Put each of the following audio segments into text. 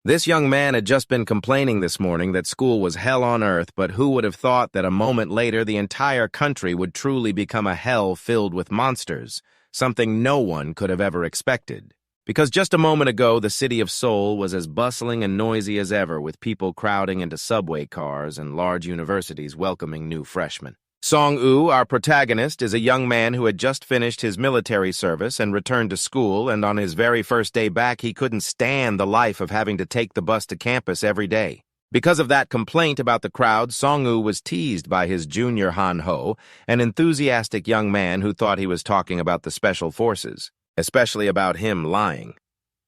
This young man had just been complaining this morning that school was hell on earth, but who would have thought that a moment later the entire country would truly become a hell filled with monsters, something no one could have ever expected. Because just a moment ago, the city of Seoul was as bustling and noisy as ever, with people crowding into subway cars and large universities welcoming new freshmen. Song-woo, our protagonist, is a young man who had just finished his military service and returned to school, and on his very first day back, he couldn't stand the life of having to take the bus to campus every day. Because of that complaint about the crowd, Song-woo was teased by his junior Han-ho, an enthusiastic young man who thought he was talking about the special forces, especially about him lying.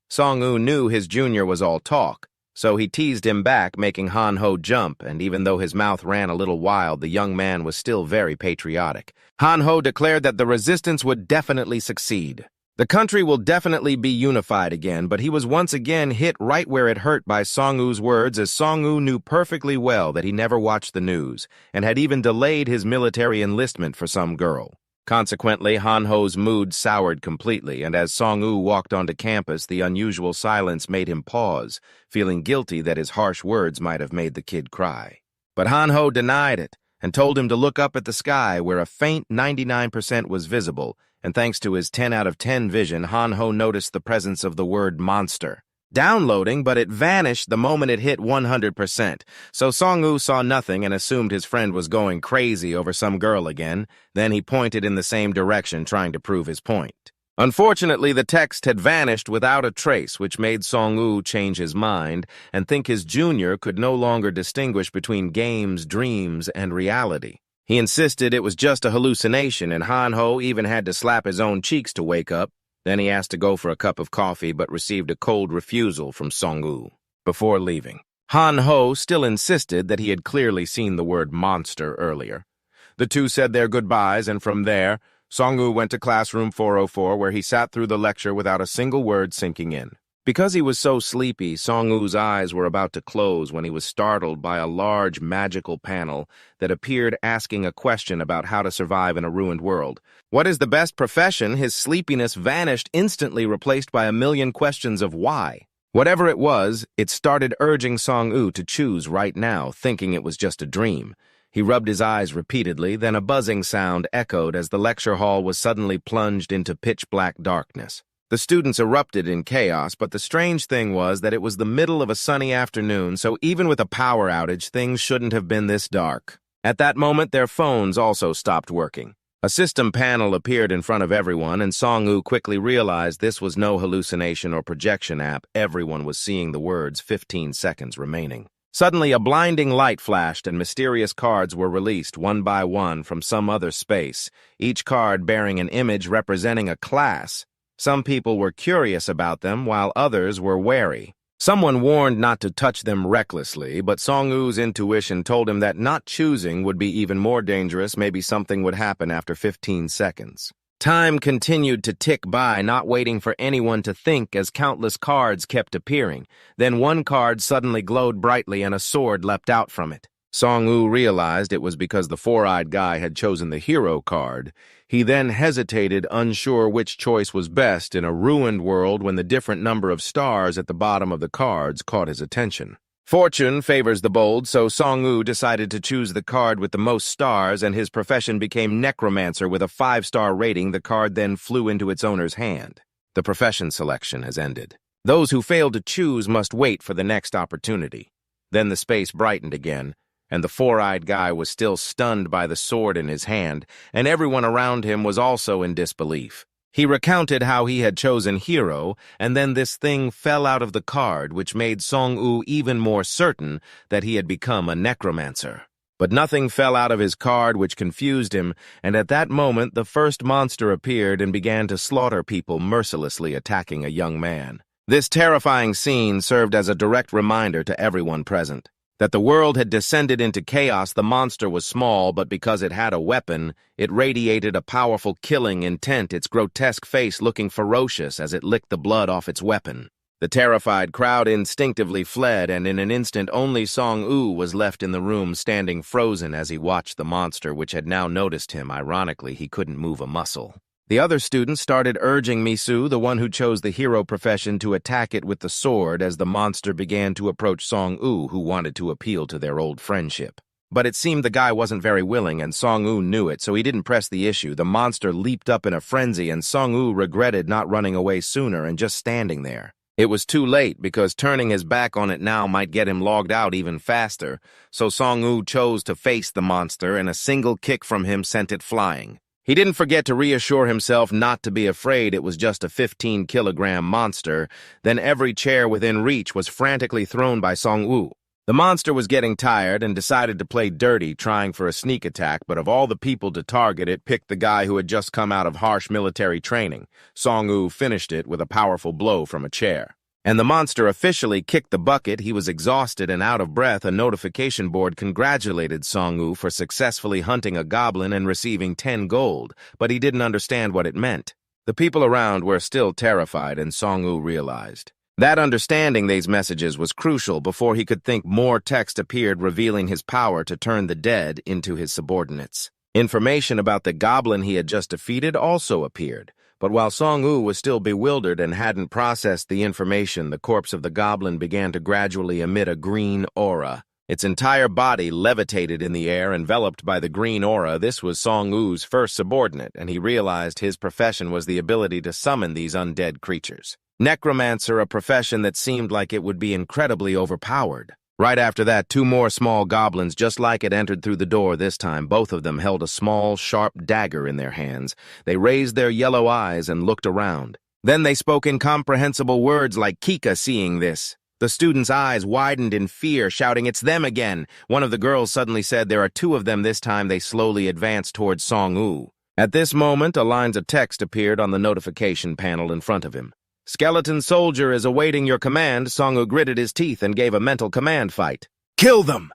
Song-woo knew his junior was all talk, so he teased him back, making Han-ho jump, and even though his mouth ran a little wild, the young man was still very patriotic. Han-ho declared that the resistance would definitely succeed. The country will definitely be unified again, but he was once again hit right where it hurt by Song-woo's words, as Song-woo knew perfectly well that he never watched the news, and had even delayed his military enlistment for some girl. Consequently, Han-ho's mood soured completely, and as Song-woo walked onto campus, the unusual silence made him pause, feeling guilty that his harsh words might have made the kid cry. But Han-ho denied it, and told him to look up at the sky where a faint 99% was visible, and thanks to his 10 out of 10 vision, Han-ho noticed the presence of the word monster. Downloading, but it vanished the moment it hit 100%, so Song-woo saw nothing and assumed his friend was going crazy over some girl again. Then he pointed in the same direction, trying to prove his point. Unfortunately, the text had vanished without a trace, which made Song-woo change his mind and think his junior could no longer distinguish between games, dreams, and reality. He insisted it was just a hallucination, and Han-ho even had to slap his own cheeks to wake up. Then he asked to go for a cup of coffee, but received a cold refusal from Song-woo. Before leaving, Han-ho still insisted that he had clearly seen the word monster earlier. The two said their goodbyes, and from there, Song-woo went to classroom 404, where he sat through the lecture without a single word sinking in. Because he was so sleepy, Song-woo's eyes were about to close when he was startled by a large magical panel that appeared, asking a question about how to survive in a ruined world. What is the best profession? His sleepiness vanished, instantly replaced by a million questions of why. Whatever it was, it started urging Song-woo to choose right now, thinking it was just a dream. He rubbed his eyes repeatedly, then a buzzing sound echoed as the lecture hall was suddenly plunged into pitch-black darkness. The students erupted in chaos, but the strange thing was that it was the middle of a sunny afternoon, so even with a power outage, things shouldn't have been this dark. At that moment, their phones also stopped working. A system panel appeared in front of everyone, and Song-woo quickly realized this was no hallucination or projection app. Everyone was seeing the words 15 seconds remaining. Suddenly, a blinding light flashed, and mysterious cards were released one by one from some other space, each card bearing an image representing a class. Some people were curious about them, while others were wary. Someone warned not to touch them recklessly, but Song-woo's intuition told him that not choosing would be even more dangerous. Maybe something would happen after 15 seconds. Time continued to tick by, not waiting for anyone to think, as countless cards kept appearing. Then one card suddenly glowed brightly and a sword leapt out from it. Song-woo realized it was because the four-eyed guy had chosen the hero card. He then hesitated, unsure which choice was best in a ruined world when the different number of stars at the bottom of the cards caught his attention. Fortune favors the bold, so Song-woo decided to choose the card with the most stars, and his profession became necromancer with a 5-star rating. The card then flew into its owner's hand. The profession selection has ended. Those who fail to choose must wait for the next opportunity. Then the space brightened again, and the four-eyed guy was still stunned by the sword in his hand, and everyone around him was also in disbelief. He recounted how he had chosen hero, and then this thing fell out of the card, which made Song-woo even more certain that he had become a necromancer. But nothing fell out of his card, which confused him, and at that moment the first monster appeared and began to slaughter people, mercilessly attacking a young man. This terrifying scene served as a direct reminder to everyone present that the world had descended into chaos. The monster was small, but because it had a weapon, it radiated a powerful killing intent, its grotesque face looking ferocious as it licked the blood off its weapon. The terrified crowd instinctively fled, and in an instant only Song-woo was left in the room, standing frozen as he watched the monster, which had now noticed him. Ironically, he couldn't move a muscle. The other students started urging Misu, the one who chose the hero profession, to attack it with the sword as the monster began to approach Song-woo, who wanted to appeal to their old friendship. But it seemed the guy wasn't very willing, and Song-woo knew it, so he didn't press the issue. The monster leaped up in a frenzy, and Song-woo regretted not running away sooner and just standing there. It was too late, because turning his back on it now might get him logged out even faster, so Song-woo chose to face the monster, and a single kick from him sent it flying. He didn't forget to reassure himself not to be afraid it was just a 15-kilogram monster. Then every chair within reach was frantically thrown by Song-woo. The monster was getting tired and decided to play dirty, trying for a sneak attack, but of all the people to target, it picked the guy who had just come out of harsh military training. Song-woo finished it with a powerful blow from a chair. And the monster officially kicked the bucket. He was exhausted and out of breath. A notification board congratulated Song-woo for successfully hunting a goblin and receiving 10 gold, but he didn't understand what it meant. The people around were still terrified, and Song-woo realized that understanding these messages was crucial. Before he could think, more text appeared revealing his power to turn the dead into his subordinates. Information about the goblin he had just defeated also appeared. But while Song-woo was still bewildered and hadn't processed the information, the corpse of the goblin began to gradually emit a green aura. Its entire body levitated in the air, enveloped by the green aura. This was Song-woo's first subordinate, and he realized his profession was the ability to summon these undead creatures. Necromancer, a profession that seemed like it would be incredibly overpowered. Right after that, 2 more small goblins just like it entered through the door. This time, both of them held a small, sharp dagger in their hands. They raised their yellow eyes and looked around. Then they spoke incomprehensible words like Kika. Seeing this, the students' eyes widened in fear, shouting, "It's them again!" One of the girls suddenly said, "There are 2 of them this time." They slowly advanced towards Song-woo. At this moment, a line of text appeared on the notification panel in front of him. "Skeleton soldier is awaiting your command." Song-woo gritted his teeth and gave a mental command fight. "Kill them!"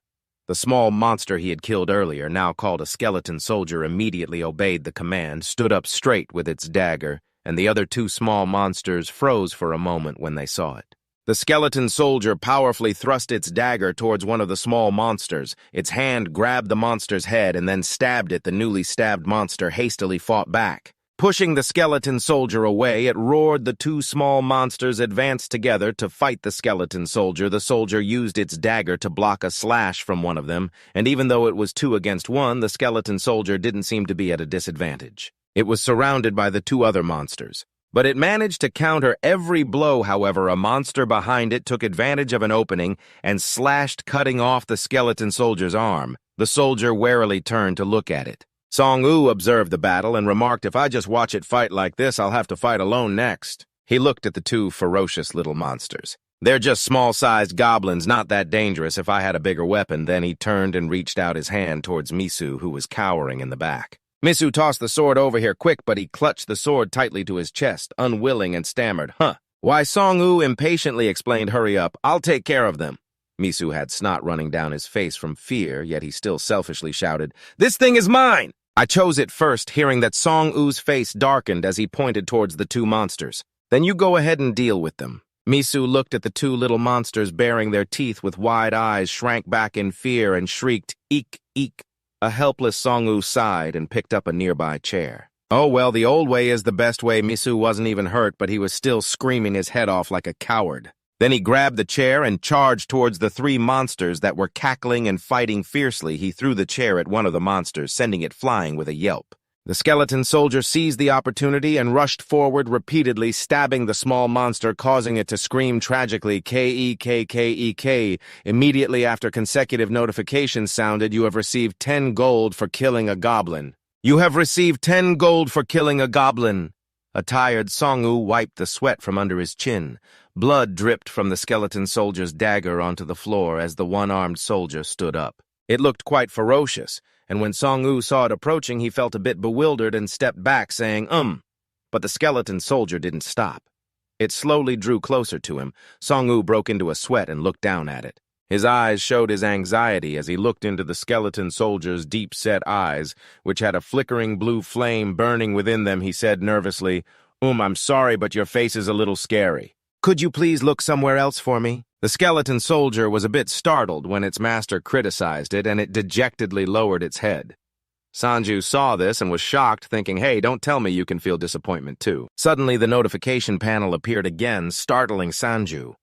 The small monster he had killed earlier, now called a skeleton soldier, immediately obeyed the command, stood up straight with its dagger, and the other 2 small monsters froze for a moment when they saw it. The skeleton soldier powerfully thrust its dagger towards one of the small monsters. Its hand grabbed the monster's head and then stabbed it. The newly stabbed monster hastily fought back. Pushing the skeleton soldier away, it roared. The 2 small monsters advanced together to fight the skeleton soldier. The soldier used its dagger to block a slash from one of them, and even though it was 2 against 1, the skeleton soldier didn't seem to be at a disadvantage. It was surrounded by the 2 other monsters. But it managed to counter every blow. However, a monster behind it took advantage of an opening and slashed, cutting off the skeleton soldier's arm. The soldier warily turned to look at it. Song-woo observed the battle and remarked, "If I just watch it fight like this, I'll have to fight alone next." He looked at the 2 ferocious little monsters. "They're just small-sized goblins, not that dangerous. If I had a bigger weapon." Then he turned and reached out his hand towards Misu, who was cowering in the back. Misu tossed the sword over here quick, but he clutched the sword tightly to his chest, unwilling, and stammered, "Huh." Why, Song-woo impatiently explained, "Hurry up, I'll take care of them." Misu had snot running down his face from fear, yet he still selfishly shouted, "This thing is mine!" "I chose it first." Hearing that, Song-woo's face darkened as he pointed towards the 2 monsters. "Then you go ahead and deal with them." Misu looked at the 2 little monsters baring their teeth with wide eyes, shrank back in fear, and shrieked, "Eek, eek." A helpless Song-woo sighed and picked up a nearby chair. "Oh, well, the old way is the best way." Misu wasn't even hurt, but he was still screaming his head off like a coward. Then he grabbed the chair and charged towards the 3 monsters that were cackling and fighting fiercely. He threw the chair at one of the monsters, sending it flying with a yelp. The skeleton soldier seized the opportunity and rushed forward, repeatedly stabbing the small monster, causing it to scream tragically, "K-E-K-K-E-K." Immediately after, consecutive notifications sounded. "You have received 10 gold for killing a goblin." "You have received 10 gold for killing a goblin." A tired Song-woo wiped the sweat from under his chin. Blood dripped from the skeleton soldier's dagger onto the floor as the one-armed soldier stood up. It looked quite ferocious, and when Song-woo saw it approaching, he felt a bit bewildered and stepped back, saying, But the skeleton soldier didn't stop. It slowly drew closer to him. Song-woo broke into a sweat and looked down at it. His eyes showed his anxiety as he looked into the skeleton soldier's deep-set eyes, which had a flickering blue flame burning within them. He said nervously, I'm sorry, but your face is a little scary. Could you please look somewhere else for me?" The skeleton soldier was a bit startled when its master criticized it, and it dejectedly lowered its head. Sanju saw this and was shocked, thinking, hey, don't tell me you can feel disappointment too. Suddenly, the notification panel appeared again, startling Sanju.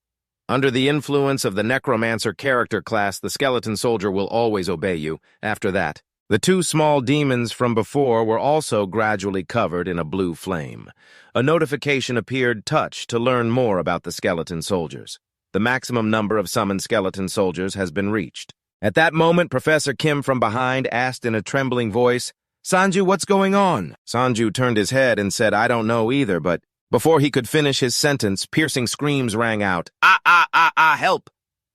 Under the influence of the necromancer character class, the skeleton soldier will always obey you. After that, the two small demons from before were also gradually covered in a blue flame. A notification appeared, touch, to learn more about the skeleton soldiers. The maximum number of summoned skeleton soldiers has been reached. At that moment, Professor Kim from behind asked in a trembling voice, Sanju, what's going on? Sanju turned his head and said, I don't know either, but before he could finish his sentence, piercing screams rang out. Help!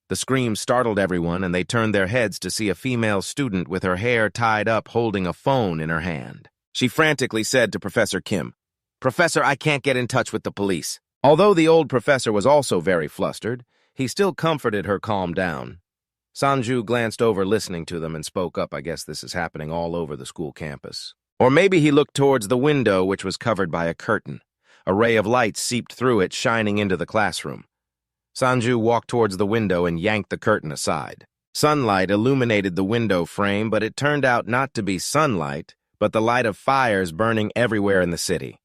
The scream startled everyone, and they turned their heads to see a female student with her hair tied up holding a phone in her hand. She frantically said to Professor Kim, Professor, I can't get in touch with the police. Although the old professor was also very flustered, he still comforted her calm down. Sanju glanced over listening to them and spoke up. I guess this is happening all over the school campus. Or maybe he looked towards the window, which was covered by a curtain. A ray of light seeped through it, shining into the classroom. Sanju walked towards the window and yanked the curtain aside. Sunlight illuminated the window frame, but it turned out not to be sunlight, but the light of fires burning everywhere in the city.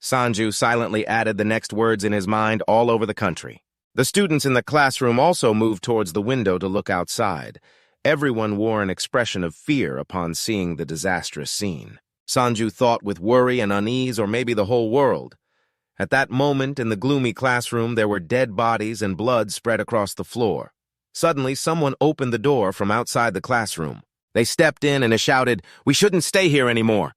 Sanju silently added the next words in his mind all over the country. The students in the classroom also moved towards the window to look outside. Everyone wore an expression of fear upon seeing the disastrous scene. Sanju thought with worry and unease, or maybe the whole world. At that moment, in the gloomy classroom, there were dead bodies and blood spread across the floor. Suddenly, someone opened the door from outside the classroom. They stepped in and shouted, "We shouldn't stay here anymore."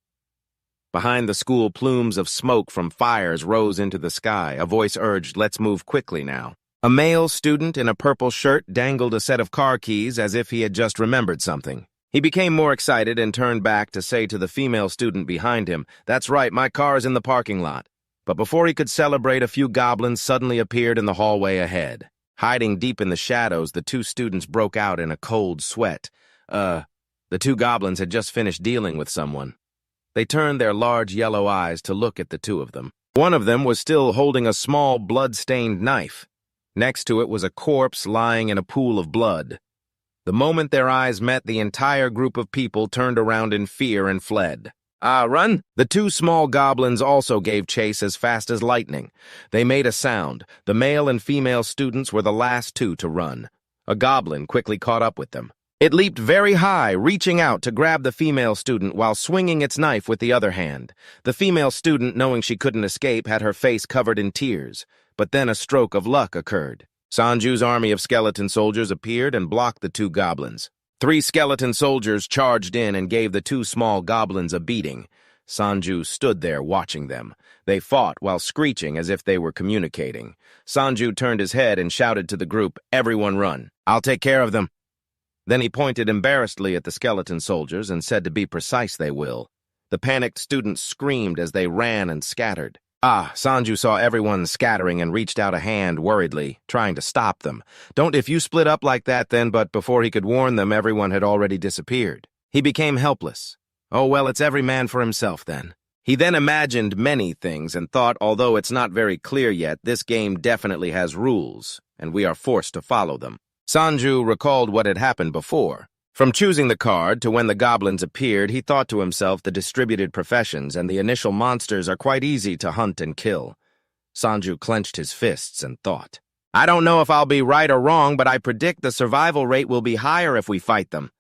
Behind the school, plumes of smoke from fires rose into the sky. A voice urged, "Let's move quickly now." A male student in a purple shirt dangled a set of car keys as if he had just remembered something. He became more excited and turned back to say to the female student behind him, "That's right, my car is in the parking lot." But before he could celebrate, a few goblins suddenly appeared in the hallway ahead. Hiding deep in the shadows, the two students broke out in a cold sweat. The two goblins had just finished dealing with someone. They turned their large yellow eyes to look at the two of them. One of them was still holding a small blood-stained knife. Next to it was a corpse lying in a pool of blood. The moment their eyes met, the entire group of people turned around in fear and fled. Run! The two small goblins also gave chase as fast as lightning. They made a sound. The male and female students were the last two to run. A goblin quickly caught up with them. It leaped very high, reaching out to grab the female student while swinging its knife with the other hand. The female student, knowing she couldn't escape, had her face covered in tears. But then a stroke of luck occurred. Sanju's army of skeleton soldiers appeared and blocked the two goblins. 3 skeleton soldiers charged in and gave the 2 small goblins a beating. Sanju stood there watching them. They fought while screeching as if they were communicating. Sanju turned his head and shouted to the group, "Everyone run. I'll take care of them." Then he pointed embarrassedly at the skeleton soldiers and said to be precise they will. The panicked students screamed as they ran and scattered. Sanju saw everyone scattering and reached out a hand worriedly, trying to stop them. "Don't if you split up like that then," but before he could warn them, everyone had already disappeared. He became helpless. Oh, well, it's every man for himself then. He then imagined many things and thought, although it's not very clear yet, this game definitely has rules, and we are forced to follow them. Sanju recalled what had happened before. From choosing the card to when the goblins appeared, he thought to himself the distributed professions and the initial monsters are quite easy to hunt and kill. Sanju clenched his fists and thought, "I don't know if I'll be right or wrong, but I predict the survival rate will be higher if we fight them."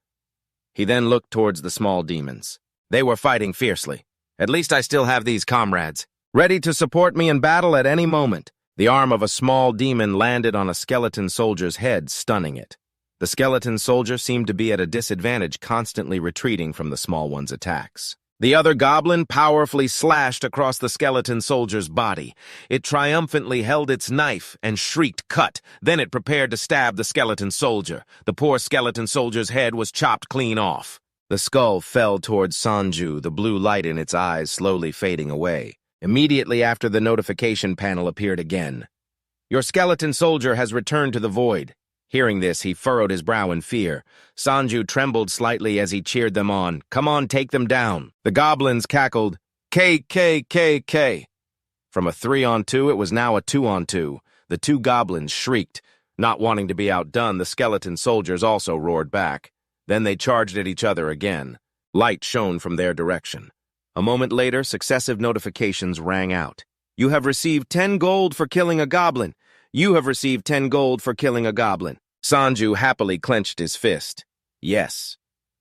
He then looked towards the small demons. They were fighting fiercely. "At least I still have these comrades, ready to support me in battle at any moment." The arm of a small demon landed on a skeleton soldier's head, stunning it. The skeleton soldier seemed to be at a disadvantage, constantly retreating from the small one's attacks. The other goblin powerfully slashed across the skeleton soldier's body. It triumphantly held its knife and shrieked, "Cut!" Then it prepared to stab the skeleton soldier. The poor skeleton soldier's head was chopped clean off. The skull fell towards Sanju, the blue light in its eyes slowly fading away. Immediately after, the notification panel appeared again. "Your skeleton soldier has returned to the void." Hearing this, he furrowed his brow in fear. Sanju trembled slightly as he cheered them on. "Come on, take them down." The goblins cackled, "K." From a 3-on-2, it was now a 2-on-2. The 2 goblins shrieked. Not wanting to be outdone, the skeleton soldiers also roared back. Then they charged at each other again. Light shone from their direction. A moment later, successive notifications rang out. You have received 10 gold for killing a goblin. You have received 10 gold for killing a goblin. Sanju happily clenched his fist. Yes.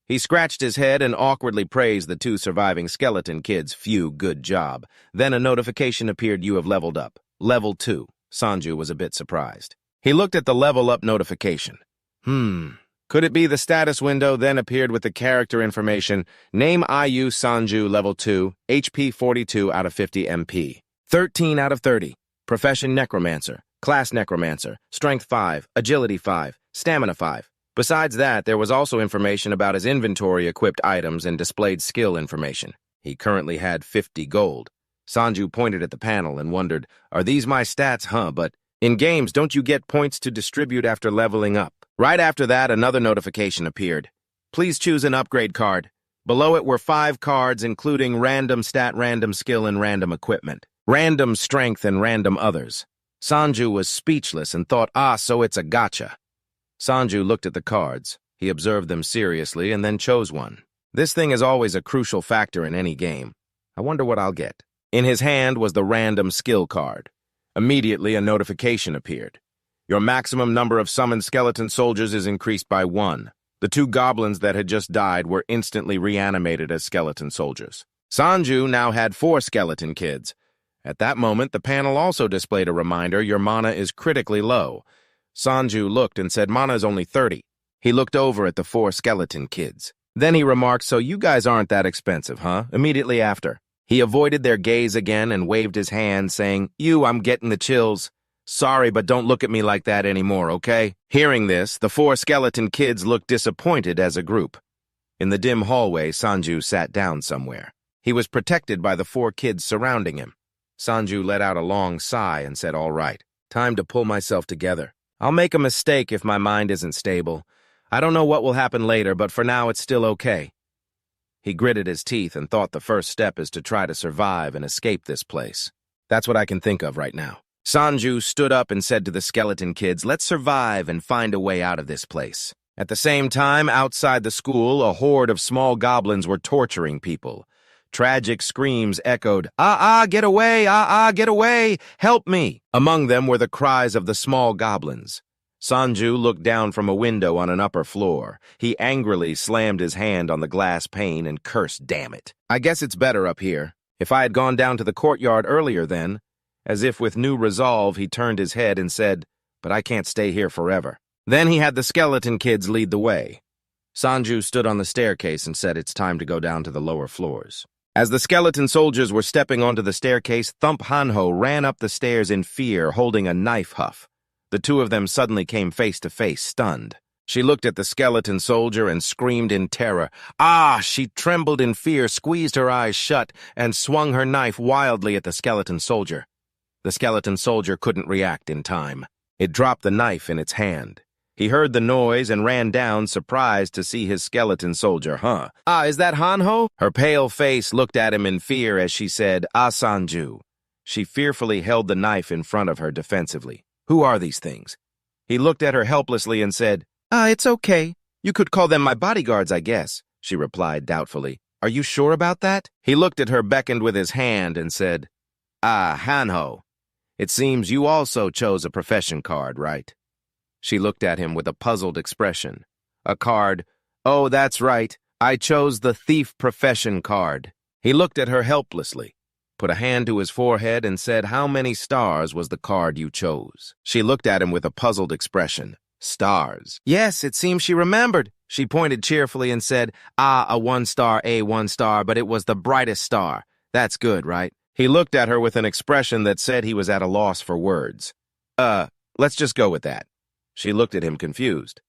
He scratched his head and awkwardly praised the 2 surviving skeleton kids. Phew, good job. Then a notification appeared. You have leveled up. Level 2. Sanju was a bit surprised. He looked at the level up notification. Could it be the status window then appeared with the character information? Name IU Sanju level 2, HP 42 out of 50 MP. 13 out of 30. Profession necromancer. Class necromancer. Strength 5, agility 5, stamina 5. Besides that, there was also information about his inventory equipped items and displayed skill information. He currently had 50 gold. Sanju pointed at the panel and wondered, are these my stats, huh? But in games, don't you get points to distribute after leveling up? Right after that, another notification appeared. Please choose an upgrade card. Below it were 5 cards, including random stat, random skill, and random equipment. Random strength and random others. Sanju was speechless and thought, so it's a gotcha. Sanju looked at the cards. He observed them seriously and then chose one. This thing is always a crucial factor in any game. I wonder what I'll get. In his hand was the random skill card. Immediately, a notification appeared. Your maximum number of summoned skeleton soldiers is increased by 1. The 2 goblins that had just died were instantly reanimated as skeleton soldiers. Sanju now had 4 skeleton kids. At that moment, the panel also displayed a reminder your mana is critically low. Sanju looked and said mana is only 30. He looked over at the 4 skeleton kids. Then he remarked, so you guys aren't that expensive, huh? Immediately after. He avoided their gaze again and waved his hand, saying, I'm getting the chills. Sorry, but don't look at me like that anymore, okay? Hearing this, the 4 skeleton kids looked disappointed as a group. In the dim hallway, Sanju sat down somewhere. He was protected by the 4 kids surrounding him. Sanju let out a long sigh and said, all right, time to pull myself together. I'll make a mistake if my mind isn't stable. I don't know what will happen later, but for now it's still okay. He gritted his teeth and thought the first step is to try to survive and escape this place. That's what I can think of right now. Sanju stood up and said to the skeleton kids, let's survive and find a way out of this place. At the same time, outside the school, a horde of small goblins were torturing people. Tragic screams echoed, get away, get away, help me. Among them were the cries of the small goblins. Sanju looked down from a window on an upper floor. He angrily slammed his hand on the glass pane and cursed, damn it. I guess it's better up here. If I had gone down to the courtyard earlier then, as if with new resolve, he turned his head and said, but I can't stay here forever. Then he had the skeleton kids lead the way. Sanju stood on the staircase and said it's time to go down to the lower floors. As the skeleton soldiers were stepping onto the staircase, Thump Hanho ran up the stairs in fear, holding a knife huff. The 2 of them suddenly came face to face, stunned. She looked at the skeleton soldier and screamed in terror. She trembled in fear, squeezed her eyes shut, and swung her knife wildly at the skeleton soldier. The skeleton soldier couldn't react in time. It dropped the knife in its hand. He heard the noise and ran down, surprised to see his skeleton soldier. Is that Hanho? Her pale face looked at him in fear as she said, Sanju. She fearfully held the knife in front of her defensively. Who are these things? He looked at her helplessly and said, it's okay. You could call them my bodyguards, I guess, she replied doubtfully. Are you sure about that? He looked at her, beckoned with his hand, and said, Hanho. It seems you also chose a profession card, right? She looked at him with a puzzled expression. A card. Oh, that's right. I chose the thief profession card. He looked at her helplessly, put a hand to his forehead, and said, how many stars was the card you chose? She looked at him with a puzzled expression. Stars. Yes, it seems she remembered. She pointed cheerfully and said, a 1 star, a 1 star, but it was the brightest star. That's good, right? He looked at her with an expression that said he was at a loss for words. Let's just go with that. She looked at him confused.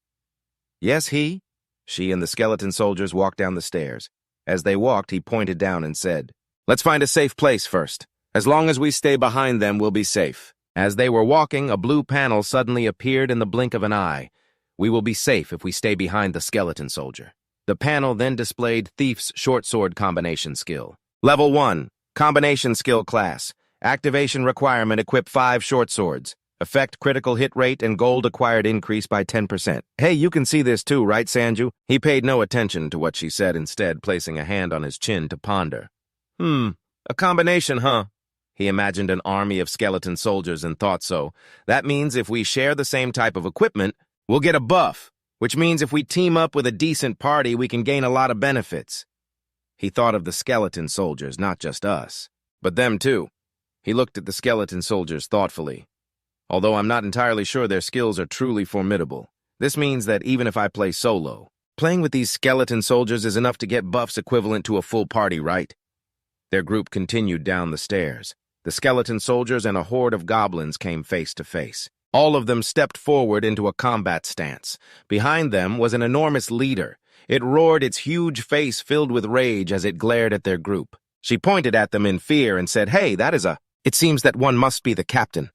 Yes, he? She and the skeleton soldiers walked down the stairs. As they walked, he pointed down and said, let's find a safe place first. As long as we stay behind them, we'll be safe. As they were walking, a blue panel suddenly appeared in the blink of an eye. We will be safe if we stay behind the skeleton soldier. The panel then displayed Thief's short sword combination skill. Level 1, combination skill class. Activation requirement, equip 5 short swords. Effect critical hit rate and gold acquired increase by 10%. Hey, you can see this too, right, Sanju? He paid no attention to what she said, instead placing a hand on his chin to ponder. A combination, huh? He imagined an army of skeleton soldiers and thought so. That means if we share the same type of equipment, we'll get a buff, which means if we team up with a decent party, we can gain a lot of benefits. He thought of the skeleton soldiers, not just us, but them too. He looked at the skeleton soldiers thoughtfully. Although I'm not entirely sure their skills are truly formidable. This means that even if I play solo, playing with these skeleton soldiers is enough to get buffs equivalent to a full party, right? Their group continued down the stairs. The skeleton soldiers and a horde of goblins came face to face. All of them stepped forward into a combat stance. Behind them was an enormous leader. It roared, its huge face filled with rage as it glared at their group. She pointed at them in fear and said, "Hey, it seems that one must be the captain."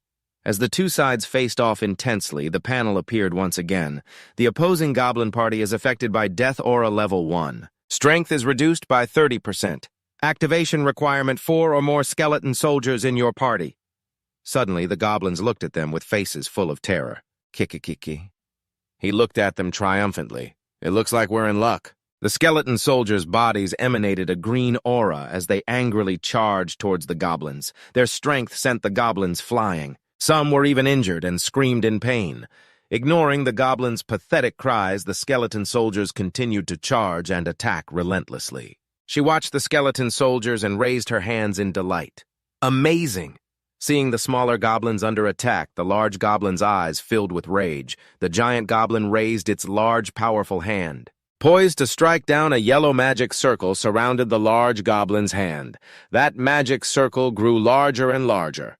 As the two sides faced off intensely, the panel appeared once again. The opposing goblin party is affected by Death Aura Level 1. Strength is reduced by 30%. Activation requirement: 4 or more skeleton soldiers in your party. Suddenly, the goblins looked at them with faces full of terror. Kiki. He looked at them triumphantly. It looks like we're in luck. The skeleton soldiers' bodies emanated a green aura as they angrily charged towards the goblins. Their strength sent the goblins flying. Some were even injured and screamed in pain. Ignoring the goblins' pathetic cries, the skeleton soldiers continued to charge and attack relentlessly. She watched the skeleton soldiers and raised her hands in delight. Amazing! Seeing the smaller goblins under attack, the large goblin's eyes filled with rage. The giant goblin raised its large, powerful hand. Poised to strike down, a yellow magic circle surrounded the large goblin's hand. That magic circle grew larger and larger.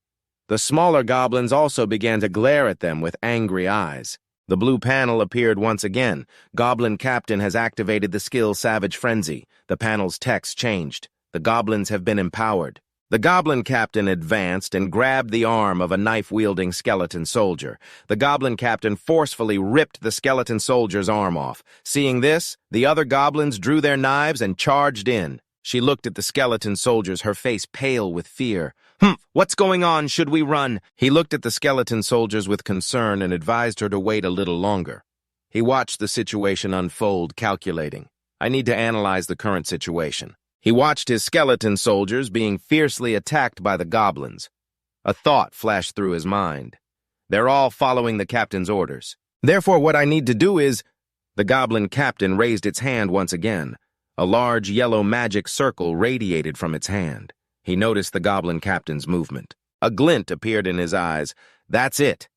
The smaller goblins also began to glare at them with angry eyes. The blue panel appeared once again. Goblin Captain has activated the skill Savage Frenzy. The panel's text changed. The goblins have been empowered. The Goblin Captain advanced and grabbed the arm of a knife-wielding skeleton soldier. The Goblin Captain forcefully ripped the skeleton soldier's arm off. Seeing this, the other goblins drew their knives and charged in. She looked at the skeleton soldiers, her face pale with fear. What's going on? Should we run?" He looked at the skeleton soldiers with concern and advised her to wait a little longer. He watched the situation unfold, calculating. I need to analyze the current situation. He watched his skeleton soldiers being fiercely attacked by the goblins. A thought flashed through his mind. They're all following the captain's orders. Therefore, what I need to do is... The Goblin Captain raised its hand once again. A large yellow magic circle radiated from its hand. He noticed the Goblin Captain's movement. A glint appeared in his eyes. That's it.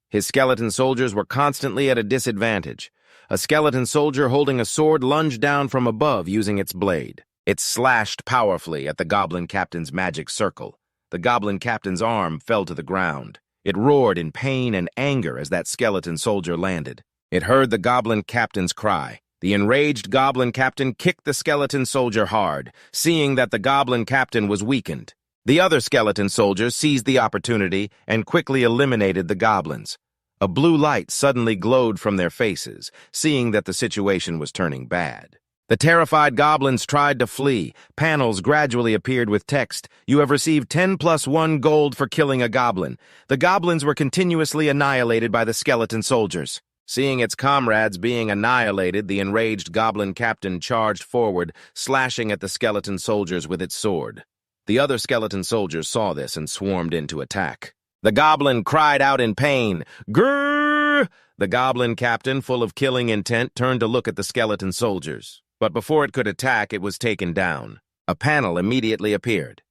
His skeleton soldiers were constantly at a disadvantage. A skeleton soldier holding a sword lunged down from above using its blade. It slashed powerfully at the Goblin Captain's magic circle. The Goblin Captain's arm fell to the ground. It roared in pain and anger as that skeleton soldier landed. It heard the Goblin Captain's cry. The enraged Goblin Captain kicked the skeleton soldier hard, seeing that the Goblin Captain was weakened. The other skeleton soldiers seized the opportunity and quickly eliminated the goblins. A blue light suddenly glowed from their faces, seeing that the situation was turning bad. The terrified goblins tried to flee. Panels gradually appeared with text, "You have received 10+1 gold for killing a goblin." The goblins were continuously annihilated by the skeleton soldiers. Seeing its comrades being annihilated, the enraged Goblin Captain charged forward, slashing at the skeleton soldiers with its sword. The other skeleton soldiers saw this and swarmed in to attack. The goblin cried out in pain. Grrr! The Goblin Captain, full of killing intent, turned to look at the skeleton soldiers. But before it could attack, it was taken down. A panel immediately appeared.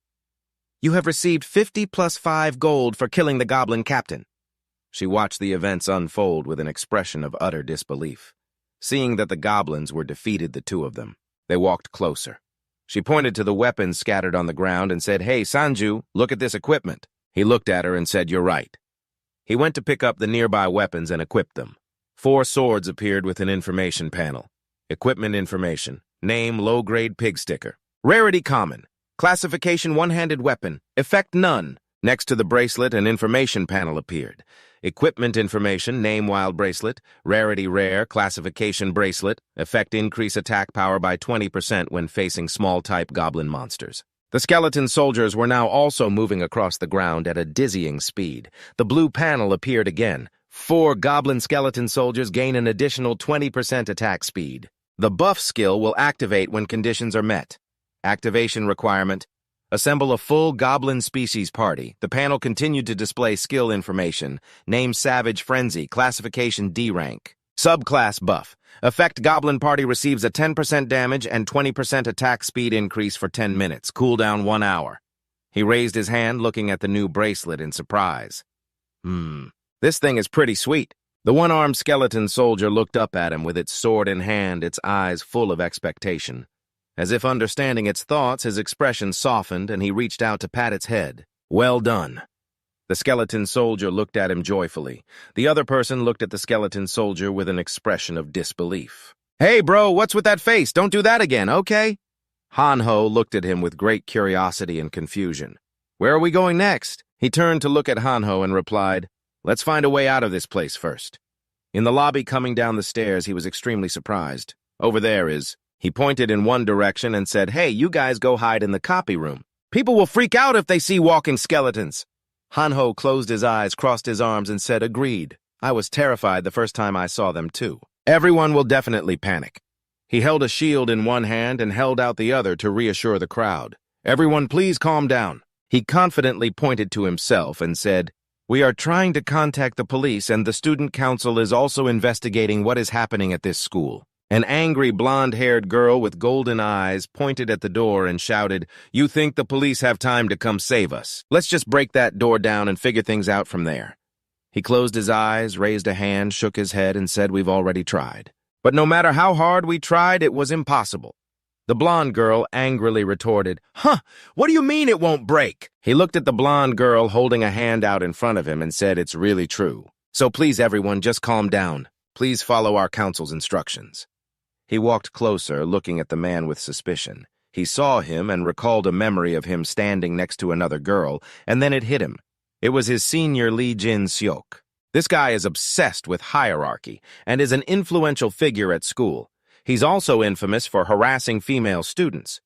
"You have received 50+5 gold for killing the Goblin Captain." She watched the events unfold with an expression of utter disbelief. Seeing that the goblins were defeated, the two of them, they walked closer. She pointed to the weapons scattered on the ground and said, "Hey, Sanju, look at this equipment." He looked at her and said, "You're right." He went to pick up the nearby weapons and equipped them. 4 swords appeared with an information panel. Equipment information. Name, low-grade pig sticker. Rarity common. Classification one-handed weapon. Effect none. Next to the bracelet, an information panel appeared. Equipment information, name wild bracelet, rarity rare, classification bracelet, effect increase attack power by 20% when facing small-type goblin monsters. The skeleton soldiers were now also moving across the ground at a dizzying speed. The blue panel appeared again. 4 goblin skeleton soldiers gain an additional 20% attack speed. The buff skill will activate when conditions are met. Activation requirement: assemble a full goblin species party. The panel continued to display skill information. Name Savage Frenzy, classification D rank. Subclass buff: effect goblin party receives a 10% damage and 20% attack speed increase for 10 minutes. Cooldown 1 hour. He raised his hand, looking at the new bracelet in surprise. This thing is pretty sweet. The one-armed skeleton soldier looked up at him with its sword in hand, its eyes full of expectation. As if understanding its thoughts, his expression softened and he reached out to pat its head. Well done. The skeleton soldier looked at him joyfully. The other person looked at the skeleton soldier with an expression of disbelief. Hey, bro, what's with that face? Don't do that again, okay? Hanho looked at him with great curiosity and confusion. Where are we going next? He turned to look at Hanho and replied, let's find a way out of this place first. In the lobby coming down the stairs, he was extremely surprised. Over there is... He pointed in one direction and said, hey, you guys go hide in the copy room. People will freak out if they see walking skeletons. Hanho closed his eyes, crossed his arms, and said, agreed. I was terrified the first time I saw them, too. Everyone will definitely panic. He held a shield in one hand and held out the other to reassure the crowd. Everyone, please calm down. He confidently pointed to himself and said, we are trying to contact the police, and the student council is also investigating what is happening at this school. An angry blonde-haired girl with golden eyes pointed at the door and shouted, you think the police have time to come save us? Let's just break that door down and figure things out from there. He closed his eyes, raised a hand, shook his head, and said, we've already tried. But no matter how hard we tried, it was impossible. The blonde girl angrily retorted, what do you mean it won't break? He looked at the blonde girl holding a hand out in front of him and said, it's really true. So please, everyone, just calm down. Please follow our council's instructions. He walked closer, looking at the man with suspicion. He saw him and recalled a memory of him standing next to another girl, and then it hit him. It was his senior Lee Jin-seok. This guy is obsessed with hierarchy and is an influential figure at school. He's also infamous for harassing female students.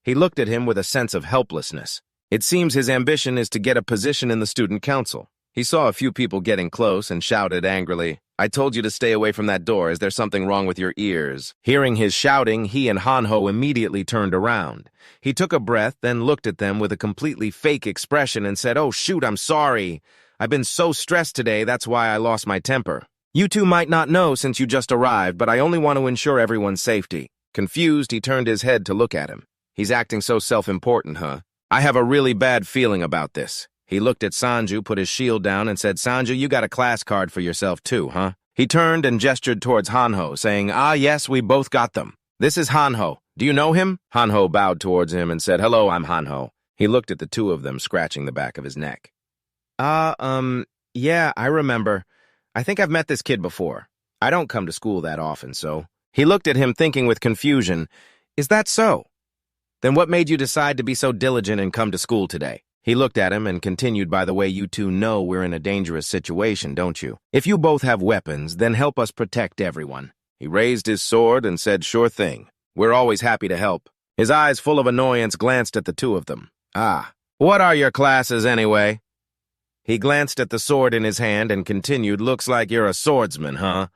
He looked at him with a sense of helplessness. It seems his ambition is to get a position in the student council. He saw a few people getting close and shouted angrily, I told you to stay away from that door. Is there something wrong with your ears? Hearing his shouting, he and Hanho immediately turned around. He took a breath, then looked at them with a completely fake expression and said, oh shoot, I'm sorry. I've been so stressed today, that's why I lost my temper. You two might not know since you just arrived, but I only want to ensure everyone's safety. Confused, he turned his head to look at him. He's acting so self-important, huh? I have a really bad feeling about this. He looked at Sanju, put his shield down, and said, Sanju, you got a class card for yourself too, huh? He turned and gestured towards Hanho, saying, ah, yes, we both got them. This is Hanho. Do you know him? Hanho bowed towards him and said, hello, I'm Hanho. He looked at the two of them, scratching the back of his neck. Yeah, I remember. I think I've met this kid before. I don't come to school that often, so... He looked at him, thinking with confusion, is that so? Then what made you decide to be so diligent and come to school today? He looked at him and continued, by the way, you two know we're in a dangerous situation, don't you? If you both have weapons, then help us protect everyone. He raised his sword and said, sure thing. We're always happy to help. His eyes full of annoyance glanced at the two of them. Ah, what are your classes anyway? He glanced at the sword in his hand and continued, looks like you're a swordsman, huh?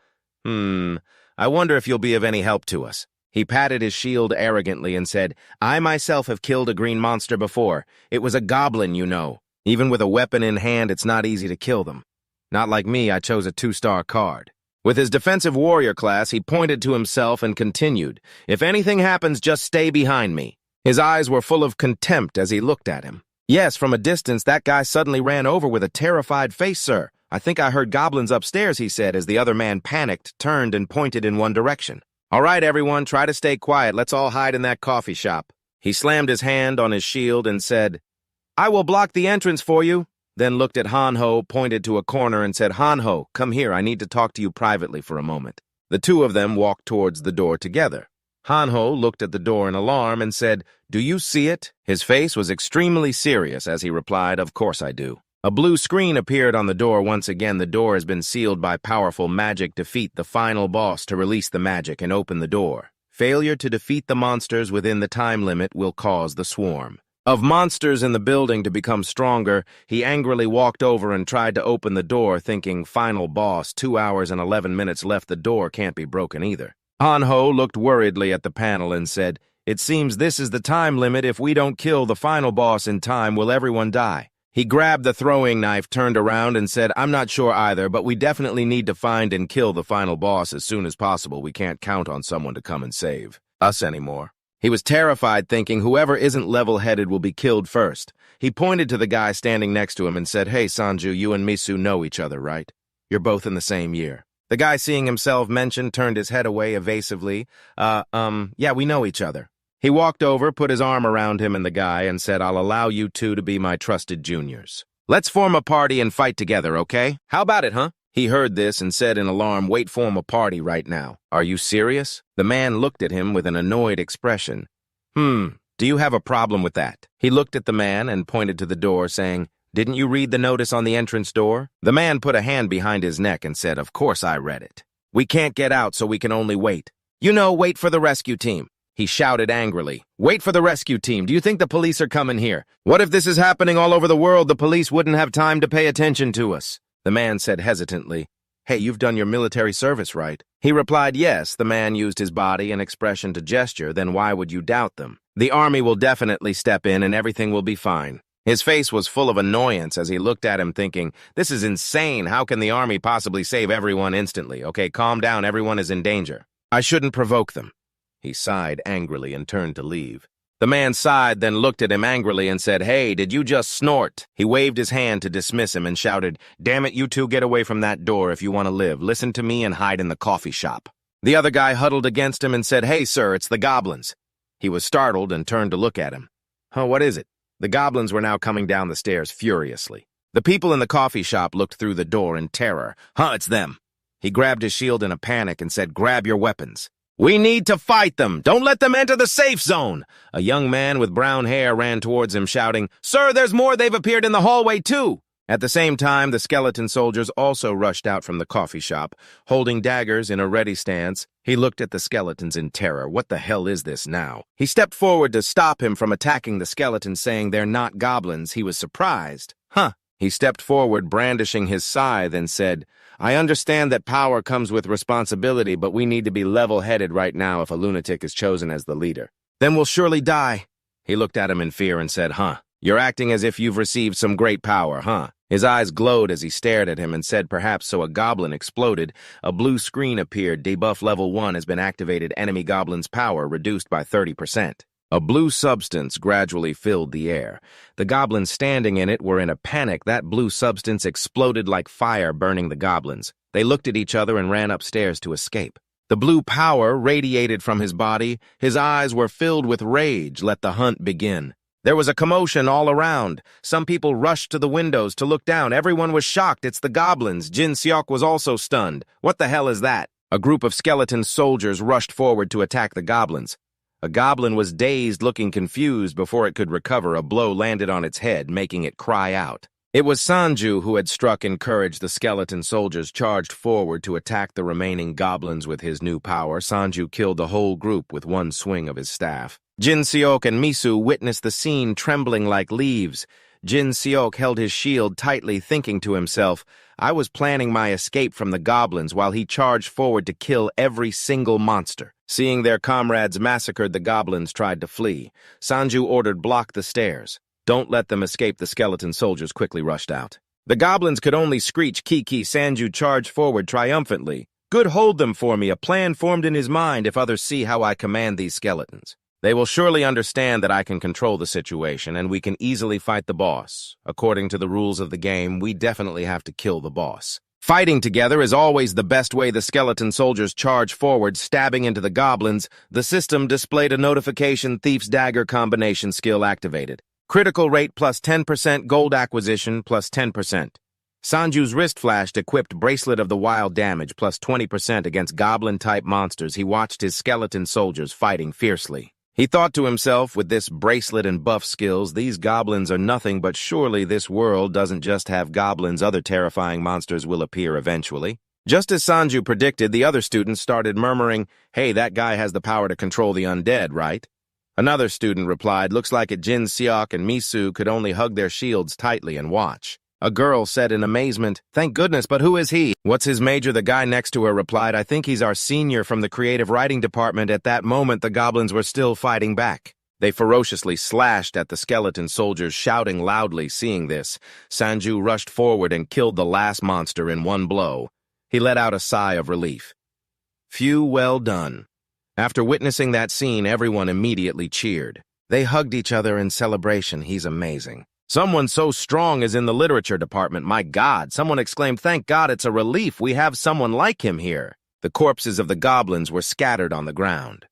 I wonder if you'll be of any help to us. He patted his shield arrogantly and said, I myself have killed a green monster before. It was a goblin, you know. Even with a weapon in hand, it's not easy to kill them. Not like me, I chose a 2-star card. With his defensive warrior class, he pointed to himself and continued, if anything happens, just stay behind me. His eyes were full of contempt as he looked at him. Yes, from a distance, that guy suddenly ran over with a terrified face, sir. I think I heard goblins upstairs, he said, as the other man panicked, turned, and pointed in one direction. All right, everyone, try to stay quiet. Let's all hide in that coffee shop. He slammed his hand on his shield and said, I will block the entrance for you. Then looked at Hanho, pointed to a corner, and said, Hanho, come here. I need to talk to you privately for a moment. The two of them walked towards the door together. Hanho looked at the door in alarm and said, do you see it? His face was extremely serious as he replied, of course I do. A blue screen appeared on the door. Once again, the door has been sealed by powerful magic. Defeat the final boss to release the magic and open the door. Failure to defeat the monsters within the time limit will cause the swarm. of monsters in the building to become stronger, he angrily walked over and tried to open the door, thinking, final boss, 2 hours and 11 minutes left, the door can't be broken either. Hanho looked worriedly at the panel and said, it seems this is the time limit. If we don't kill the final boss in time, will everyone die? He grabbed the throwing knife, turned around, and said, I'm not sure either, but we definitely need to find and kill the final boss as soon as possible. We can't count on someone to come and save us anymore. He was terrified, thinking whoever isn't level-headed will be killed first. He pointed to the guy standing next to him and said, hey, Sanju, you and Misu know each other, right? You're both in the same year. The guy, seeing himself mentioned, turned his head away evasively. Yeah, we know each other. He walked over, put his arm around him and the guy, and said, I'll allow you two to be my trusted juniors. Let's form a party and fight together, okay? How about it, huh? He heard this and said in alarm, wait, form a party right now. Are you serious? The man looked at him with an annoyed expression. Do you have a problem with that? He looked at the man and pointed to the door, saying, didn't you read the notice on the entrance door? The man put a hand behind his neck and said, of course I read it. We can't get out, so we can only wait. You know, wait for the rescue team. He shouted angrily, wait for the rescue team. Do you think the police are coming here? What if this is happening all over the world? The police wouldn't have time to pay attention to us. The man said hesitantly, hey, you've done your military service, right? He replied, yes. The man used his body and expression to gesture. Then why would you doubt them? The army will definitely step in and everything will be fine. His face was full of annoyance as he looked at him, thinking, this is insane. How can the army possibly save everyone instantly? Okay, calm down. Everyone is in danger. I shouldn't provoke them. He sighed angrily and turned to leave. The man sighed, then looked at him angrily and said, hey, did you just snort? He waved his hand to dismiss him and shouted, damn it, you two, get away from that door if you want to live. Listen to me and hide in the coffee shop. The other guy huddled against him and said, hey, sir, it's the goblins. He was startled and turned to look at him. What is it? The goblins were now coming down the stairs furiously. The people in the coffee shop looked through the door in terror. It's them. He grabbed his shield in a panic and said, grab your weapons. We need to fight them. Don't let them enter the safe zone. A young man with brown hair ran towards him, shouting, sir, there's more. They've appeared in the hallway, too. At the same time, the skeleton soldiers also rushed out from the coffee shop, holding daggers in a ready stance. He looked at the skeletons in terror. What the hell is this now? He stepped forward to stop him from attacking the skeletons, saying they're not goblins. He was surprised. He stepped forward, brandishing his scythe, and said, I understand that power comes with responsibility, but we need to be level-headed right now if a lunatic is chosen as the leader. Then we'll surely die. He looked at him in fear and said, You're acting as if you've received some great power, His eyes glowed as he stared at him and said, perhaps so. A goblin exploded. A blue screen appeared. Debuff level 1 has been activated. Enemy goblin's power reduced by 30%. A blue substance gradually filled the air. The goblins standing in it were in a panic. That blue substance exploded like fire, burning the goblins. They looked at each other and ran upstairs to escape. The blue power radiated from his body. His eyes were filled with rage. Let the hunt begin. There was a commotion all around. Some people rushed to the windows to look down. Everyone was shocked. It's the goblins. Jin Seok was also stunned. What the hell is that? A group of skeleton soldiers rushed forward to attack the goblins. A goblin was dazed, looking confused. Before it could recover, a blow landed on its head, making it cry out. It was Sanju who had struck and encouraged the skeleton soldiers charged forward to attack the remaining goblins with his new power. Sanju killed the whole group with one swing of his staff. Jin Seok and Misu witnessed the scene, trembling like leaves. Jin Seok held his shield tightly, thinking to himself, I was planning my escape from the goblins while he charged forward to kill every single monster. Seeing their comrades massacred, the goblins tried to flee. Sanju ordered, block the stairs. Don't let them escape. The skeleton soldiers quickly rushed out. The goblins could only screech, Kiki. Sanju charged forward triumphantly. Good, hold them for me. A plan formed in his mind. If others see how I command these skeletons, they will surely understand that I can control the situation and we can easily fight the boss. According to the rules of the game, we definitely have to kill the boss. Fighting together is always the best way. The skeleton soldiers charged forward, stabbing into the goblins. The system displayed a notification: Thief's Dagger combination skill activated. Critical rate plus 10%, gold acquisition plus 10%. Sanju's wrist flashed, equipped Bracelet of the Wild, damage plus 20% against goblin-type monsters. He watched his skeleton soldiers fighting fiercely. He thought to himself, with this bracelet and buff skills, these goblins are nothing, but surely this world doesn't just have goblins. Other terrifying monsters will appear eventually. Just as Sanju predicted, the other students started murmuring, hey, that guy has the power to control the undead, right? Another student replied, looks like it Jin Seok and Misu could only hug their shields tightly and watch. A girl said in amazement, thank goodness, but who is he? What's his major? The guy next to her replied, I think he's our senior from the creative writing department. At that moment, the goblins were still fighting back. They ferociously slashed at the skeleton soldiers, shouting loudly. Seeing this, Sanju rushed forward and killed the last monster in one blow. He let out a sigh of relief. Phew, well done. After witnessing that scene, everyone immediately cheered. They hugged each other in celebration. He's amazing. Someone so strong is in the literature department. My God, someone exclaimed, thank God, it's a relief. We have someone like him here. The corpses of the goblins were scattered on the ground.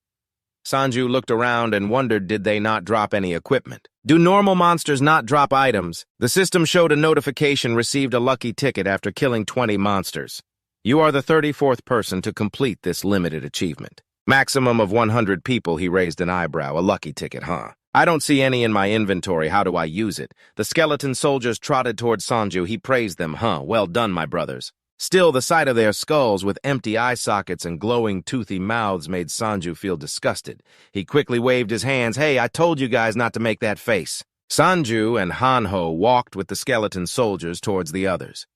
Sanju looked around and wondered, did they not drop any equipment? Do normal monsters not drop items? The system showed a notification received a lucky ticket after killing 20 monsters. You are the 34th person to complete this limited achievement. Maximum of 100 people. He raised an eyebrow. A lucky ticket, huh? I don't see any in my inventory. How do I use it? The skeleton soldiers trotted towards Sanju. He praised them. Well done, my brothers. Still, the sight of their skulls with empty eye sockets and glowing, toothy mouths made Sanju feel disgusted. He quickly waved his hands. Hey, I told you guys not to make that face. Sanju and Hanho walked with the skeleton soldiers towards the others.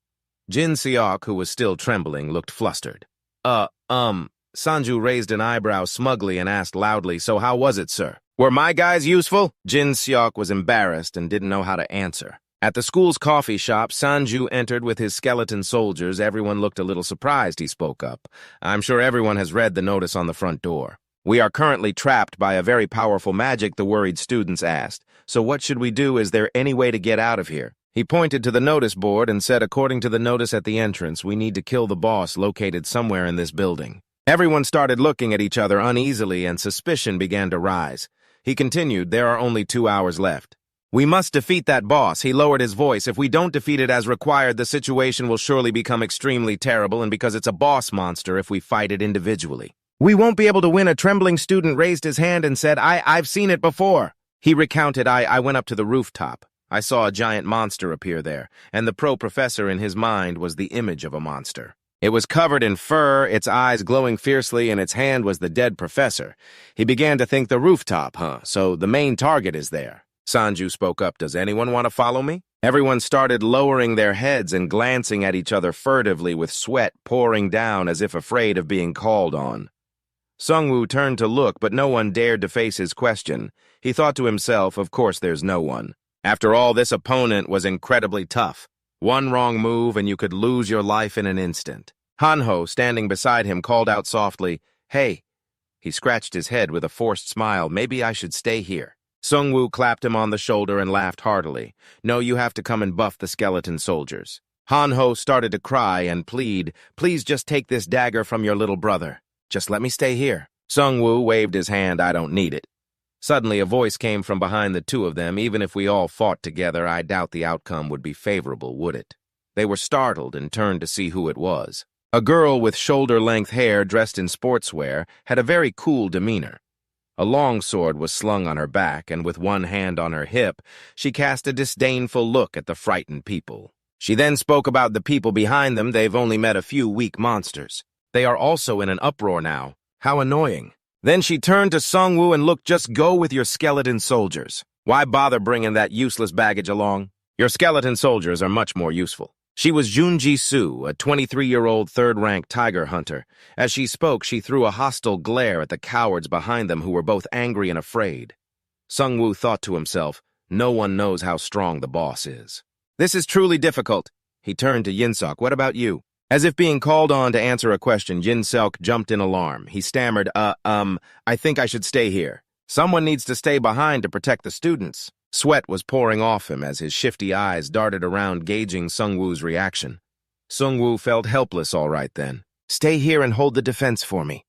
Jin Seok, who was still trembling, looked flustered. Sanju raised an eyebrow smugly and asked loudly, so how was it, sir? Were my guys useful? Jin Seok was embarrassed and didn't know how to answer. At the school's coffee shop, Sanju entered with his skeleton soldiers. Everyone looked a little surprised. He spoke up. I'm sure everyone has read the notice on the front door. We are currently trapped by a very powerful magic, the worried students asked. So what should we do? Is there any way to get out of here? He pointed to the notice board and said, according to the notice at the entrance, we need to kill the boss located somewhere in this building. Everyone started looking at each other uneasily and suspicion began to rise. He continued, there are only 2 hours left. We must defeat that boss. He lowered his voice. If we don't defeat it as required, the situation will surely become extremely terrible, and because it's a boss monster, if we fight it individually. We won't be able to win. A trembling student raised his hand and said, I've seen it before. He recounted, I went up to the rooftop. I saw a giant monster appear there, and the pro-professor in his mind was the image of a monster. It was covered in fur, its eyes glowing fiercely, and its hand was the dead professor. He began to think the rooftop, so the main target is there. Sanju spoke up, does anyone want to follow me? Everyone started lowering their heads and glancing at each other furtively with sweat pouring down as if afraid of being called on. Sungwoo turned to look, but no one dared to face his question. He thought to himself, of course there's no one. After all, this opponent was incredibly tough. One wrong move and you could lose your life in an instant. Hanho, standing beside him, called out softly, hey. He scratched his head with a forced smile. Maybe I should stay here. Sungwoo clapped him on the shoulder and laughed heartily. No, you have to come and buff the skeleton soldiers. Hanho started to cry and plead, please just take this dagger from your little brother. Just let me stay here. Sungwoo waved his hand, I don't need it. Suddenly, a voice came from behind the two of them. Even if we all fought together, I doubt the outcome would be favorable, would it? They were startled and turned to see who it was. A girl with shoulder-length hair dressed in sportswear had a very cool demeanor. A long sword was slung on her back, and with one hand on her hip, she cast a disdainful look at the frightened people. She then spoke about the people behind them. They've only met a few weak monsters. They are also in an uproar now. How annoying. Then she turned to Sungwoo and looked, just go with your skeleton soldiers. Why bother bringing that useless baggage along? Your skeleton soldiers are much more useful. She was Junji-Soo, a 23-year-old third-rank tiger hunter. As she spoke, she threw a hostile glare at the cowards behind them who were both angry and afraid. Sungwoo thought to himself, no one knows how strong the boss is. This is truly difficult. He turned to Yinsok. What about you? As if being called on to answer a question, Yinsok jumped in alarm. He stammered, I think I should stay here. Someone needs to stay behind to protect the students. Sweat was pouring off him as his shifty eyes darted around gaging Sungwoo's reaction. Sungwoo felt helpless all right then. Stay here and hold the defense for me.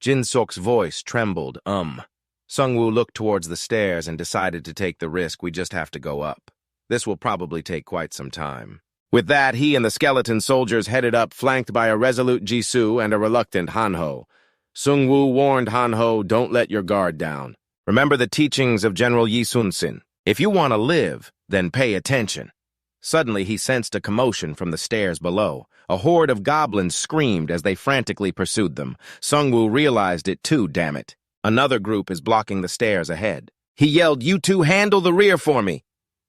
Jinsok's voice trembled, Sungwoo looked towards the stairs and decided to take the risk. We just have to go up. This will probably take quite some time. With that, he and the skeleton soldiers headed up, flanked by a resolute Jisoo and a reluctant Hanho. Sungwoo warned Hanho, don't let your guard down. Remember the teachings of General Yi Sun-sin. If you want to live, then pay attention. Suddenly, he sensed a commotion from the stairs below. A horde of goblins screamed as they frantically pursued them. Sungwoo realized it too, damn it. Another group is blocking the stairs ahead. He yelled, "You two handle the rear for me!"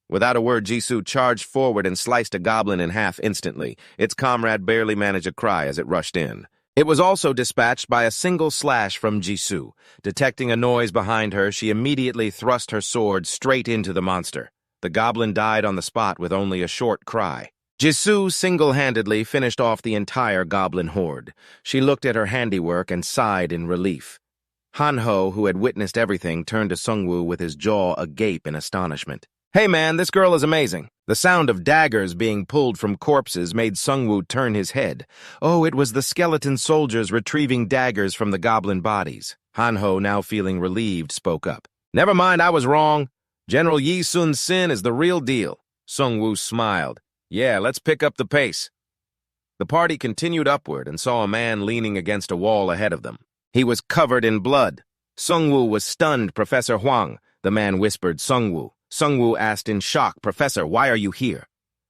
Without a word, Jisoo charged forward and sliced a goblin in half instantly. Its comrade barely managed a cry as it rushed in. It was also dispatched by a single slash from Jisoo. Detecting a noise behind her, she immediately thrust her sword straight into the monster. The goblin died on the spot with only a short cry. Jisoo single-handedly finished off the entire goblin horde. She looked at her handiwork and sighed in relief. Hanho, who had witnessed everything, turned to Sungwoo with his jaw agape in astonishment. "Hey man, this girl is amazing." The sound of daggers being pulled from corpses made Sungwoo turn his head. Oh, it was the skeleton soldiers retrieving daggers from the goblin bodies. Hanho, now feeling relieved, spoke up. "Never mind, I was wrong. General Yi Sun-sin is the real deal." Sungwoo smiled. "Yeah, let's pick up the pace." The party continued upward and saw a man leaning against a wall ahead of them. He was covered in blood. Sungwoo was stunned. "Professor Huang," the man whispered. Sungwoo. Sungwoo asked in shock, "Professor, why are you here?"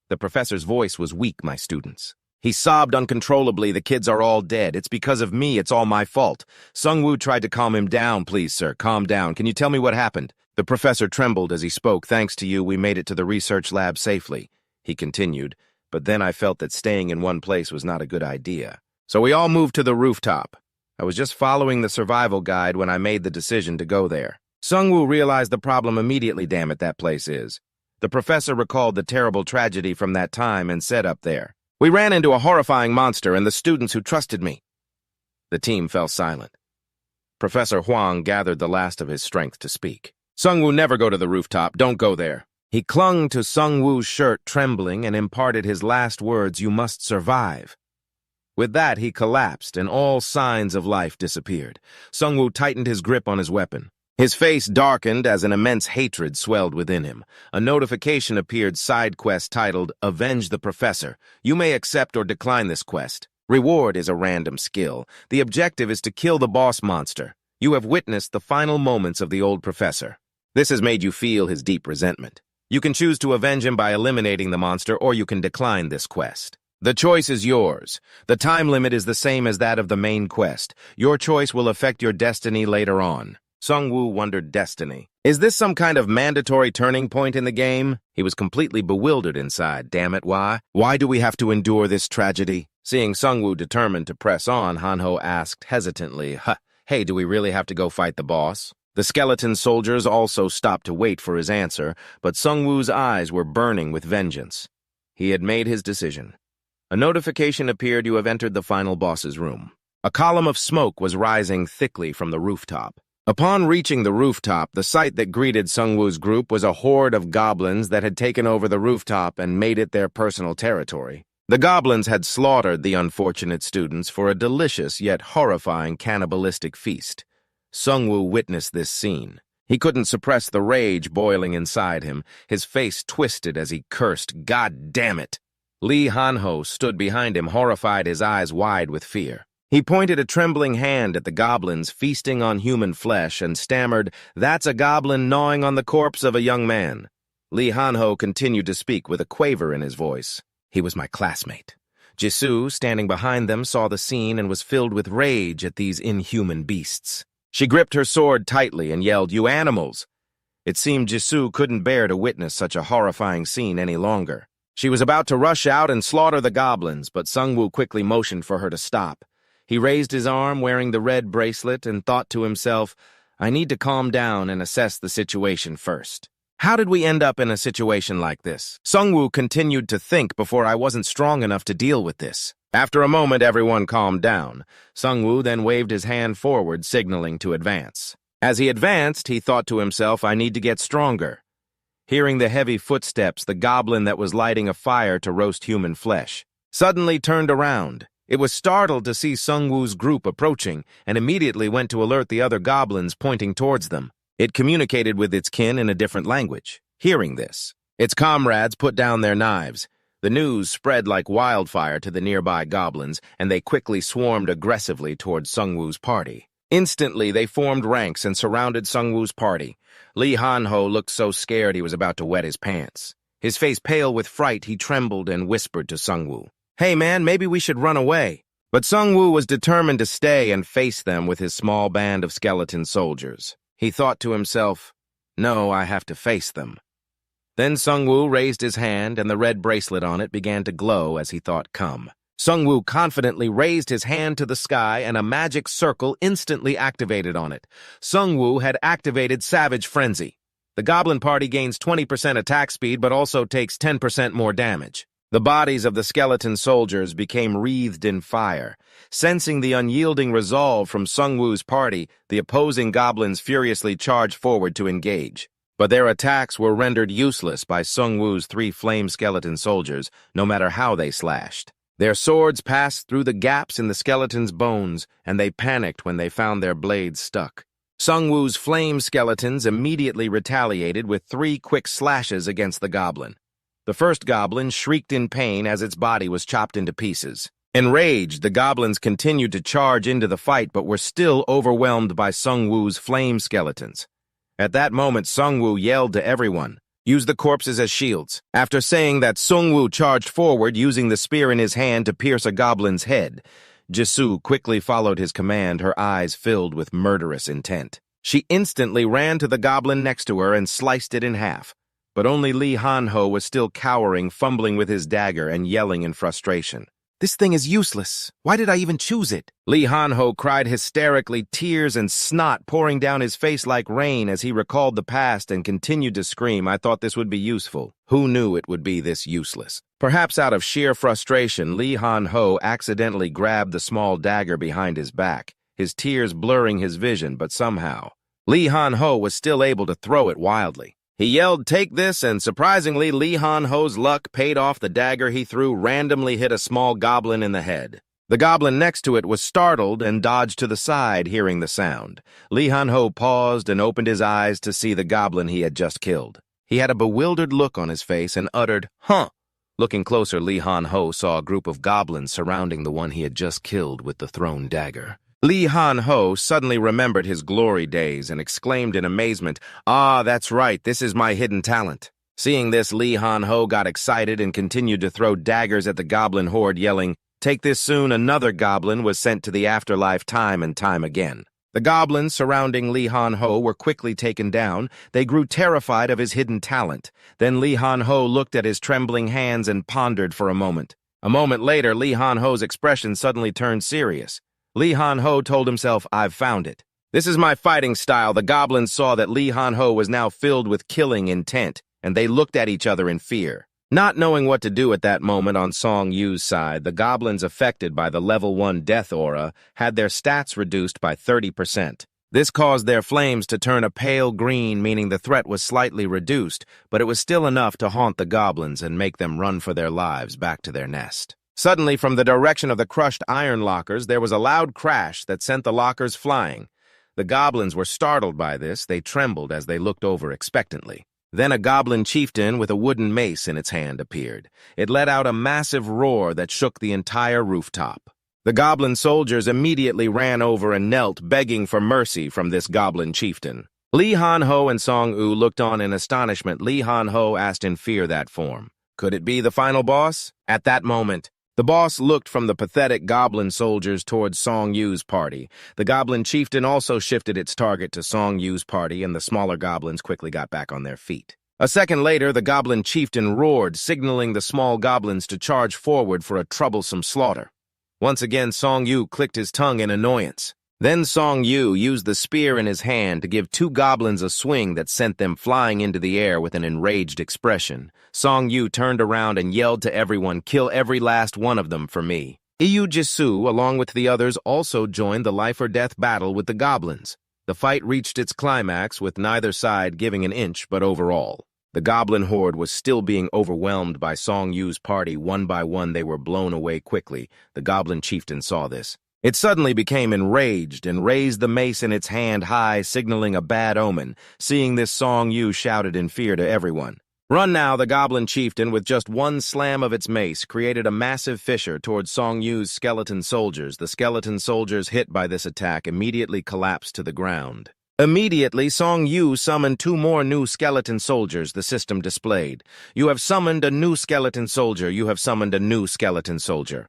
The professor's voice was weak, "My students." He sobbed uncontrollably. "The kids are all dead. It's because of me. It's all my fault." Sungwoo tried to calm him down. "Please, sir, calm down. Can you tell me what happened?" The professor trembled as he spoke. "Thanks to you, we made it to the research lab safely," he continued. "But then I felt that staying in one place was not a good idea. So we all moved to the rooftop. I was just following the survival guide when I made the decision to go there." Sungwoo realized the problem immediately. "Damn it, that place is." The professor recalled the terrible tragedy from that time and said up there, "We ran into a horrifying monster and the students who trusted me." The team fell silent. Professor Huang gathered the last of his strength to speak. "Sungwoo, never go to the rooftop. Don't go there." He clung to Sungwoo's shirt, trembling, and imparted his last words, "You must survive." With that, he collapsed, and all signs of life disappeared. Sungwoo tightened his grip on his weapon. His face darkened as an immense hatred swelled within him. A notification appeared, side quest titled, "Avenge the Professor. You may accept or decline this quest. Reward is a random skill. The objective is to kill the boss monster. You have witnessed the final moments of the old professor. This has made you feel his deep resentment. You can choose to avenge him by eliminating the monster, or you can decline this quest. The choice is yours. The time limit is the same as that of the main quest. Your choice will affect your destiny later on." Sungwoo wondered, destiny. Is this some kind of mandatory turning point in the game? He was completely bewildered inside. Damn it, why? Why do we have to endure this tragedy? Seeing Sungwoo determined to press on, Hanho asked hesitantly, "Hey, do we really have to go fight the boss?" The skeleton soldiers also stopped to wait for his answer, but Sungwoo's eyes were burning with vengeance. He had made his decision. A notification appeared. You have entered the final boss's room. A column of smoke was rising thickly from the rooftop. Upon reaching the rooftop, the sight that greeted Sungwoo's group was a horde of goblins that had taken over the rooftop and made it their personal territory. The goblins had slaughtered the unfortunate students for a delicious yet horrifying cannibalistic feast. Sungwoo witnessed this scene. He couldn't suppress the rage boiling inside him. His face twisted as he cursed, "God damn it!" Lee Hanho stood behind him, horrified, his eyes wide with fear. He pointed a trembling hand at the goblins feasting on human flesh and stammered, "That's a goblin gnawing on the corpse of a young man." Lee Hanho continued to speak with a quaver in his voice. "He was my classmate." Jisoo, standing behind them, saw the scene and was filled with rage at these inhuman beasts. She gripped her sword tightly and yelled, "You animals!" It seemed Jisoo couldn't bear to witness such a horrifying scene any longer. She was about to rush out and slaughter the goblins, but Sungwoo quickly motioned for her to stop. He raised his arm wearing the red bracelet and thought to himself, "I need to calm down and assess the situation first. How did we end up in a situation like this? Sungwoo continued to think before I wasn't strong enough to deal with this." After a moment, everyone calmed down. Sungwoo then waved his hand forward, signaling to advance. As he advanced, he thought to himself, "I need to get stronger." Hearing the heavy footsteps, the goblin that was lighting a fire to roast human flesh suddenly turned around. It was startled to see Sungwoo's group approaching and immediately went to alert the other goblins pointing towards them. It communicated with its kin in a different language. Hearing this, its comrades put down their knives. The news spread like wildfire to the nearby goblins, and they quickly swarmed aggressively towards Sungwoo's party. Instantly, they formed ranks and surrounded Sungwoo's party. Lee Hanho looked so scared he was about to wet his pants. His face pale with fright, he trembled and whispered to Sungwoo, "Hey man, maybe we should run away." But Sung Woo was determined to stay and face them with his small band of skeleton soldiers. He thought to himself, "No, I have to face them." Then Sung Woo raised his hand, and the red bracelet on it began to glow as he thought, "Come." Sung Woo confidently raised his hand to the sky, and a magic circle instantly activated on it. Sung Woo had activated Savage Frenzy. The goblin party gains 20% attack speed, but also takes 10% more damage. The bodies of the skeleton soldiers became wreathed in fire. Sensing the unyielding resolve from Sung Woo's party, the opposing goblins furiously charged forward to engage. But their attacks were rendered useless by Sung Woo's 3 flame skeleton soldiers, no matter how they slashed. Their swords passed through the gaps in the skeleton's bones, and they panicked when they found their blades stuck. Sung Woo's flame skeletons immediately retaliated with 3 quick slashes against the goblin. The first goblin shrieked in pain as its body was chopped into pieces. Enraged, the goblins continued to charge into the fight but were still overwhelmed by Sung Woo's flame skeletons. At that moment, Sung Woo yelled to everyone, "Use the corpses as shields." After saying that, Sung Woo charged forward, using the spear in his hand to pierce a goblin's head. Jisoo quickly followed his command, her eyes filled with murderous intent. She instantly ran to the goblin next to her and sliced it in half. But only Lee Han-ho was still cowering, fumbling with his dagger and yelling in frustration. "This thing is useless. Why did I even choose it?" Lee Han-ho cried hysterically, tears and snot pouring down his face like rain as he recalled the past and continued to scream, "I thought this would be useful. Who knew it would be this useless?" Perhaps out of sheer frustration, Lee Han-ho accidentally grabbed the small dagger behind his back, his tears blurring his vision, but somehow Lee Han-ho was still able to throw it wildly. He yelled, "Take this," and surprisingly, Lee Han-ho's luck paid off. The dagger he threw randomly hit a small goblin in the head. The goblin next to it was startled and dodged to the side, hearing the sound. Lee Han-ho paused and opened his eyes to see the goblin he had just killed. He had a bewildered look on his face and uttered, "Huh." Looking closer, Lee Han-ho saw a group of goblins surrounding the one he had just killed with the thrown dagger. Lee Han-ho suddenly remembered his glory days and exclaimed in amazement, "Ah, that's right, this is my hidden talent." Seeing this, Lee Han-ho got excited and continued to throw daggers at the goblin horde, yelling, "Take this soon." Another goblin was sent to the afterlife time and time again. The goblins surrounding Lee Han-ho were quickly taken down. They grew terrified of his hidden talent. Then Lee Han-ho looked at his trembling hands and pondered for a moment. A moment later, Lee Han-ho's expression suddenly turned serious. Lee Han-ho told himself, "I've found it. This is my fighting style." The goblins saw that Lee Han-ho was now filled with killing intent, and they looked at each other in fear. Not knowing what to do at that moment on Song Yu's side, the goblins affected by the level 1 death aura had their stats reduced by 30%. This caused their flames to turn a pale green, meaning the threat was slightly reduced, but it was still enough to haunt the goblins and make them run for their lives back to their nest. Suddenly, from the direction of the crushed iron lockers, there was a loud crash that sent the lockers flying. The goblins were startled by this. They trembled as they looked over expectantly. Then a goblin chieftain with a wooden mace in its hand appeared. It let out a massive roar that shook the entire rooftop. The goblin soldiers immediately ran over and knelt, begging for mercy from this goblin chieftain. Lee Han-ho and Song Woo looked on in astonishment. Lee Han-ho asked in fear that form, "Could it be the final boss?" At that moment, the boss looked from the pathetic goblin soldiers towards Song Yu's party. The goblin chieftain also shifted its target to Song Yu's party, and the smaller goblins quickly got back on their feet. A second later, the goblin chieftain roared, signaling the small goblins to charge forward for a troublesome slaughter. Once again, Song Yu clicked his tongue in annoyance. Then Song Yu used the spear in his hand to give 2 goblins a swing that sent them flying into the air with an enraged expression. Song Yu turned around and yelled to everyone, "Kill every last one of them for me." Iyu Jisoo, along with the others, also joined the life-or-death battle with the goblins. The fight reached its climax, with neither side giving an inch, but overall, the goblin horde was still being overwhelmed by Song Yu's party. One by one, they were blown away quickly. The goblin chieftain saw this. It suddenly became enraged and raised the mace in its hand high, signaling a bad omen. Seeing this, Song Yu shouted in fear to everyone. "Run now!" The goblin chieftain, with just one slam of its mace, created a massive fissure towards Song Yu's skeleton soldiers. The skeleton soldiers hit by this attack immediately collapsed to the ground. Immediately, Song Yu summoned 2 more new skeleton soldiers, the system displayed. "You have summoned a new skeleton soldier. You have summoned a new skeleton soldier."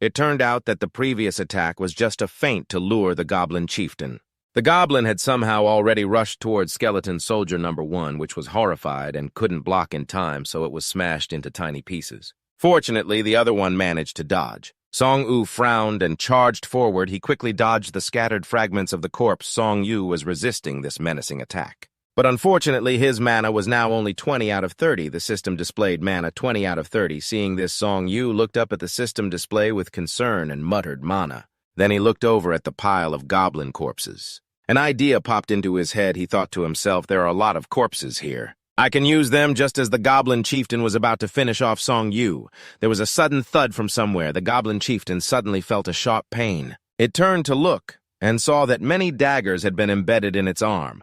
It turned out that the previous attack was just a feint to lure the goblin chieftain. The goblin had somehow already rushed towards skeleton soldier number 1, which was horrified and couldn't block in time, so it was smashed into tiny pieces. Fortunately, the other one managed to dodge. Song-Yu frowned and charged forward. He quickly dodged the scattered fragments of the corpse. Song-Yu was resisting this menacing attack. But unfortunately, his mana was now only 20 out of 30. The system displayed mana 20 out of 30. Seeing this, Song-Yu looked up at the system display with concern and muttered mana. Then he looked over at the pile of goblin corpses. An idea popped into his head. He thought to himself, there are a lot of corpses here. I can use them. Just as the goblin chieftain was about to finish off Song-Yu, there was a sudden thud from somewhere. The goblin chieftain suddenly felt a sharp pain. It turned to look and saw that many daggers had been embedded in its arm.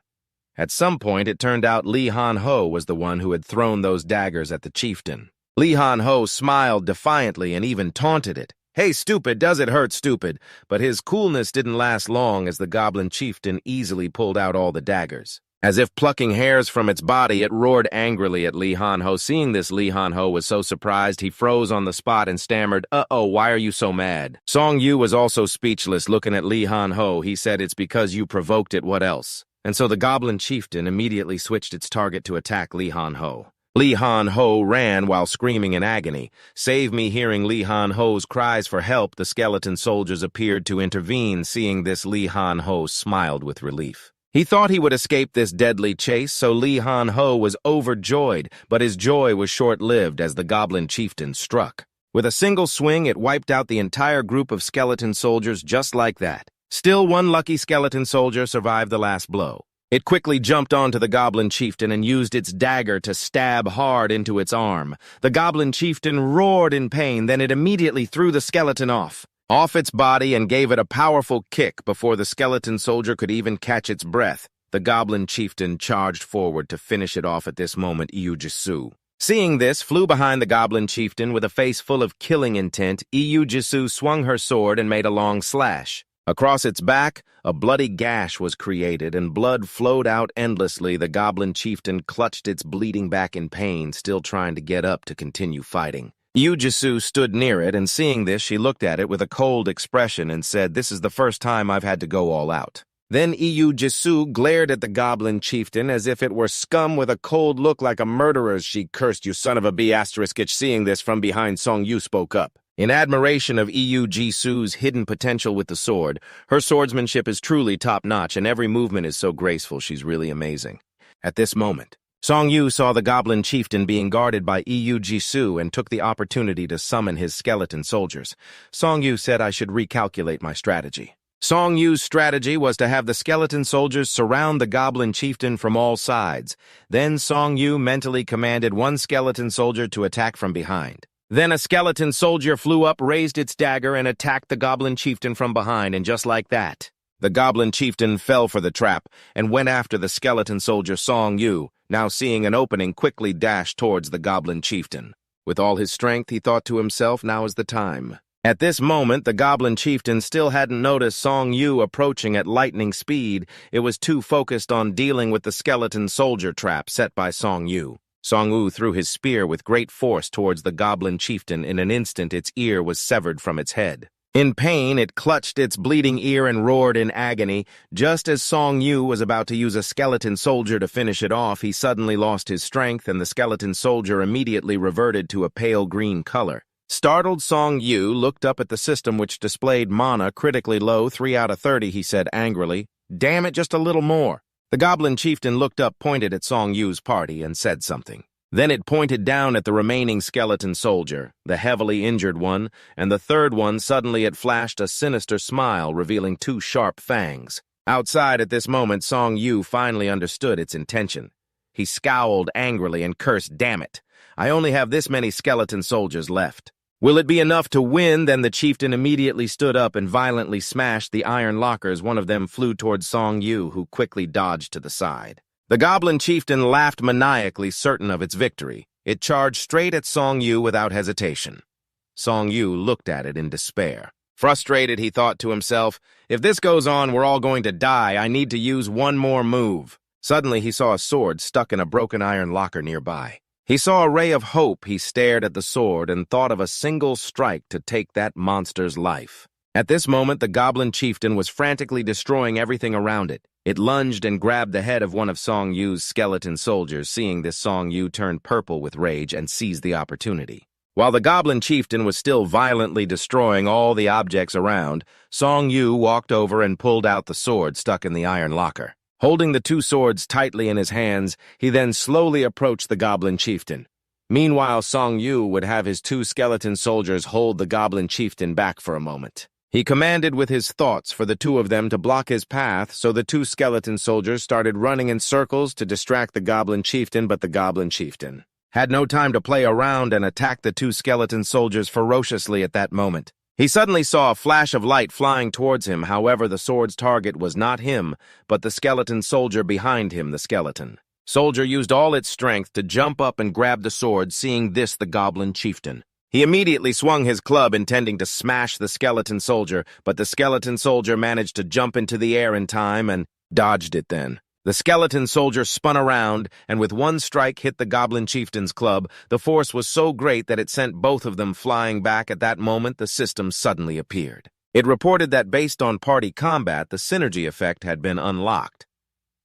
At some point, it turned out Li Han-ho was the one who had thrown those daggers at the chieftain. Li Han-ho smiled defiantly and even taunted it. Hey, stupid, does it hurt, stupid? But his coolness didn't last long as the goblin chieftain easily pulled out all the daggers. As if plucking hairs from its body, it roared angrily at Li Han-ho. Seeing this, Li Han-ho was so surprised he froze on the spot and stammered, "Uh-oh, why are you so mad?" Song-Yu was also speechless, looking at Li Han-ho. He said, "It's because you provoked it, what else?" And so the goblin chieftain immediately switched its target to attack Li Han-ho. Li Han-ho ran while screaming in agony. Save me! Hearing Li Han-ho's cries for help, the skeleton soldiers appeared to intervene. Seeing this, Li Han-ho smiled with relief. He thought he would escape this deadly chase, so Li Han-ho was overjoyed, but his joy was short-lived as the goblin chieftain struck. With a single swing, it wiped out the entire group of skeleton soldiers just like that. Still, one lucky skeleton soldier survived the last blow. It quickly jumped onto the goblin chieftain and used its dagger to stab hard into its arm. The goblin chieftain roared in pain, then it immediately threw the skeleton off its body and gave it a powerful kick before the skeleton soldier could even catch its breath. The goblin chieftain charged forward to finish it off. At this moment, Iyujisu, seeing this, flew behind the goblin chieftain with a face full of killing intent. Iyujisu swung her sword and made a long slash. Across its back, a bloody gash was created and blood flowed out endlessly. The goblin chieftain clutched its bleeding back in pain, still trying to get up to continue fighting. Iyujisu stood near it, and seeing this, she looked at it with a cold expression and said, "This is the first time I've had to go all out." Then Iyujisu glared at the goblin chieftain as if it were scum with a cold look like a murderer's. She cursed, "You son of a b***." Seeing this, from behind, Song-Yu spoke up. In admiration of Iyujisu's hidden potential with the sword, her swordsmanship is truly top-notch and every movement is so graceful. She's really amazing. At this moment, Song-Yu saw the goblin chieftain being guarded by Iyujisu and took the opportunity to summon his skeleton soldiers. Song-Yu said, "I should recalculate my strategy." Song-Yu's strategy was to have the skeleton soldiers surround the goblin chieftain from all sides. Then Song-Yu mentally commanded one skeleton soldier to attack from behind. Then a skeleton soldier flew up, raised its dagger, and attacked the goblin chieftain from behind, and just like that, the goblin chieftain fell for the trap and went after the skeleton soldier. Song-Yu, now seeing an opening, quickly dashed towards the goblin chieftain. With all his strength, he thought to himself, now is the time. At this moment, the goblin chieftain still hadn't noticed Song-Yu approaching at lightning speed. It was too focused on dealing with the skeleton soldier trap set by Song-Yu. Song-Yu threw his spear with great force towards the goblin chieftain. In an instant, its ear was severed from its head. In pain, it clutched its bleeding ear and roared in agony. Just as Song-Yu was about to use a skeleton soldier to finish it off, he suddenly lost his strength, and the skeleton soldier immediately reverted to a pale green color. Startled, Song-Yu looked up at the system, which displayed mana critically low, 3 out of 30. He said angrily, "Damn it, just a little more." The goblin chieftain looked up, pointed at Song-Yu's party, and said something. Then it pointed down at the remaining skeleton soldier, the heavily injured one, and the third one. Suddenly it flashed a sinister smile, revealing 2 sharp fangs. Outside at this moment, Song-Yu finally understood its intention. He scowled angrily and cursed, "Damn it, I only have this many skeleton soldiers left. Will it be enough to win?" Then the chieftain immediately stood up and violently smashed the iron lockers. One of them flew towards Song-Yu, who quickly dodged to the side. The goblin chieftain laughed maniacally, certain of its victory. It charged straight at Song-Yu without hesitation. Song-Yu looked at it in despair. Frustrated, he thought to himself, "If this goes on, we're all going to die. I need to use one more move." Suddenly, he saw a sword stuck in a broken iron locker nearby. He saw a ray of hope. He stared at the sword and thought of a single strike to take that monster's life. At this moment, the goblin chieftain was frantically destroying everything around it. It lunged and grabbed the head of one of Song Yu's skeleton soldiers. Seeing this, Song Yu turned purple with rage and seized the opportunity. While the goblin chieftain was still violently destroying all the objects around, Song Yu walked over and pulled out the sword stuck in the iron locker. Holding the two swords tightly in his hands, he then slowly approached the goblin chieftain. Meanwhile, Song Yu would have his two skeleton soldiers hold the goblin chieftain back for a moment. He commanded with his thoughts for the two of them to block his path, so the two skeleton soldiers started running in circles to distract the goblin chieftain, but the goblin chieftain had no time to play around and attacked the two skeleton soldiers ferociously at that moment. He suddenly saw a flash of light flying towards him. However, the sword's target was not him, but the skeleton soldier behind him. The skeleton soldier used all its strength to jump up and grab the sword. Seeing this, the goblin chieftain, he immediately swung his club intending to smash the skeleton soldier, but the skeleton soldier managed to jump into the air in time and dodged it then. The skeleton soldier spun around and with one strike hit the goblin chieftain's club. The force was so great that it sent both of them flying back. At that moment, the system suddenly appeared. It reported that based on party combat, the synergy effect had been unlocked.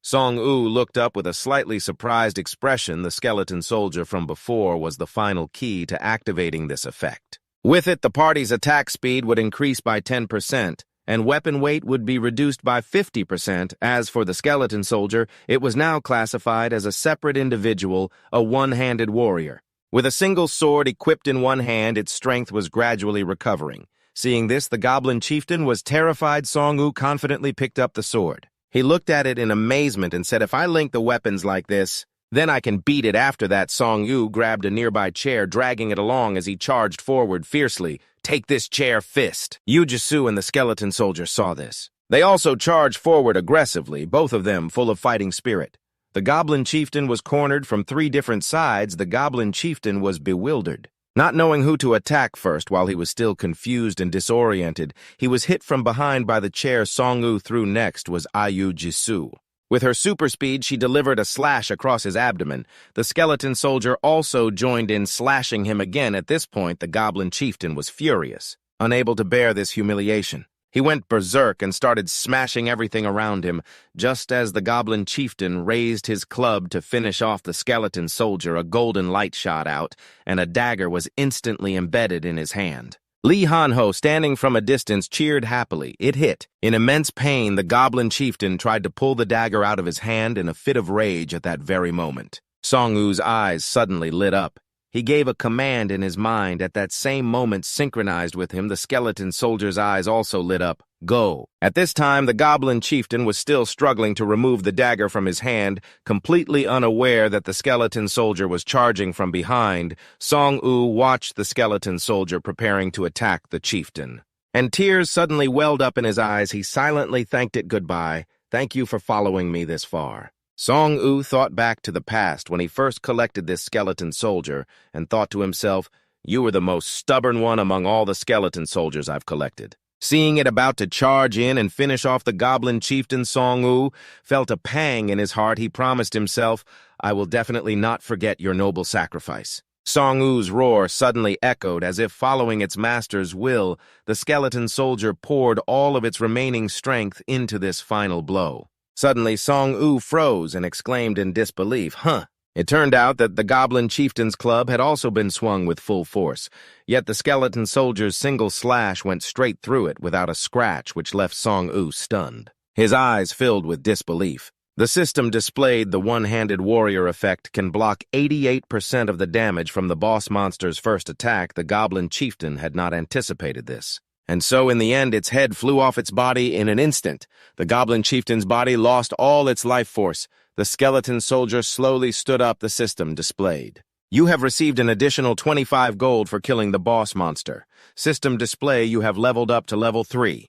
Song Yu looked up with a slightly surprised expression. The skeleton soldier from before was the final key to activating this effect. With it, the party's attack speed would increase by 10%. And weapon weight would be reduced by 50%. As for the skeleton soldier, it was now classified as a separate individual, a one-handed warrior. With a single sword equipped in one hand, its strength was gradually recovering. Seeing this, the goblin chieftain was terrified. Song Yu confidently picked up the sword. He looked at it in amazement and said, "If I link the weapons like this, then I can beat it." After that, Song Yu grabbed a nearby chair, dragging it along as he charged forward fiercely. "Take this chair, fist!" Yu Jisu and the skeleton soldier saw this. They also charged forward aggressively, both of them full of fighting spirit. The goblin chieftain was cornered from 3 different sides. The goblin chieftain was bewildered. Not knowing who to attack first, while he was still confused and disoriented, he was hit from behind by the chair Song Yu threw. Next was Yu Jisu. With her super speed, she delivered a slash across his abdomen. The skeleton soldier also joined in, slashing him again. At this point, the goblin chieftain was furious, unable to bear this humiliation. He went berserk and started smashing everything around him. Just as the goblin chieftain raised his club to finish off the skeleton soldier, a golden light shot out, and a dagger was instantly embedded in his hand. Lee Han-ho, standing from a distance, cheered happily. It hit. In immense pain, the goblin chieftain tried to pull the dagger out of his hand in a fit of rage at that very moment. Song Yu's eyes suddenly lit up. He gave a command in his mind. At that same moment, synchronized with him, the skeleton soldier's eyes also lit up. Go. At this time, the goblin chieftain was still struggling to remove the dagger from his hand, completely unaware that the skeleton soldier was charging from behind. Song Yu watched the skeleton soldier preparing to attack the chieftain, and tears suddenly welled up in his eyes. He silently thanked it goodbye. "Thank you for following me this far." Song Yu thought back to the past when he first collected this skeleton soldier and thought to himself, "You were the most stubborn one among all the skeleton soldiers I've collected." Seeing it about to charge in and finish off the goblin chieftain, Song Yu felt a pang in his heart. He promised himself, "I will definitely not forget your noble sacrifice." Song Yu's roar suddenly echoed as if following its master's will. The skeleton soldier poured all of its remaining strength into this final blow. Suddenly, Song Yu froze and exclaimed in disbelief, "Huh!" It turned out that the goblin chieftain's club had also been swung with full force, yet the skeleton soldier's single slash went straight through it without a scratch, which left Song Yu stunned. His eyes filled with disbelief. The system displayed the one-handed warrior effect can block 88% of the damage from the boss monster's first attack. The goblin chieftain had not anticipated this. And so, in the end, its head flew off its body in an instant. The goblin chieftain's body lost all its life force. The skeleton soldier slowly stood up. The system displayed. "You have received an additional 25 gold for killing the boss monster. System display, you have leveled up to level 3.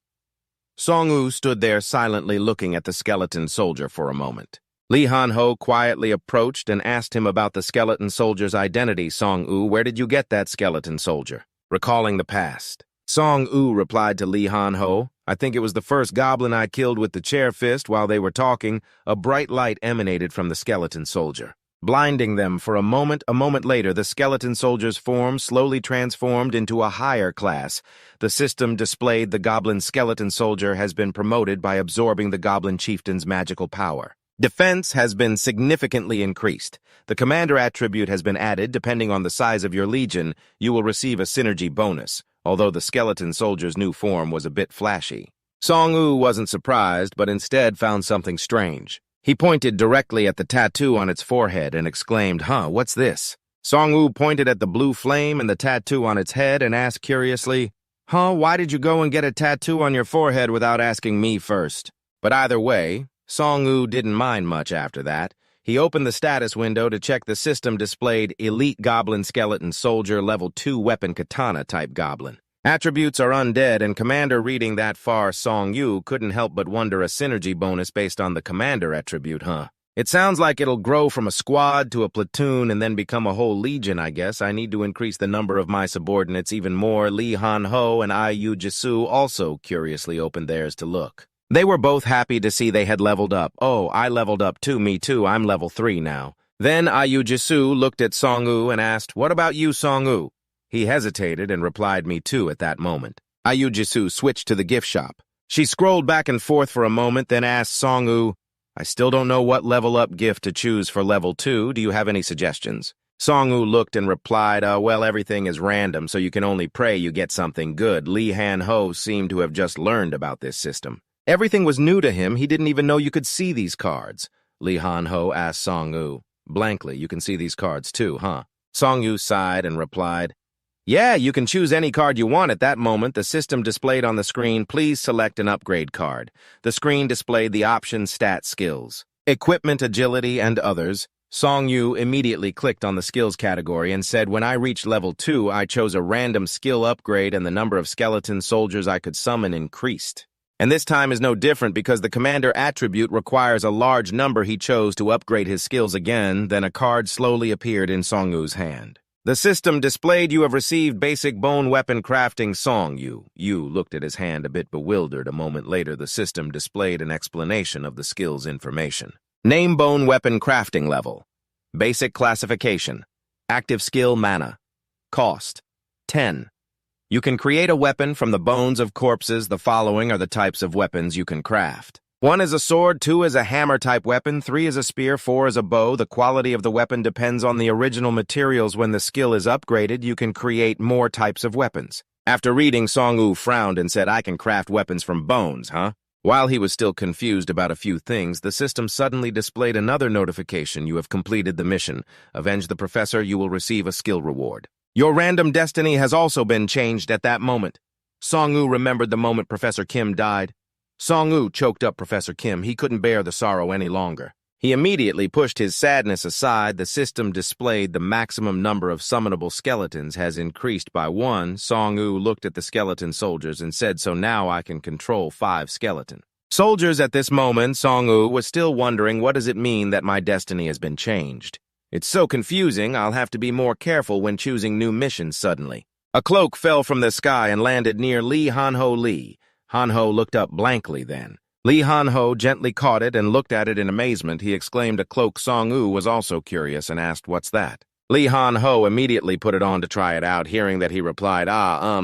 Song Yu stood there silently looking at the skeleton soldier for a moment. Lee Han-ho quietly approached and asked him about the skeleton soldier's identity. "Song Yu, where did you get that skeleton soldier?" Recalling the past, Song Yu replied to Lee Han-ho, "I think it was the first goblin I killed with the chair fist." While they were talking, a bright light emanated from the skeleton soldier. blinding them for a moment. A moment later, the skeleton soldier's form slowly transformed into a higher class. The system displayed the goblin skeleton soldier has been promoted by absorbing the goblin chieftain's magical power. Defense has been significantly increased. The commander attribute has been added. Depending on the size of your legion, you will receive a synergy bonus, although the skeleton soldier's new form was a bit flashy. Song-woo wasn't surprised, but instead found something strange. He pointed directly at the tattoo on its forehead and exclaimed, what's this? Song-woo pointed at the blue flame and the tattoo on its head and asked curiously, why did you go and get a tattoo on your forehead without asking me first? But either way, Song-woo didn't mind much after that. He opened the status window to check. The system displayed Elite Goblin Skeleton Soldier Level 2 Weapon Katana type Goblin. Attributes are undead, and commander reading that far, Song-woo couldn't help but wonder a synergy bonus based on the commander attribute, It sounds like it'll grow from a squad to a platoon and then become a whole legion, I guess. I need to increase the number of my subordinates even more. Lee Han-ho and Ayu Jisoo also curiously opened theirs to look. They were both happy to see they had leveled up. Oh, I leveled up too, me too, I'm level 3 now. Then Ayu Jisoo looked at Song-woo and asked, what about you, Song-woo? He hesitated and replied, me too, at that moment. Ayu Jisoo switched to the gift shop. She scrolled back and forth for a moment, then asked Song-woo, I still don't know what level up gift to choose for level 2. Do you have any suggestions? Song-woo looked and replied, well, everything is random, so you can only pray you get something good. Lee Han-ho seemed to have just learned about this system. Everything was new to him. He didn't even know you could see these cards. Lee Han-ho asked Song-woo. Blankly, you can see these cards too, Song-woo sighed and replied, yeah, you can choose any card you want. At that moment, the system displayed on the screen, please select an upgrade card. The screen displayed the option stat skills, equipment, agility, and others. Song-woo immediately clicked on the skills category and said, when I reached level 2, I chose a random skill upgrade and the number of skeleton soldiers I could summon increased. And this time is no different because the commander attribute requires a large number. He chose to upgrade his skills again, then a card slowly appeared in Song-woo's hand. The system displayed you have received basic bone weapon crafting. Song-woo looked at his hand a bit bewildered. A moment later, the system displayed an explanation of the skill's information. Name bone weapon crafting level. Basic classification. Active skill mana. Cost 10. You can create a weapon from the bones of corpses. The following are the types of weapons you can craft. 1 is a sword, 2 is a hammer-type weapon, 3 is a spear, 4 is a bow. The quality of the weapon depends on the original materials. When the skill is upgraded, you can create more types of weapons. After reading, Song-woo frowned and said, I can craft weapons from bones, While he was still confused about a few things, the system suddenly displayed another notification. You have completed the mission. Avenge the professor, you will receive a skill reward. Your random destiny has also been changed. At that moment, Song-woo remembered the moment Professor Kim died. Song-woo choked up Professor Kim. He couldn't bear the sorrow any longer. He immediately pushed his sadness aside. The system displayed the maximum number of summonable skeletons has increased by 1. Song-woo looked at the skeleton soldiers and said, so now I can control 5 skeleton soldiers. At this moment, Song-woo was still wondering, what does it mean that my destiny has been changed? It's so confusing. I'll have to be more careful when choosing new missions. Suddenly, a cloak fell from the sky and landed near Lee Han-ho. Lee Han-ho looked up blankly then. Lee Han-ho gently caught it and looked at it in amazement. He exclaimed a cloak. Song-woo was also curious and asked, what's that? Lee Han-ho immediately put it on to try it out. Hearing that, he replied,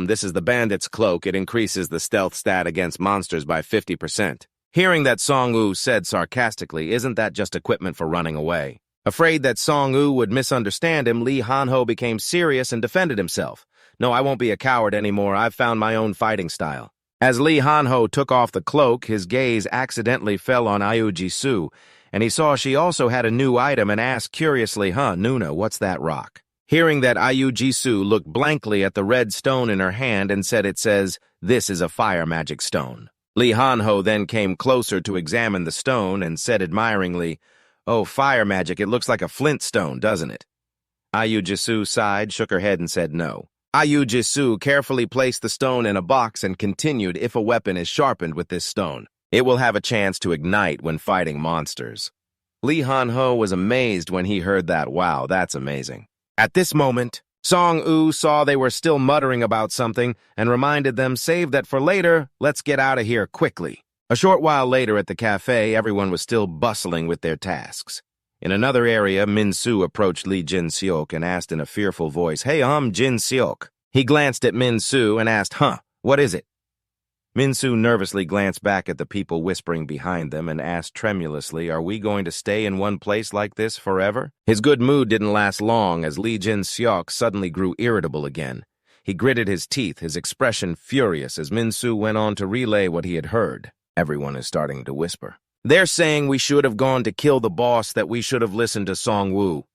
this is the bandit's cloak. It increases the stealth stat against monsters by 50%. Hearing that, Song-woo said sarcastically, isn't that just equipment for running away? Afraid that Song-woo would misunderstand him, Lee Han-ho became serious and defended himself. No, I won't be a coward anymore. I've found my own fighting style. As Lee Han-ho took off the cloak, his gaze accidentally fell on Ayu Jisoo, and he saw she also had a new item and asked curiously, Nuna, what's that rock? Hearing that, Ayu Jisoo looked blankly at the red stone in her hand and said, it says, this is a fire magic stone. Lee Han-ho then came closer to examine the stone and said admiringly, oh, fire magic, it looks like a flint stone, doesn't it? Ayu Jisoo sighed, shook her head, and said no. Ayu Jisoo carefully placed the stone in a box and continued, if a weapon is sharpened with this stone, it will have a chance to ignite when fighting monsters. Lee Han-ho was amazed when he heard that. Wow, that's amazing. At this moment, Song-woo saw they were still muttering about something and reminded them, save that for later, let's get out of here quickly. A short while later at the cafe, everyone was still bustling with their tasks. In another area, Min-soo approached Lee Jin-seok and asked in a fearful voice, "Hey, I'm Jin-seok." He glanced at Min-soo and asked, what is it? Min-soo nervously glanced back at the people whispering behind them and asked tremulously, "Are we going to stay in one place like this forever?" His good mood didn't last long as Lee Jin-seok suddenly grew irritable again. He gritted his teeth, his expression furious as Min-soo went on to relay what he had heard. Everyone is starting to whisper. "They're saying we should have gone to kill the boss, that we should have listened to Song-woo."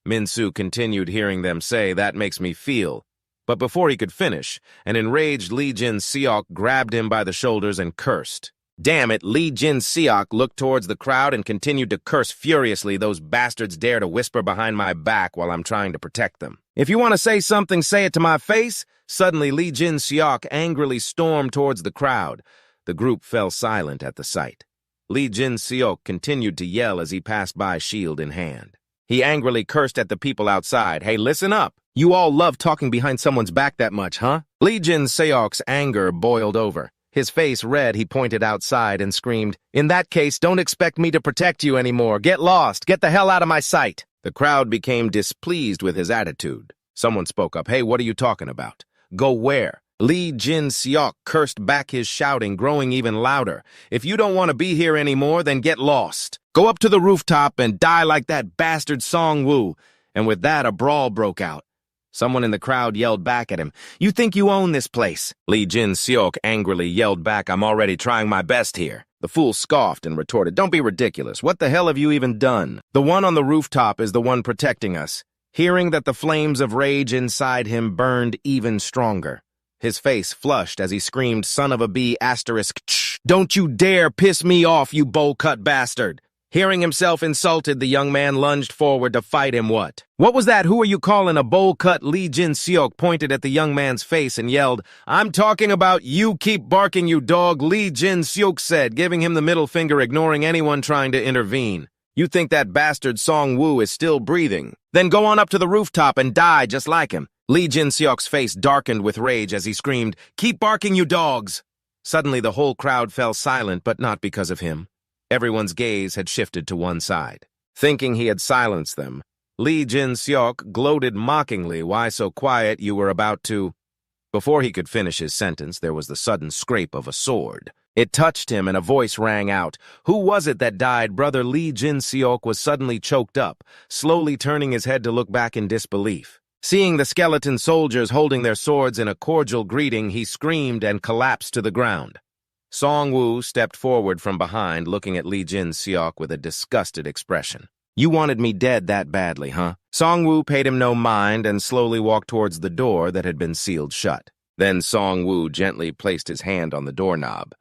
Min-soo continued hearing them say, "That makes me feel." But before he could finish, an enraged Lee Jin-seok grabbed him by the shoulders and cursed. Damn it, Lee Jin-seok looked towards the crowd and continued to curse furiously. "Those bastards dare to whisper behind my back while I'm trying to protect them. If you want to say something, say it to my face." Suddenly, Lee Jin-seok angrily stormed towards the crowd. The group fell silent at the sight. Lee Jin-seok continued to yell as he passed by, shield in hand. He angrily cursed at the people outside. "Hey, listen up. You all love talking behind someone's back that much, huh?" Lee Jin-seok's anger boiled over. His face red, he pointed outside and screamed, "In that case, don't expect me to protect you anymore. Get lost. Get the hell out of my sight." The crowd became displeased with his attitude. Someone spoke up. "Hey, what are you talking about? Go where?" Lee Jin-seok cursed back, his shouting growing even louder. "If you don't want to be here anymore, then get lost. Go up to the rooftop and die like that bastard Song-woo." And with that, a brawl broke out. Someone in the crowd yelled back at him, "You think you own this place?" Lee Jin-seok angrily yelled back, "I'm already trying my best here." The fool scoffed and retorted, "Don't be ridiculous. What the hell have you even done? The one on the rooftop is the one protecting us." Hearing that, the flames of rage inside him burned even stronger. His face flushed as he screamed, "Son of a B asterisk, don't you dare piss me off, you bowl-cut bastard." Hearing himself insulted, the young man lunged forward to fight him. "What was that? Who are you calling a bowl-cut?" Lee Jin-seok pointed at the young man's face and yelled, "I'm talking about you. Keep barking, you dog," Lee Jin-seok said, giving him the middle finger, ignoring anyone trying to intervene. "You think that bastard Song-woo is still breathing? Then go on up to the rooftop and die just like him." Lee Jin-seok's face darkened with rage as he screamed, "Keep barking, you dogs!" Suddenly, the whole crowd fell silent, but not because of him. Everyone's gaze had shifted to one side. Thinking he had silenced them, Lee Jin-seok gloated mockingly, "Why so quiet? You were about to—" Before he could finish his sentence, there was the sudden scrape of a sword. It touched him, and a voice rang out. "Who was it that died?" Brother Lee Jin-seok was suddenly choked up, slowly turning his head to look back in disbelief. Seeing the skeleton soldiers holding their swords in a cordial greeting, he screamed and collapsed to the ground. Song-woo stepped forward from behind, looking at Lee Jin-seok with a disgusted expression. "You wanted me dead that badly, huh?" Song-woo paid him no mind and slowly walked towards the door that had been sealed shut. Then Song-woo gently placed his hand on the doorknob.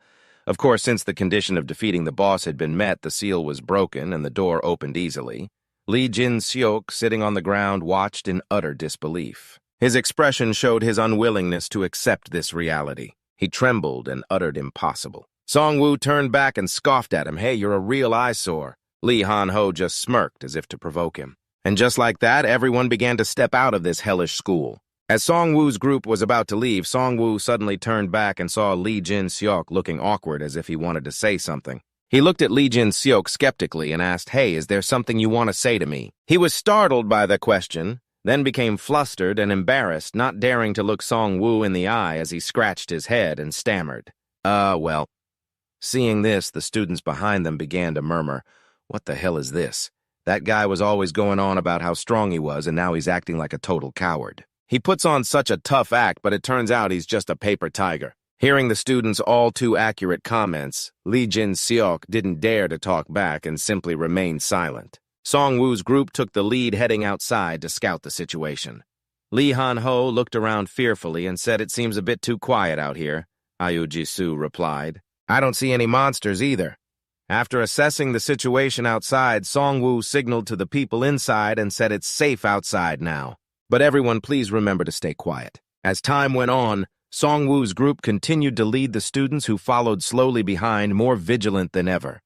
Of course, since the condition of defeating the boss had been met, the seal was broken and the door opened easily. Lee Jin-seok, sitting on the ground, watched in utter disbelief. His expression showed his unwillingness to accept this reality. He trembled and uttered impossible. Song-woo turned back and scoffed at him. "Hey, you're a real eyesore." Lee Han-ho just smirked as if to provoke him. And just like that, everyone began to step out of this hellish school. As Song-woo's group was about to leave, Song-woo suddenly turned back and saw Lee Jin-seok looking awkward as if he wanted to say something. He looked at Lee Jin-seok skeptically and asked, "Hey, is there something you want to say to me?" He was startled by the question, then became flustered and embarrassed, not daring to look Song-woo in the eye as he scratched his head and stammered. Well. Seeing this, the students behind them began to murmur, "What the hell is this? That guy was always going on about how strong he was, and now he's acting like a total coward. He puts on such a tough act, but it turns out he's just a paper tiger." Hearing the students' all too accurate comments, Lee Jin-seok didn't dare to talk back and simply remained silent. Song-woo's group took the lead, heading outside to scout the situation. Lee Han-ho looked around fearfully and said, "It seems a bit too quiet out here." Ayu Ji-soo replied, "I don't see any monsters either." After assessing the situation outside, Song-woo signaled to the people inside and said, "It's safe outside now. But everyone, please remember to stay quiet." As time went on, Song-woo's group continued to lead the students, who followed slowly behind, more vigilant than ever.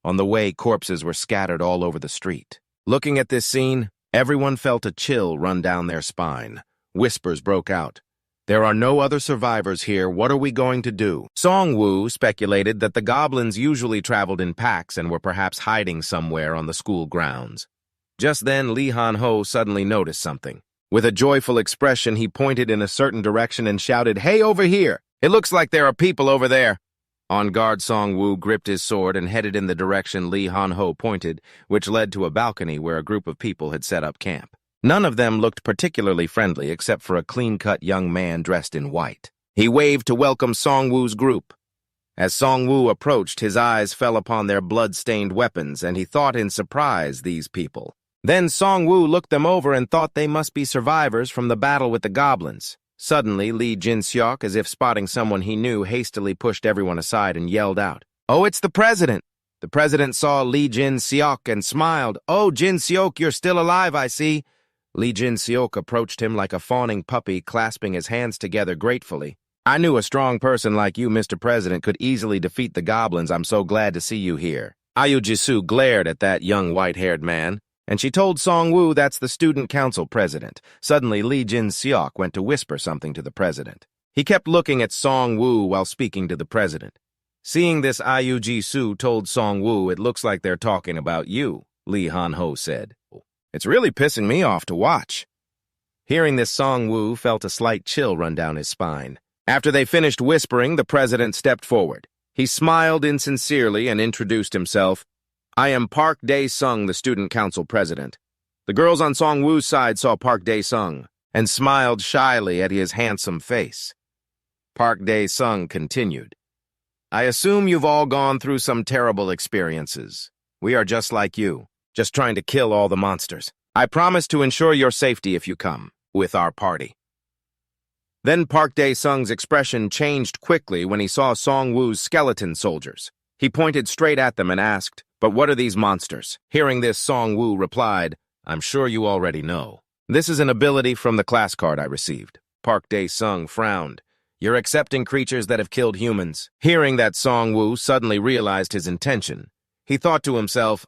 On the way, corpses were scattered all over the street. Looking at this scene, everyone felt a chill run down their spine. Whispers broke out. "There are no other survivors here. What are we going to do?" Song-woo speculated that the goblins usually traveled in packs and were perhaps hiding somewhere on the school grounds. Just then, Lee Han-ho suddenly noticed something. With a joyful expression, he pointed in a certain direction and shouted, "Hey, over here! It looks like there are people over there!" On guard, Song-woo gripped his sword and headed in the direction Lee Han-ho pointed, which led to a balcony where a group of people had set up camp. None of them looked particularly friendly except for a clean-cut young man dressed in white. He waved to welcome Song-woo's group. As Song-woo approached, his eyes fell upon their blood-stained weapons, and he thought in surprise these people. Then Song-woo looked them over and thought they must be survivors from the battle with the goblins. Suddenly, Lee Jin-seok, as if spotting someone he knew, hastily pushed everyone aside and yelled out, "Oh, it's the president!" The president saw Lee Jin-seok and smiled. "Oh, Jin-seok, you're still alive, I see." Lee Jin-seok approached him like a fawning puppy, clasping his hands together gratefully. "I knew a strong person like you, Mr. President, could easily defeat the goblins. I'm so glad to see you here." Ayu Jisoo glared at that young white-haired man, and she told Song-woo that's the student council president. Suddenly, Lee Jin-seok went to whisper something to the president. He kept looking at Song-woo while speaking to the president. Seeing this, Ayu Jisoo told Song-woo, "It looks like they're talking about you," Lee Han-ho said. "It's really pissing me off to watch." Hearing this, Song-woo felt a slight chill run down his spine. After they finished whispering, the president stepped forward. He smiled insincerely and introduced himself. "I am Park Dae-sung, the student council president." The girls on Song-woo's side saw Park Dae-sung and smiled shyly at his handsome face. Park Dae-sung continued, "I assume you've all gone through some terrible experiences. We are just like you, just trying to kill all the monsters. I promise to ensure your safety if you come with our party." Then Park Dae-sung's expression changed quickly when he saw Song-woo's skeleton soldiers. He pointed straight at them and asked, "But what are these monsters?" Hearing this, Song-woo replied, "I'm sure you already know. This is an ability from the class card I received." Park Dae-sung frowned. "You're accepting creatures that have killed humans." Hearing that, Song-woo suddenly realized his intention. He thought to himself,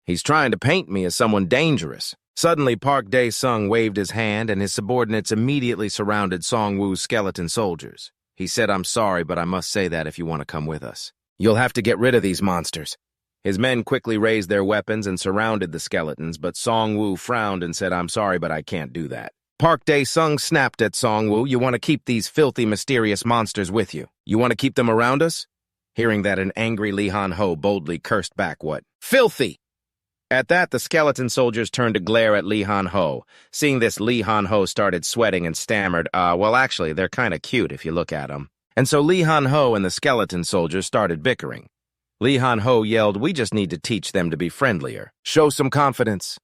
he's trying to paint me as someone dangerous. Suddenly, Park Dae-sung waved his hand, and his subordinates immediately surrounded Song-woo's skeleton soldiers. He said, "I'm sorry, but I must say that if you want to come with us, you'll have to get rid of these monsters." His men quickly raised their weapons and surrounded the skeletons, but Song-woo frowned and said, "I'm sorry, but I can't do that." Park Dae-sung snapped at Song-woo, "You want to keep these filthy, mysterious monsters with you? You want to keep them around us?" Hearing that, an angry Lee Han-ho boldly cursed back, "What? Filthy!" At that, the skeleton soldiers turned to glare at Lee Han-ho. Seeing this, Lee Han-ho started sweating and stammered, well, actually, they're kind of cute if you look at them. And so Lee Han-ho and the skeleton soldiers started bickering. Lee Han-ho yelled, "We just need to teach them to be friendlier. Show some confidence."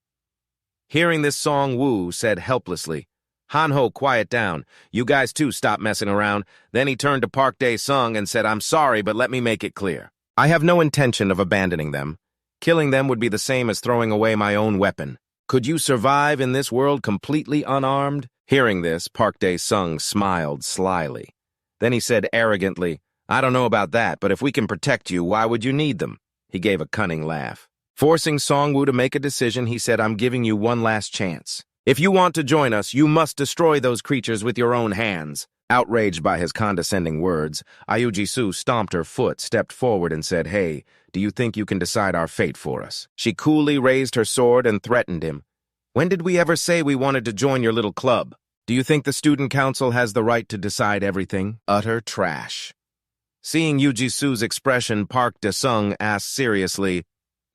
Hearing this, Song-woo said helplessly, "Han-ho, quiet down. You guys too stop messing around." Then he turned to Park Dae-sung and said, "I'm sorry, but let me make it clear. I have no intention of abandoning them. Killing them would be the same as throwing away my own weapon. Could you survive in this world completely unarmed?" Hearing this, Park Dae-sung smiled slyly. Then he said arrogantly, "I don't know about that, but if we can protect you, why would you need them?" He gave a cunning laugh. Forcing Song-woo to make a decision, he said, "I'm giving you one last chance. If you want to join us, you must destroy those creatures with your own hands." Outraged by his condescending words, Ayu Jisoo stomped her foot, stepped forward, and said, "Hey, do you think you can decide our fate for us?" She coolly raised her sword and threatened him. "When did we ever say we wanted to join your little club? Do you think the student council has the right to decide everything? Utter trash." Seeing Yu Jisoo's expression, Park Dae-sung asked seriously,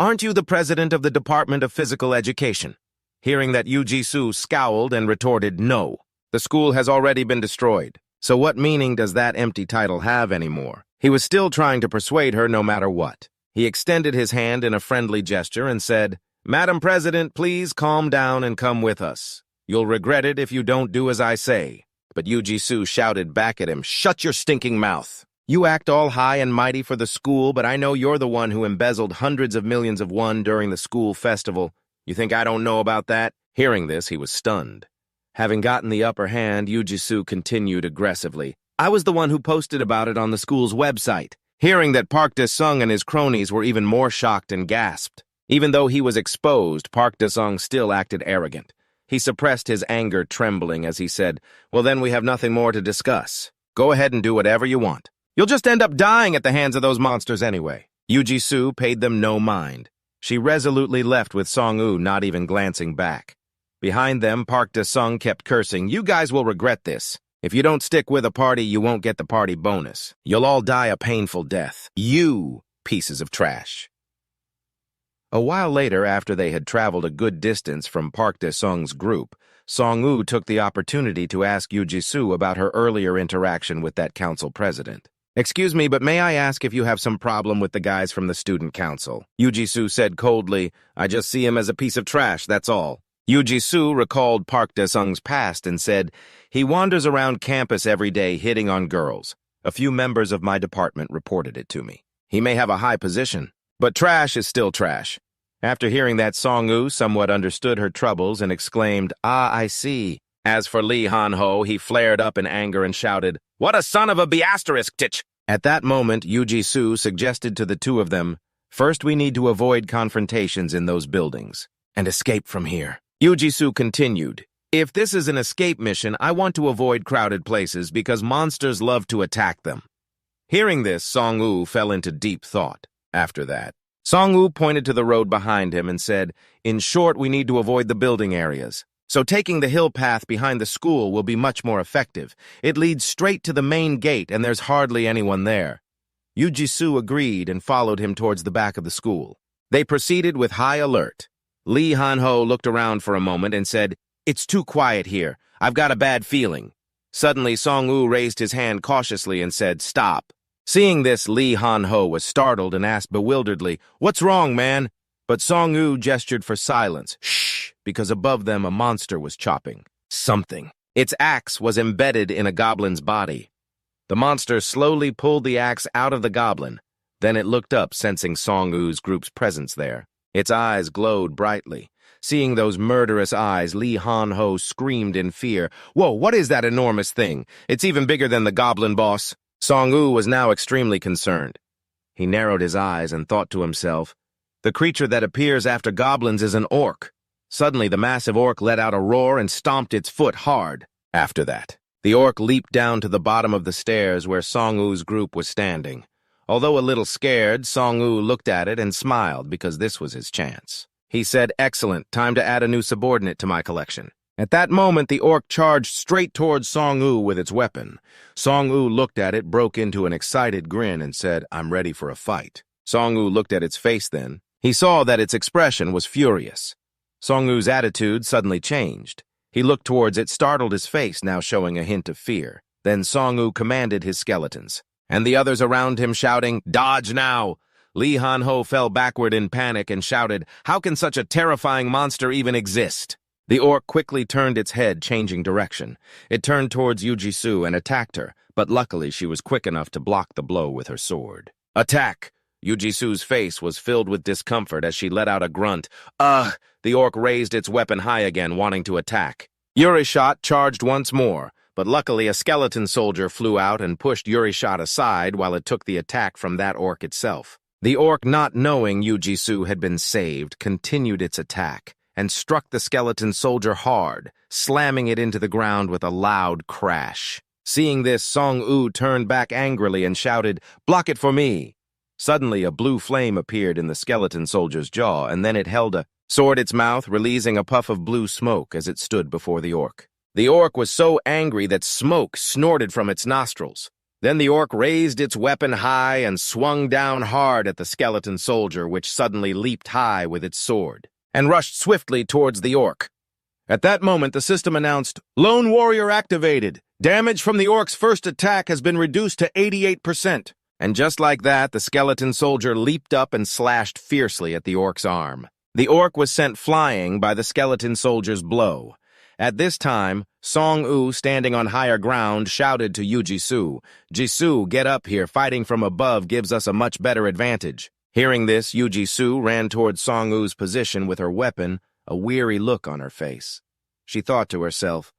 "Aren't you the president of the Department of Physical Education?" Hearing that, Yu Jisoo scowled and retorted, "No. The school has already been destroyed. So what meaning does that empty title have anymore?" He was still trying to persuade her no matter what. He extended his hand in a friendly gesture and said, "Madam President, please calm down and come with us. You'll regret it if you don't do as I say." But Yu Jisoo shouted back at him, "Shut your stinking mouth. You act all high and mighty for the school, but I know you're the one who embezzled hundreds of millions of won during the school festival. You think I don't know about that?" Hearing this, he was stunned. Having gotten the upper hand, Yu Jisoo continued aggressively, "I was the one who posted about it on the school's website." Hearing that, Park Dae-sung and his cronies were even more shocked and gasped. Even though he was exposed, Park Dae-sung still acted arrogant. He suppressed his anger, trembling, as he said, "Well, then we have nothing more to discuss. Go ahead and do whatever you want. You'll just end up dying at the hands of those monsters anyway." Yu Jisoo paid them no mind. She resolutely left with Song-woo not even glancing back. Behind them, Park Da-sung kept cursing, "You guys will regret this. If you don't stick with a party, you won't get the party bonus. You'll all die a painful death. You pieces of trash." A while later, after they had traveled a good distance from Park Da-sung's group, Song-woo took the opportunity to ask Yoo-ji-soo about her earlier interaction with that council president. "Excuse me, but may I ask if you have some problem with the guys from the student council?" Yoo-ji-soo said coldly, "I just see him as a piece of trash, that's all." Yoo-ji-soo recalled Park Da-sung's past and said, "He wanders around campus every day hitting on girls. A few members of my department reported it to me. He may have a high position, but trash is still trash." After hearing that, Song-woo somewhat understood her troubles and exclaimed, "Ah, I see." As for Lee Han-ho, he flared up in anger and shouted, "What a son of a B***tich!" At that moment, Yoo-ji-soo suggested to the two of them, "First we need to avoid confrontations in those buildings and escape from here." Yoo-ji-soo continued, "If this is an escape mission, I want to avoid crowded places because monsters love to attack them." Hearing this, Song-woo fell into deep thought. After that, Song-woo pointed to the road behind him and said, "In short, we need to avoid the building areas. So taking the hill path behind the school will be much more effective. It leads straight to the main gate and there's hardly anyone there." Yoo-ji-soo agreed and followed him towards the back of the school. They proceeded with high alert. Lee Han-ho looked around for a moment and said, "It's too quiet here. I've got a bad feeling." Suddenly, Song-woo raised his hand cautiously and said, "Stop." Seeing this, Lee Han-ho was startled and asked bewilderedly, "What's wrong, man?" But Song-woo gestured for silence. "Shh," because above them a monster was chopping something. Its axe was embedded in a goblin's body. The monster slowly pulled the axe out of the goblin. Then it looked up, sensing Song-woo's group's presence there. Its eyes glowed brightly. Seeing those murderous eyes, Lee Han-ho screamed in fear, "Whoa, what is that enormous thing? It's even bigger than the goblin boss." Song-woo was now extremely concerned. He narrowed his eyes and thought to himself, "The creature that appears after goblins is an orc." Suddenly, the massive orc let out a roar and stomped its foot hard. After that, the orc leaped down to the bottom of the stairs where Song-woo's group was standing. Although a little scared, Song-woo looked at it and smiled because this was his chance. He said, "Excellent, time to add a new subordinate to my collection." At that moment, the orc charged straight towards Song-woo with its weapon. Song-woo looked at it, broke into an excited grin, and said, "I'm ready for a fight." Song-woo looked at its face then. He saw that its expression was furious. Song-woo's attitude suddenly changed. He looked towards it, startled his face, now showing a hint of fear. Then Song-woo commanded his skeletons, and the others around him shouting, "Dodge now!" Lee Han-ho fell backward in panic and shouted, "How can such a terrifying monster even exist?" The orc quickly turned its head, changing direction. It turned towards Yoo-ji-soo and attacked her, but luckily she was quick enough to block the blow with her sword. "Attack!" Yoo-ji-soo's face was filled with discomfort as she let out a grunt. "Ugh!" The orc raised its weapon high again, wanting to attack. Yuri-shot charged once more, but luckily a skeleton soldier flew out and pushed Yuri-shot aside while it took the attack from that orc itself. The orc, not knowing Yoo-ji-soo had been saved, continued its attack and struck the skeleton soldier hard, slamming it into the ground with a loud crash. Seeing this, Song-woo turned back angrily and shouted, "Block it for me!" Suddenly, a blue flame appeared in the skeleton soldier's jaw, and then it held a sword its mouth, releasing a puff of blue smoke as it stood before the orc. The orc was so angry that smoke snorted from its nostrils. Then the orc raised its weapon high and swung down hard at the skeleton soldier, which suddenly leaped high with its sword and rushed swiftly towards the orc. At that moment, the system announced, "Lone Warrior activated. Damage from the orc's first attack has been reduced to 88%. And just like that, the skeleton soldier leaped up and slashed fiercely at the orc's arm. The orc was sent flying by the skeleton soldier's blow. At this time, Song-woo, standing on higher ground, shouted to Yoo-ji-soo, "Ji-soo, get up here. Fighting from above gives us a much better advantage." Hearing this, Yoo-ji-soo ran towards Song-woo's position with her weapon, a weary look on her face. She thought to herself,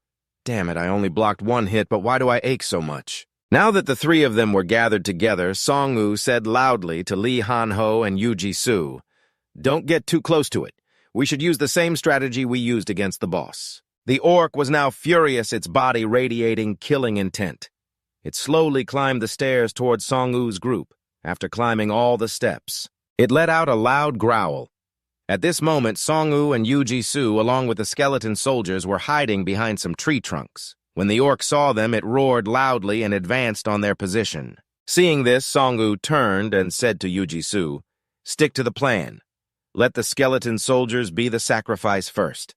"Damn it, I only blocked one hit, but why do I ache so much?" Now that the three of them were gathered together, Song-woo said loudly to Lee Han-ho and Yoo-ji-soo, "Don't get too close to it. We should use the same strategy we used against the boss." The orc was now furious, its body radiating killing intent. It slowly climbed the stairs towards Song-woo's group. After climbing all the steps, it let out a loud growl. At this moment, Song-woo and Yu-ji-soo, along with the skeleton soldiers, were hiding behind some tree trunks. When the orc saw them, it roared loudly and advanced on their position. Seeing this, Song-woo turned and said to Yu-ji-soo, "Stick to the plan. Let the skeleton soldiers be the sacrifice first."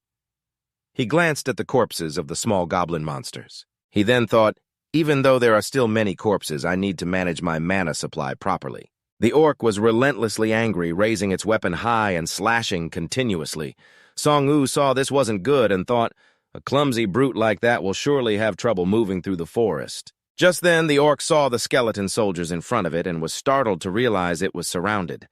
He glanced at the corpses of the small goblin monsters. He then thought, even though there are still many corpses, I need to manage my mana supply properly. The orc was relentlessly angry, raising its weapon high and slashing continuously. Song-woo saw this wasn't good and thought, a clumsy brute like that will surely have trouble moving through the forest. Just then, the orc saw the skeleton soldiers in front of it and was startled to realize it was surrounded.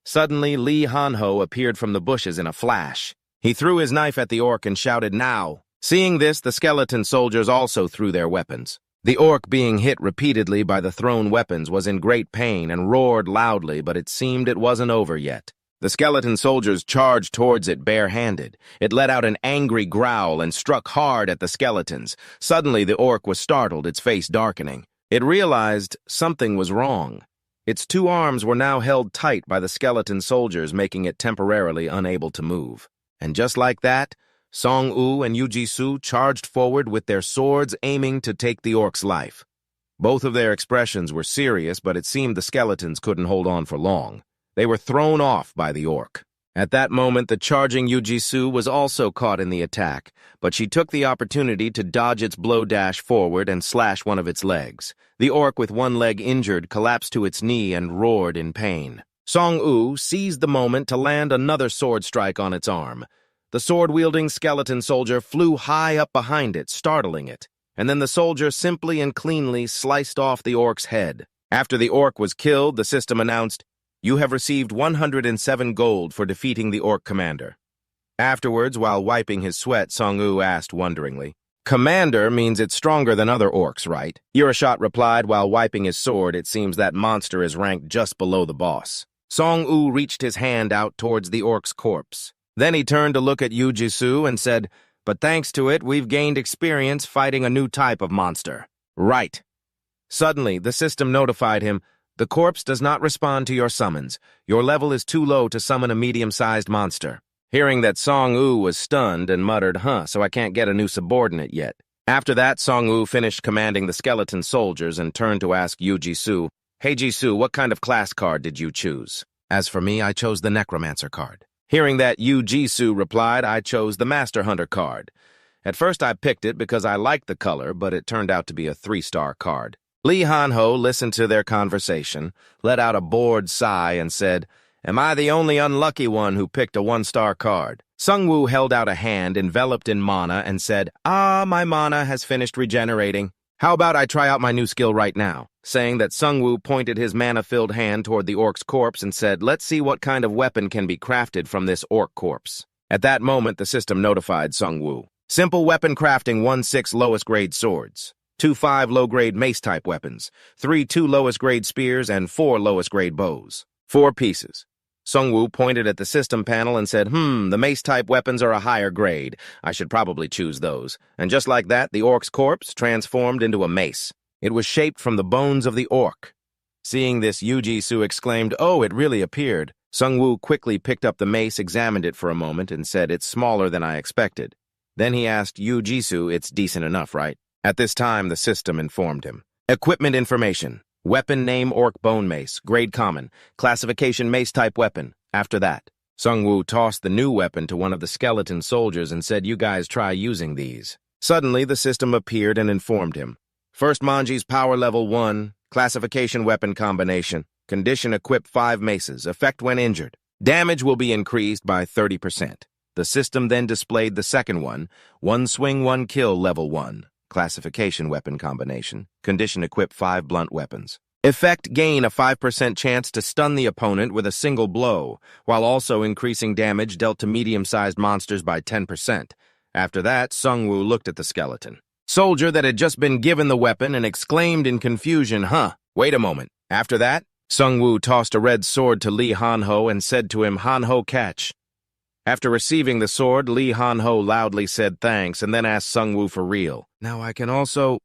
Suddenly, Lee Han-ho appeared from the bushes in a flash. He threw his knife at the orc and shouted, "Now!" Seeing this, the skeleton soldiers also threw their weapons. The orc, being hit repeatedly by the thrown weapons, was in great pain and roared loudly, but it seemed it wasn't over yet. The skeleton soldiers charged towards it bare-handed. It let out an angry growl and struck hard at the skeletons. Suddenly, the orc was startled, its face darkening. It realized something was wrong. Its two arms were now held tight by the skeleton soldiers, making it temporarily unable to move. And just like that, Song-woo and Yu-ji-soo charged forward with their swords aiming to take the orc's life. Both of their expressions were serious, but it seemed the skeletons couldn't hold on for long. They were thrown off by the orc. At that moment, the charging Yu-ji-soo was also caught in the attack, but she took the opportunity to dodge its blow dash forward and slash one of its legs. The orc, with one leg injured, collapsed to its knee and roared in pain. Song-woo seized the moment to land another sword strike on its arm. The sword-wielding skeleton soldier flew high up behind it, startling it, and then the soldier simply and cleanly sliced off the orc's head. After the orc was killed, the system announced, "You have received 107 gold for defeating the orc commander." Afterwards, while wiping his sweat, Song-woo asked wonderingly, "Commander means it's stronger than other orcs, right?" Urashot replied while wiping his sword, "It seems that monster is ranked just below the boss." Song-woo reached his hand out towards the orc's corpse. Then he turned to look at Yu-ji-soo and said, "But thanks to it, we've gained experience fighting a new type of monster." "Right." Suddenly, the system notified him, "The corpse does not respond to your summons. Your level is too low to summon a medium-sized monster." Hearing that, Song-woo was stunned and muttered, so I can't get a new subordinate yet." After that, Song-woo finished commanding the skeleton soldiers and turned to ask Yu-ji-soo, "Hey Ji-soo, what kind of class card did you choose?" "As for me, I chose the necromancer card." Hearing that, Yu-ji-soo replied, "I chose the master hunter card. At first I picked it because I liked the color, but it turned out to be a 3-star card." Lee Han-ho listened to their conversation, let out a bored sigh, and said, "Am I the only unlucky one who picked a 1-star card?" Sung-woo held out a hand enveloped in mana and said, My mana has finished regenerating. How about I try out my new skill right now?" Saying that, Sung-woo pointed his mana-filled hand toward the orc's corpse and said, "Let's see what kind of weapon can be crafted from this orc corpse." At that moment, the system notified Sung-woo, "Simple weapon crafting 1-6 lowest-grade swords, 2-5 low-grade mace-type weapons, 3-2 lowest-grade spears, and 4 lowest-grade bows. 4 pieces." Sung-woo pointed at the system panel and said, The mace-type weapons are a higher grade. I should probably choose those." And just like that, the orc's corpse transformed into a mace. It was shaped from the bones of the orc. Seeing this, Yu-ji-soo exclaimed, "Oh, it really appeared." Sung-woo quickly picked up the mace, examined it for a moment, and said, "It's smaller than I expected." Then he asked Yu-ji-soo, "It's decent enough, right?" At this time, the system informed him. Equipment information. Weapon name orc bone mace, grade common, classification mace-type weapon. After that, Sung-woo tossed the new weapon to one of the skeleton soldiers and said, "You guys try using these." Suddenly, the system appeared and informed him. First Manji's power level 1, classification weapon combination, condition equip 5 maces, effect when injured. Damage will be increased by 30%. The system then displayed the second one swing, 1 kill level 1. Classification weapon combination. Condition equip 5 blunt weapons. Effect gain a 5% chance to stun the opponent with a single blow, while also increasing damage dealt to medium-sized monsters by 10%. After that, Sung-woo looked at the skeleton soldier that had just been given the weapon and exclaimed in confusion, Wait a moment." After that, Sung-woo tossed a red sword to Lee Han-ho and said to him, "Han-ho, catch." After receiving the sword, Lee Han-ho loudly said thanks and then asked Sung-woo for real. "Now I can also—"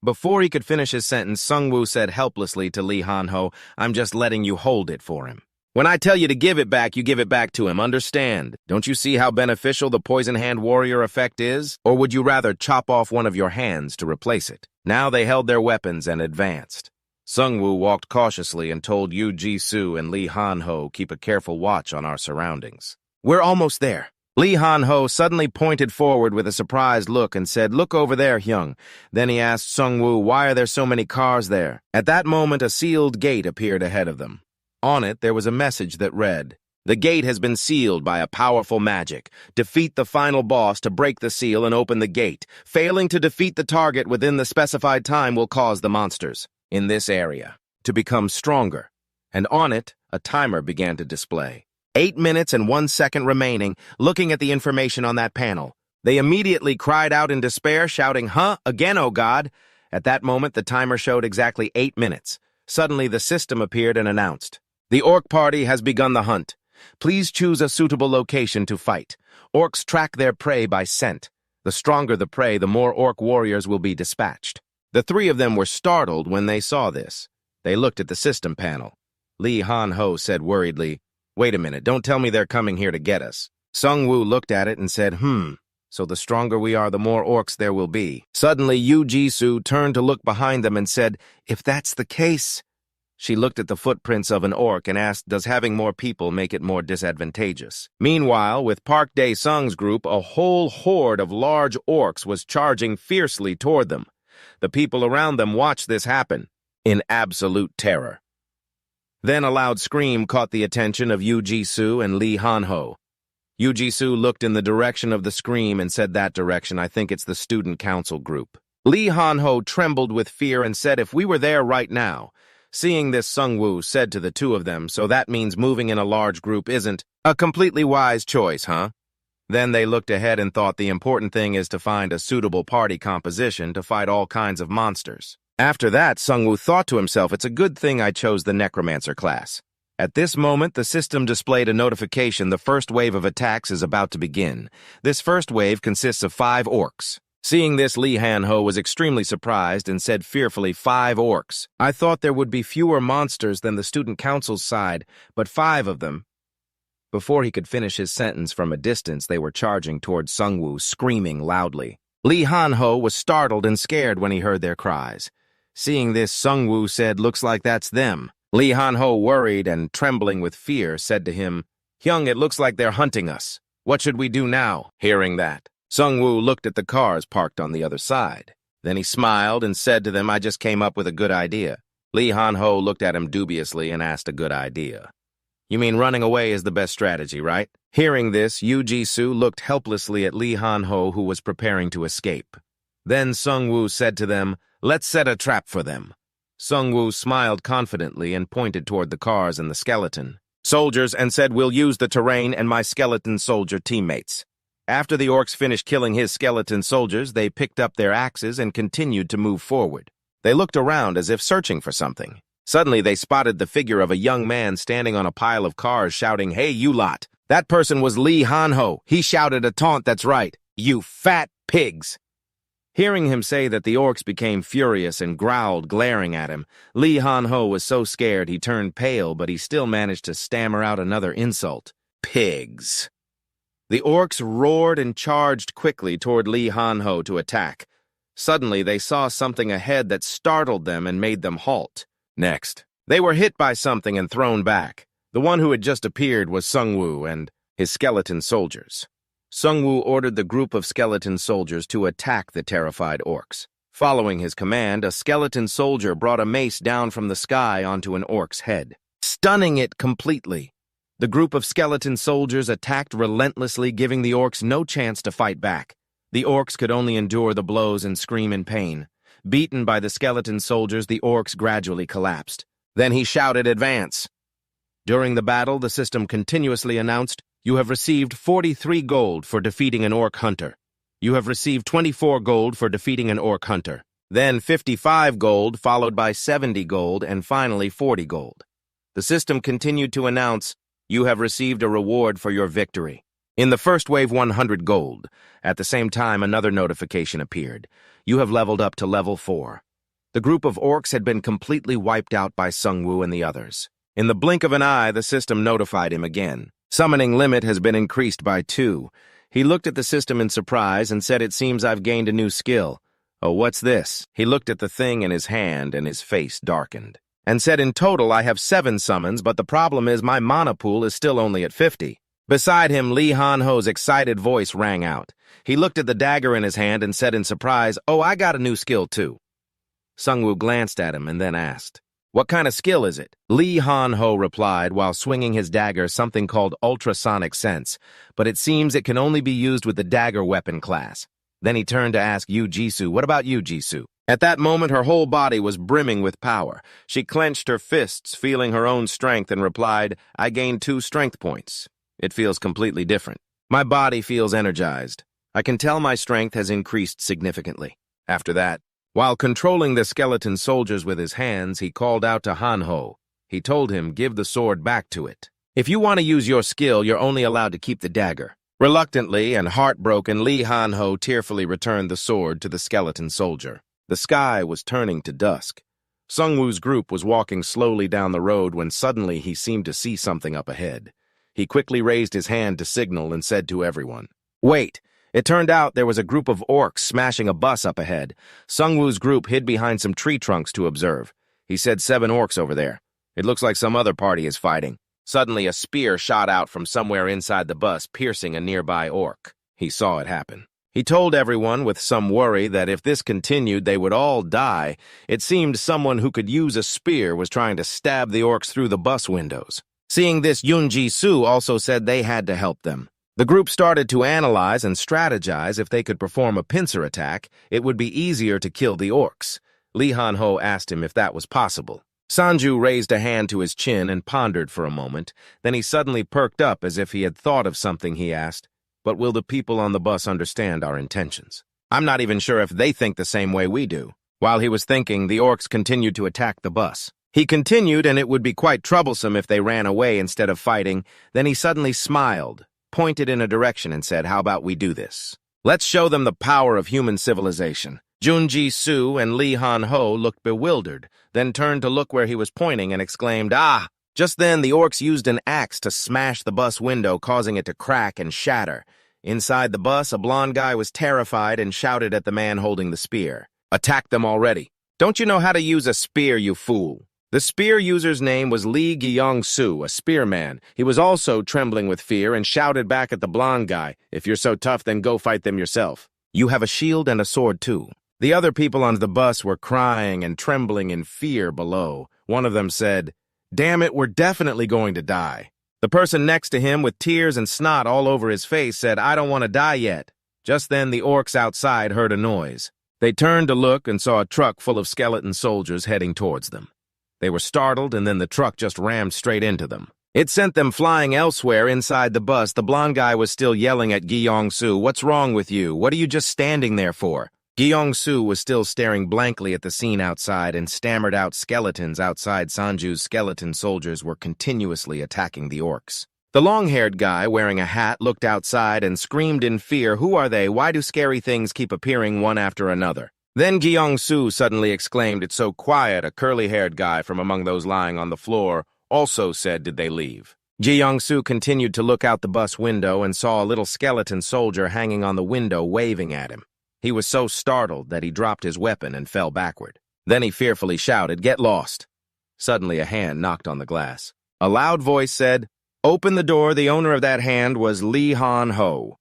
Before he could finish his sentence, Sung-woo said helplessly to Lee Han-ho, "I'm just letting you hold it for him." When I tell you to give it back, you give it back to him, understand? Don't you see how beneficial the poison hand warrior effect is? Or would you rather chop off one of your hands to replace it? Now they held their weapons and advanced. Sungwoo walked cautiously and told Yu Ji-soo and Lee Han-ho keep a careful watch on our surroundings. We're almost there. Lee Han-ho suddenly pointed forward with a surprised look and said, "Look over there, Hyung." Then he asked Sungwoo, "Why are there so many cars there?" At that moment, a sealed gate appeared ahead of them. On it, there was a message that read, "The gate has been sealed by a powerful magic. Defeat the final boss to break the seal and open the gate. Failing to defeat the target within the specified time will cause the monsters in this area to become stronger." And on it, a timer began to display. 8 minutes and 1 second remaining. Looking at the information on that panel, they immediately cried out in despair, shouting, "Huh? Again, oh God!" At that moment, the timer showed exactly 8 minutes. Suddenly, the system appeared and announced, "The orc party has begun the hunt. Please choose a suitable location to fight. Orcs track their prey by scent. The stronger the prey, the more orc warriors will be dispatched." The three of them were startled when they saw this. They looked at the system panel. Lee Han-ho said worriedly, "Wait a minute, don't tell me they're coming here to get us." Sungwoo looked at it and said, "So the stronger we are, the more orcs there will be." Suddenly, Yu Ji-soo turned to look behind them and said, "If that's the case..." She looked at the footprints of an orc and asked, "Does having more people make it more disadvantageous?" Meanwhile, with Park Dae-sung's group, a whole horde of large orcs was charging fiercely toward them. The people around them watched this happen in absolute terror. Then a loud scream caught the attention of Yu Ji-soo and Lee Han-ho. Yu Ji-soo looked in the direction of the scream and said, "That direction, I think it's the student council group." Lee Han-ho trembled with fear and said, "If we were there right now..." Seeing this, Sungwoo said to the two of them, "So that means moving in a large group isn't a completely wise choice, huh?" Then they looked ahead and thought the important thing is to find a suitable party composition to fight all kinds of monsters. After that, Sungwoo thought to himself, "It's a good thing I chose the necromancer class." At this moment, the system displayed a notification: the first wave of attacks is about to begin. This first wave consists of 5 orcs. Seeing this, Lee Han-ho was extremely surprised and said fearfully, "5 orcs. I thought there would be fewer monsters than the student council's side, but 5 of them." Before he could finish his sentence, from a distance, they were charging toward Sungwoo, screaming loudly. Lee Han-ho was startled and scared when he heard their cries. Seeing this, Sungwoo said, "Looks like that's them." Lee Han-ho, worried and trembling with fear, said to him, "Hyung, it looks like they're hunting us. What should we do now?" Hearing that, Sungwoo looked at the cars parked on the other side. Then he smiled and said to them, "I just came up with a good idea." Lee Han-ho looked at him dubiously and asked, "A good idea? You mean running away is the best strategy, right?" Hearing this, Yu Ji-soo looked helplessly at Lee Han-ho, who was preparing to escape. Then Sungwoo said to them, "Let's set a trap for them." Sungwoo smiled confidently and pointed toward the cars and the skeleton soldiers and said, "We'll use the terrain and my skeleton soldier teammates." After the orcs finished killing his skeleton soldiers, they picked up their axes and continued to move forward. They looked around as if searching for something. Suddenly, they spotted the figure of a young man standing on a pile of cars shouting, "Hey, you lot!" That person was Lee Han-ho. He shouted a taunt that's right, "You fat pigs!" Hearing him say that, the orcs became furious and growled, glaring at him. Lee Han-ho was so scared he turned pale, but he still managed to stammer out another insult. "Pigs." The orcs roared and charged quickly toward Lee Han-ho to attack. Suddenly, they saw something ahead that startled them and made them halt. Next, they were hit by something and thrown back. The one who had just appeared was Sungwoo and his skeleton soldiers. Sungwoo ordered the group of skeleton soldiers to attack the terrified orcs. Following his command, a skeleton soldier brought a mace down from the sky onto an orc's head, stunning it completely. The group of skeleton soldiers attacked relentlessly, giving the orcs no chance to fight back. The orcs could only endure the blows and scream in pain. Beaten by the skeleton soldiers, the orcs gradually collapsed. Then he shouted, "Advance!" During the battle, the system continuously announced, "You have received 43 gold for defeating an orc hunter. You have received 24 gold for defeating an orc hunter." Then 55 gold, followed by 70 gold, and finally 40 gold. The system continued to announce, "You have received a reward for your victory." In the first wave, 100 gold. At the same time, another notification appeared. "You have leveled up to level 4. The group of orcs had been completely wiped out by Sungwoo and the others. In the blink of an eye, the system notified him again. Summoning limit has been increased by 2. He looked at the system in surprise and said, "It seems I've gained a new skill." "Oh, what's this?" He looked at the thing in his hand and his face darkened. And said, "In total, I have 7 summons, but the problem is my mana pool is still only at 50. Beside him, Lee Han-ho's excited voice rang out. He looked at the dagger in his hand and said in surprise, "Oh, I got a new skill too." Sungwoo glanced at him and then asked, "What kind of skill is it?" Lee Han-ho replied while swinging his dagger, something called ultrasonic sense, but it seems it can only be used with the dagger weapon class. Then he turned to ask Yu Jisoo, "What about you, Jisoo?" At that moment, her whole body was brimming with power. She clenched her fists, feeling her own strength, and replied, "I gained 2 strength points. It feels completely different. My body feels energized. I can tell my strength has increased significantly." After that, while controlling the skeleton soldiers with his hands, he called out to Han-ho. He told him, "Give the sword back to it. If you want to use your skill, you're only allowed to keep the dagger." Reluctantly and heartbroken, Lee Han-ho tearfully returned the sword to the skeleton soldier. The sky was turning to dusk. Sungwoo's group was walking slowly down the road when suddenly he seemed to see something up ahead. He quickly raised his hand to signal and said to everyone, "Wait!" It turned out there was a group of orcs smashing a bus up ahead. Sungwoo's group hid behind some tree trunks to observe. He said 7 orcs over there. It looks like some other party is fighting. Suddenly a spear shot out from somewhere inside the bus, piercing a nearby orc. He saw it happen. He told everyone with some worry that if this continued, they would all die. It seemed someone who could use a spear was trying to stab the orcs through the bus windows. Seeing this, Yoon Ji-soo also said they had to help them. The group started to analyze and strategize if they could perform a pincer attack, it would be easier to kill the orcs. Lee Han-ho asked him if that was possible. Sanju raised a hand to his chin and pondered for a moment. Then he suddenly perked up as if he had thought of something. He asked, "But will the people on the bus understand our intentions? I'm not even sure if they think the same way we do." While he was thinking, the orcs continued to attack the bus. He continued, and it would be quite troublesome if they ran away instead of fighting. Then he suddenly smiled, pointed in a direction and said, "How about we do this? Let's show them the power of human civilization." Jun Ji-soo and Lee Han-ho looked bewildered, then turned to look where he was pointing and exclaimed, "Ah!" Just then, the orcs used an axe to smash the bus window, causing it to crack and shatter. Inside the bus, a blond guy was terrified and shouted at the man holding the spear, "Attack them already! Don't you know how to use a spear, you fool?" The spear user's name was Lee Gyong-soo, a spearman. He was also trembling with fear and shouted back at the blond guy, "If you're so tough, then go fight them yourself. You have a shield and a sword, too." The other people on the bus were crying and trembling in fear below. One of them said, "Damn it, we're definitely going to die." The person next to him, with tears and snot all over his face, said, "I don't want to die yet." Just then, the orcs outside heard a noise. They turned to look and saw a truck full of skeleton soldiers heading towards them. They were startled, and then the truck just rammed straight into them. It sent them flying elsewhere inside the bus. The blond guy was still yelling at Gyong-soo, "What's wrong with you? What are you just standing there for?" Gyong-soo was still staring blankly at the scene outside and stammered out, "Skeletons outside Sanju's skeleton soldiers were continuously attacking the orcs." The long-haired guy wearing a hat looked outside and screamed in fear, "Who are they? Why do scary things keep appearing one after another?" Then Gyong-soo suddenly exclaimed, "It's so quiet." A curly-haired guy from among those lying on the floor also said, "Did they leave?" Gyong-soo continued to look out the bus window and saw a little skeleton soldier hanging on the window waving at him. He was so startled that he dropped his weapon and fell backward. Then he fearfully shouted, "Get lost!" Suddenly a hand knocked on the glass. A loud voice said, "Open the door." The owner of that hand was Lee Han-ho.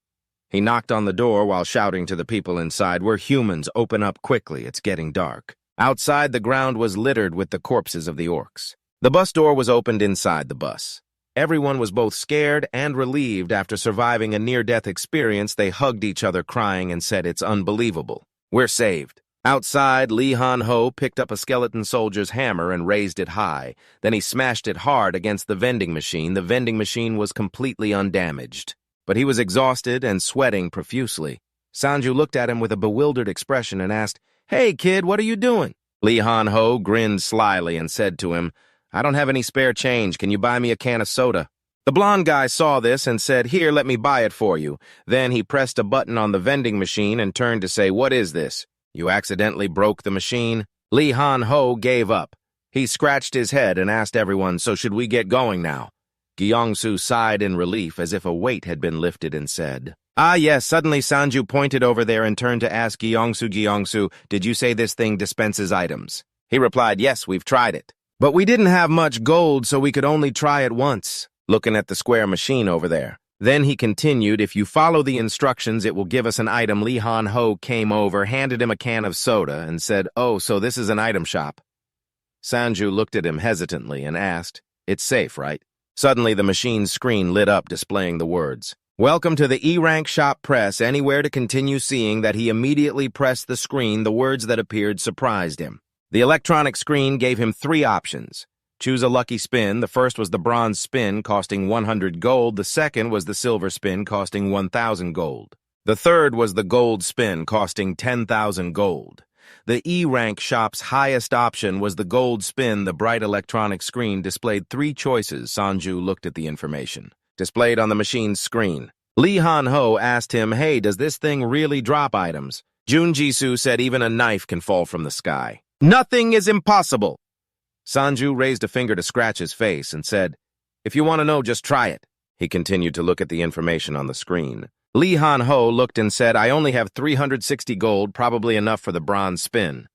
He knocked on the door while shouting to the people inside, "We're humans. Open up quickly. It's getting dark." Outside, the ground was littered with the corpses of the orcs. The bus door was opened inside the bus. Everyone was both scared and relieved. After surviving a near-death experience, they hugged each other crying and said, "It's unbelievable. We're saved." Outside, Lee Han-ho picked up a skeleton soldier's hammer and raised it high. Then he smashed it hard against the vending machine. The vending machine was completely undamaged, but he was exhausted and sweating profusely. Sanju looked at him with a bewildered expression and asked, "Hey, kid, what are you doing?" Lee Han-ho grinned slyly and said to him, "I don't have any spare change. Can you buy me a can of soda?" The blond guy saw this and said, "Here, let me buy it for you." Then he pressed a button on the vending machine and turned to say, "What is this? You accidentally broke the machine?" Lee Han-ho gave up. He scratched his head and asked everyone, "So should we get going now?" Gyeongsu sighed in relief as if a weight had been lifted and said, "Ah, yes." Suddenly Sanju pointed over there and turned to ask Gyeongsu, "Gyeongsu, did you say this thing dispenses items?" He replied, "Yes, we've tried it. But we didn't have much gold, so we could only try it once," looking at the square machine over there. Then he continued, "If you follow the instructions, it will give us an item." Lee Han-ho came over, handed him a can of soda, and said, "Oh, so this is an item shop." Sanju looked at him hesitantly and asked, "It's safe, right?" Suddenly, the machine's screen lit up, displaying the words, "Welcome to the E-Rank shop. Press anywhere to continue." Seeing that he immediately pressed the screen, the words that appeared surprised him. The electronic screen gave him 3 options. Choose a lucky spin. The first was the bronze spin, costing 100 gold. The second was the silver spin, costing 1,000 gold. The third was the gold spin, costing 10,000 gold. The E-Rank shop's highest option was the gold spin. The bright electronic screen displayed 3 choices. Sanju looked at the information displayed on the machine's screen. Lee Han-ho asked him, "Hey, does this thing really drop items?" Jun Jisoo said, "Even a knife can fall from the sky. Nothing is impossible." Sanju raised a finger to scratch his face and said, "If you want to know, just try it." He continued to look at the information on the screen. Lee Han-ho looked and said, "I only have 360 gold, probably enough for the bronze spin."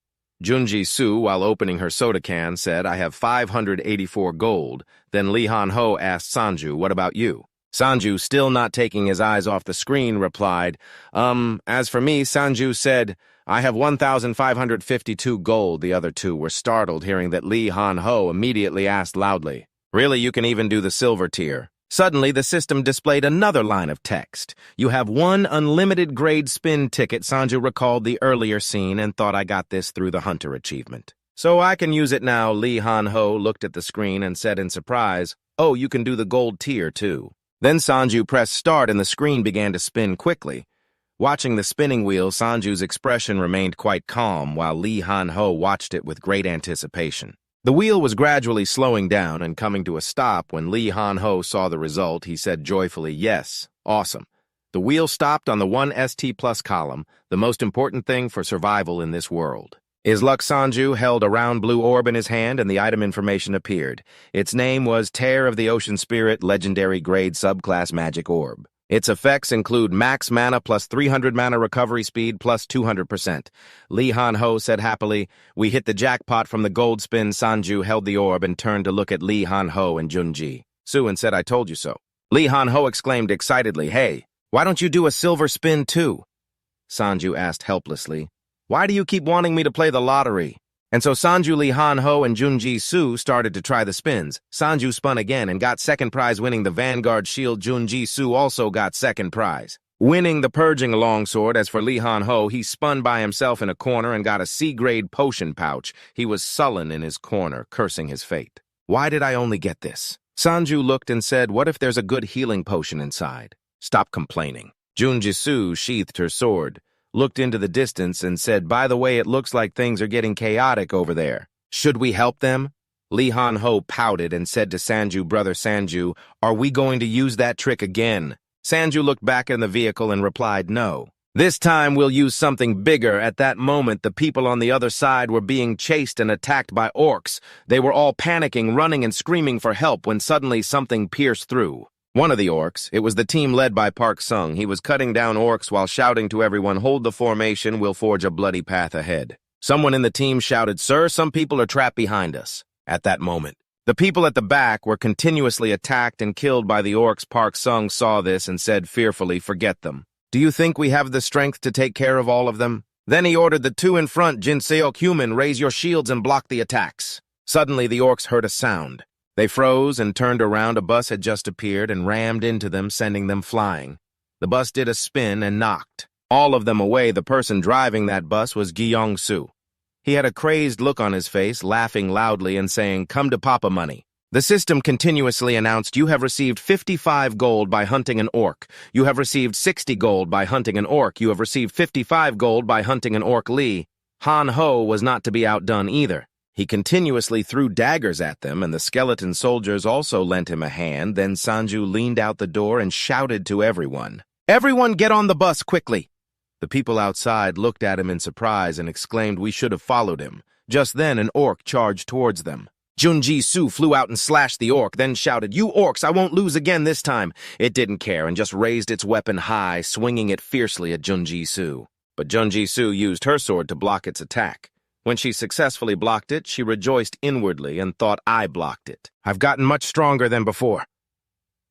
Junji-soo, while opening her soda can, said, "I have 584 gold. Then Lee Han-ho asked Sanju, "What about you?" Sanju, still not taking his eyes off the screen, replied, As for me," Sanju said, "I have 1,552 gold." The other 2 were startled, hearing that Lee Han-ho immediately asked loudly, "Really, you can even do the silver tier?" Suddenly, the system displayed another line of text. "You have 1 unlimited grade spin ticket." Sanju recalled the earlier scene and thought, "I got this through the Hunter achievement, so I can use it now." Lee Han-ho looked at the screen and said in surprise, "Oh, you can do the gold tier too." Then Sanju pressed start and the screen began to spin quickly. Watching the spinning wheel, Sanju's expression remained quite calm while Lee Han-ho watched it with great anticipation. The wheel was gradually slowing down and coming to a stop. When Lee Han-ho saw the result, he said joyfully, "Yes, awesome." The wheel stopped on the 1 ST plus column, the most important thing for survival in this world. Is luck. Sanju held a round blue orb in his hand and the item information appeared. Its name was Tear of the Ocean Spirit, legendary grade subclass magic orb. Its effects include max mana plus 300 mana recovery speed plus 200%. Lee Han-ho said happily, "We hit the jackpot from the gold spin." Sanju held the orb and turned to look at Lee Han-ho and Junji-soo and said, "I told you so." Lee Han-ho exclaimed excitedly, "Hey, why don't you do a silver spin too?" Sanju asked helplessly, "Why do you keep wanting me to play the lottery?" And so Sanju, Lee Han-ho, and Junji-soo started to try the spins. Sanju spun again and got second prize, winning the Vanguard Shield. Junji-soo also got second prize, winning the Purging Longsword. As for Lee Han-ho, he spun by himself in a corner and got a C-grade potion pouch. He was sullen in his corner, cursing his fate. "Why did I only get this?" Sanju looked and said, "What if there's a good healing potion inside?" "Stop complaining." Junji-soo sheathed her sword, looked into the distance, and said, "By the way, it looks like things are getting chaotic over there. Should we help them?" Lee Han-ho pouted and said to Sanju, "Brother Sanju, are we going to use that trick again?" Sanju looked back in the vehicle and replied, "No. This time we'll use something bigger." At that moment, the people on the other side were being chased and attacked by orcs. They were all panicking, running and screaming for help when suddenly something pierced through. One of the orcs, it was the team led by Park Sung. He was cutting down orcs while shouting to everyone, "Hold the formation, we'll forge a bloody path ahead." Someone in the team shouted, "Sir, some people are trapped behind us." At that moment, the people at the back were continuously attacked and killed by the orcs. Park Sung saw this and said fearfully, "Forget them. Do you think we have the strength to take care of all of them?" Then he ordered the 2 in front, "Jinseok human, raise your shields and block the attacks." Suddenly the orcs heard a sound. They froze and turned around. A bus had just appeared and rammed into them, sending them flying. The bus did a spin and knocked all of them away. The person driving that bus was Gyeongsu. He had a crazed look on his face, laughing loudly and saying, "Come to Papa Money." The system continuously announced, "You have received 55 gold by hunting an orc. You have received 60 gold by hunting an orc. You have received 55 gold by hunting an orc." Lee Han-ho was not to be outdone either. He continuously threw daggers at them, and the skeleton soldiers also lent him a hand. Then Sanju leaned out the door and shouted to everyone, "Everyone get on the bus quickly!" The people outside looked at him in surprise and exclaimed we should have followed him. Just then, an orc charged towards them. Junji-Su flew out and slashed the orc, then shouted, "You orcs, I won't lose again this time." It didn't care and just raised its weapon high, swinging it fiercely at Junji-Su. But Junji-Su used her sword to block its attack. When she successfully blocked it, she rejoiced inwardly and thought, I blocked it. I've gotten much stronger than before.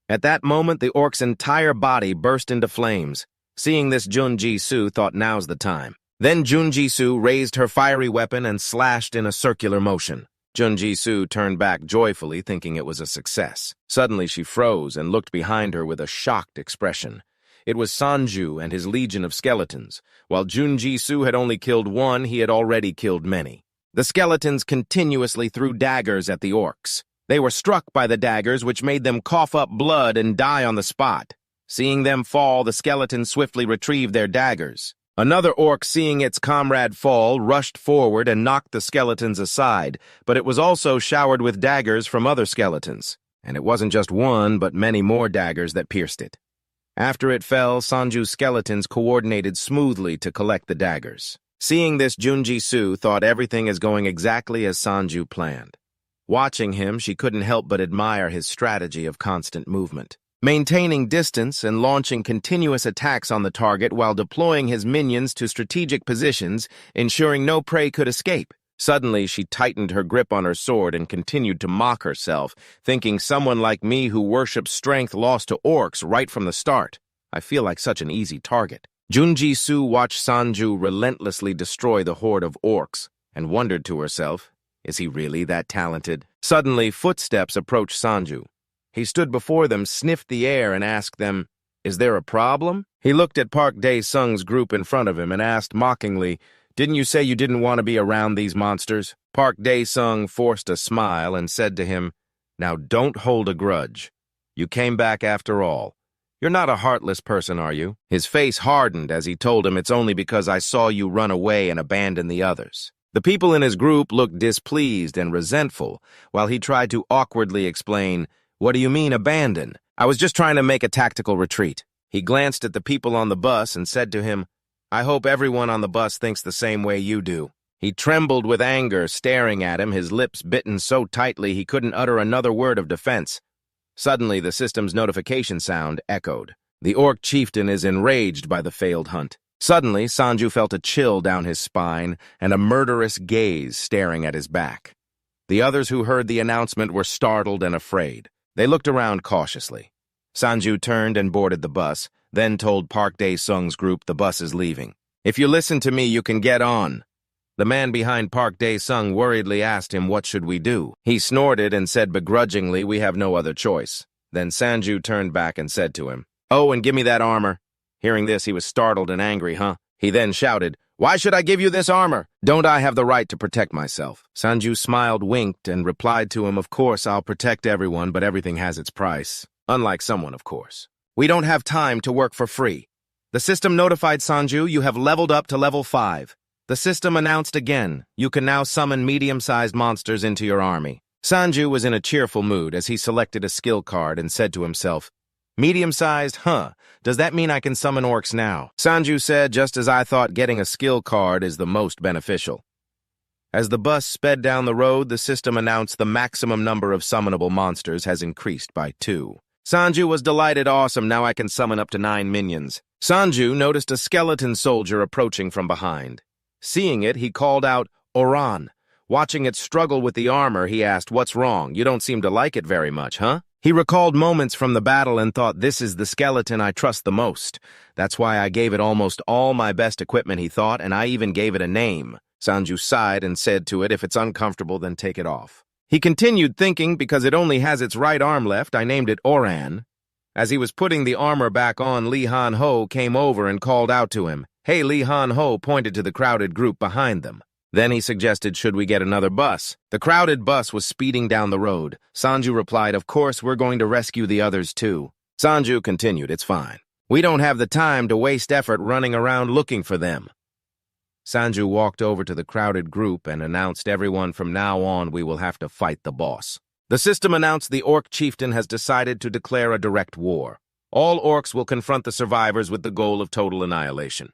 At that moment, the orc's entire body burst into flames. Seeing this, Junji-Su thought now's the time. Then Junji-Su raised her fiery weapon and slashed in a circular motion. Junji-Su turned back joyfully, thinking it was a success. Suddenly she froze and looked behind her with a shocked expression. It was Sanju and his legion of skeletons. While Junji-Su had only killed one, he had already killed many. The skeletons continuously threw daggers at the orcs. They were struck by the daggers, which made them cough up blood and die on the spot. Seeing them fall, the skeletons swiftly retrieved their daggers. Another orc, seeing its comrade fall, rushed forward and knocked the skeletons aside, but it was also showered with daggers from other skeletons. And it wasn't just one, but many more daggers that pierced it. After it fell, Sanju's skeletons coordinated smoothly to collect the daggers. Seeing this, Junji-Su thought everything is going exactly as Sanju planned. Watching him, she couldn't help but admire his strategy of constant movement. Maintaining distance and launching continuous attacks on the target while deploying his minions to strategic positions, ensuring no prey could escape. Suddenly, she tightened her grip on her sword and continued to mock herself, thinking someone like me who worships strength lost to orcs right from the start. I feel like such an easy target. Junji-Su watched Sanju relentlessly destroy the horde of orcs and wondered to herself, is he really that talented? Suddenly, footsteps approached Sanju. He stood before them, sniffed the air, and asked them, "Is there a problem?" He looked at Park Dae-sung's group in front of him and asked mockingly, "Didn't you say you didn't want to be around these monsters?" Park Dae-sung forced a smile and said to him, "Now don't hold a grudge. You came back after all. You're not a heartless person, are you?" His face hardened as he told him, "It's only because I saw you run away and abandon the others." The people in his group looked displeased and resentful, while he tried to awkwardly explain, "What do you mean, abandon? I was just trying to make a tactical retreat." He glanced at the people on the bus and said to him, "I hope everyone on the bus thinks the same way you do." He trembled with anger, staring at him, his lips bitten so tightly he couldn't utter another word of defense. Suddenly, the system's notification sound echoed. The orc chieftain is enraged by the failed hunt. Suddenly, Sanju felt a chill down his spine and a murderous gaze staring at his back. The others who heard the announcement were startled and afraid. They looked around cautiously. Sanju turned and boarded the bus, then told Park Dae-sung's group the bus is leaving. "If you listen to me, you can get on." The man behind Park Dae-sung worriedly asked him, "What should we do?" He snorted and said begrudgingly, "We have no other choice." Then Sanju turned back and said to him, "Oh, and give me that armor." Hearing this, he was startled and angry, He then shouted, "Why should I give you this armor? Don't I have the right to protect myself?" Sanju smiled, winked, and replied to him, "Of course, I'll protect everyone, but everything has its price. Unlike someone, of course. We don't have time to work for free." The system notified Sanju, "You have leveled up to level 5. The system announced again, you can now summon medium-sized monsters into your army." Sanju was in a cheerful mood as he selected a skill card and said to himself, "Medium-sized, Does that mean I can summon orcs now?" Sanju said, "Just as I thought, getting a skill card is the most beneficial." As the bus sped down the road, the system announced the maximum number of summonable monsters has increased by 2. Sanju was delighted. "Awesome, now I can summon up to 9 minions." Sanju noticed a skeleton soldier approaching from behind. Seeing it, he called out, "Oran." Watching it struggle with the armor, he asked, "What's wrong? You don't seem to like it very much, He recalled moments from the battle and thought, "This is the skeleton I trust the most. That's why I gave it almost all my best equipment," he thought, "and I even gave it a name." Sanju sighed and said to it, "If it's uncomfortable, then take it off." He continued thinking, "Because it only has its right arm left, I named it Oran." As he was putting the armor back on, Lee Han-ho came over and called out to him. "Hey," Lee Han-ho pointed to the crowded group behind them. Then he suggested, "Should we get another bus?" The crowded bus was speeding down the road. Sanju replied, "Of course, we're going to rescue the others too." Sanju continued, "It's fine. We don't have the time to waste effort running around looking for them." Sanju walked over to the crowded group and announced, "Everyone, from now on, we will have to fight the boss." The system announced the orc chieftain has decided to declare a direct war. All orcs will confront the survivors with the goal of total annihilation.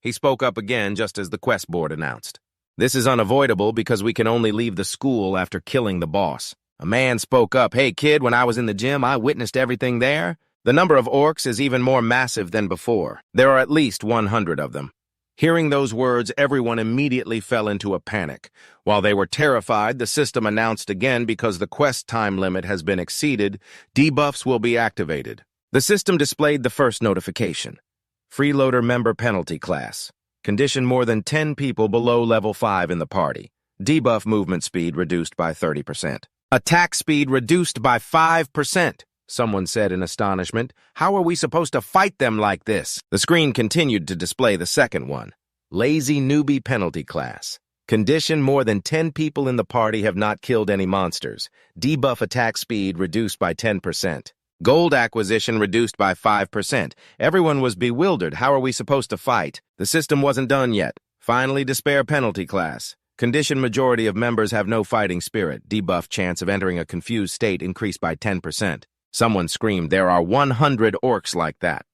He spoke up again just as the quest board announced. This is unavoidable because we can only leave the school after killing the boss. A man spoke up, "Hey kid, when I was in the gym, I witnessed everything there." The number of orcs is even more massive than before. There are at least 100 of them. Hearing those words, everyone immediately fell into a panic. While they were terrified, the system announced again because the quest time limit has been exceeded, debuffs will be activated. The system displayed the first notification. Freeloader member penalty class. Condition more than 10 people below level 5 in the party. Debuff movement speed reduced by 30%. Attack speed reduced by 5%. Someone said in astonishment, "How are we supposed to fight them like this?" The screen continued to display the second one. Lazy newbie penalty class. Condition more than 10 people in the party have not killed any monsters. Debuff attack speed reduced by 10%. Gold acquisition reduced by 5%. Everyone was bewildered. How are we supposed to fight? The system wasn't done yet. Finally, despair penalty class. Condition majority of members have no fighting spirit. Debuff chance of entering a confused state increased by 10%. Someone screamed, "There are 100 orcs like that."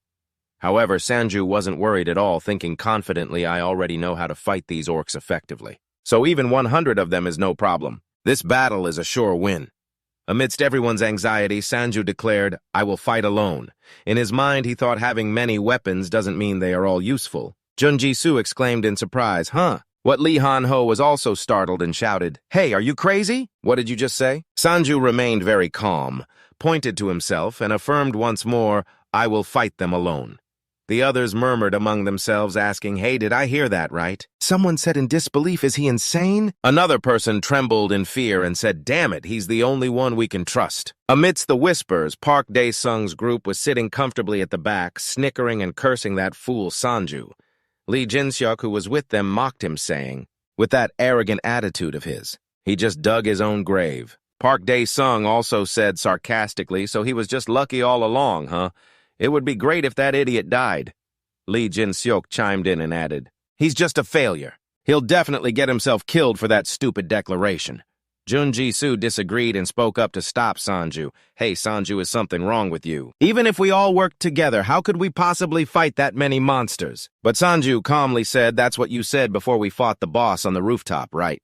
However, Sanju wasn't worried at all, thinking confidently, "I already know how to fight these orcs effectively. So even 100 of them is no problem. This battle is a sure win." Amidst everyone's anxiety, Sanju declared, "I will fight alone." In his mind, he thought having many weapons doesn't mean they are all useful. Junji-soo exclaimed in surprise, "Huh?" What Lee Han-ho was also startled and shouted, "Hey, are you crazy? What did you just say?" Sanju remained very calm, pointed to himself, and affirmed once more, "I will fight them alone." The others murmured among themselves, asking, "Hey, did I hear that right?" Someone said in disbelief, "Is he insane?" Another person trembled in fear and said, "Damn it, he's the only one we can trust." Amidst the whispers, Park Dae-sung's group was sitting comfortably at the back, snickering and cursing that fool Sanju. Lee Jin-seok, who was with them, mocked him, saying, "With that arrogant attitude of his, he just dug his own grave." Park Dae-sung also said sarcastically, "So he was just lucky all along, huh? It would be great if that idiot died." Lee Jin-seok chimed in and added, "He's just a failure. He'll definitely get himself killed for that stupid declaration." Junji-soo disagreed and spoke up to stop Sanju. "Hey, Sanju, is something wrong with you? Even if we all worked together, how could we possibly fight that many monsters?" But Sanju calmly said, "That's what you said before we fought the boss on the rooftop, right?"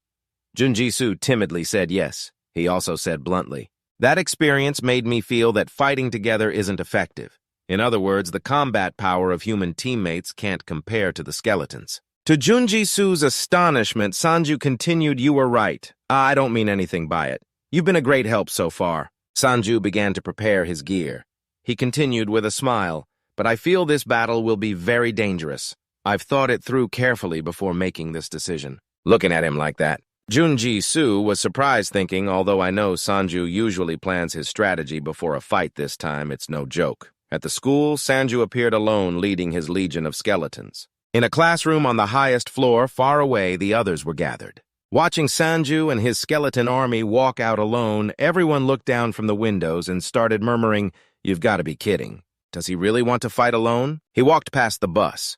Junji-soo timidly said yes. He also said bluntly, "That experience made me feel that fighting together isn't effective. In other words, the combat power of human teammates can't compare to the skeletons." To Junji-soo's astonishment, Sanju continued, "You were right. I don't mean anything by it. You've been a great help so far." Sanju began to prepare his gear. He continued with a smile, "But I feel this battle will be very dangerous. I've thought it through carefully before making this decision." Looking at him like that, Junji-soo was surprised, thinking, although I know Sanju usually plans his strategy before a fight, this time it's no joke. At the school, Sanju appeared alone, leading his legion of skeletons. In a classroom on the highest floor, far away, the others were gathered. Watching Sanju and his skeleton army walk out alone, everyone looked down from the windows and started murmuring, "You've got to be kidding. Does he really want to fight alone?" He walked past the bus.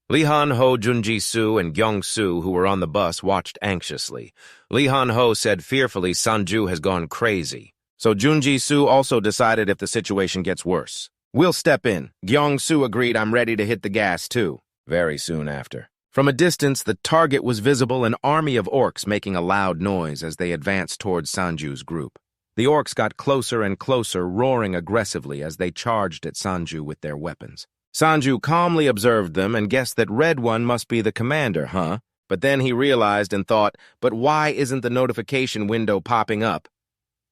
Lee Han-ho, Junji-soo, and Gyeong-soo, who were on the bus, watched anxiously. Lee Han-ho said fearfully, "Sanju has gone crazy." So Junji-soo also decided if the situation gets worse, "We'll step in." Gyeong-soo agreed, "I'm ready to hit the gas too." Very soon after, from a distance, the target was visible, an army of orcs making a loud noise as they advanced towards Sanju's group. The orcs got closer and closer, roaring aggressively as they charged at Sanju with their weapons. Sanju calmly observed them and guessed that Red One must be the commander, huh? But then he realized and thought, but why isn't the notification window popping up?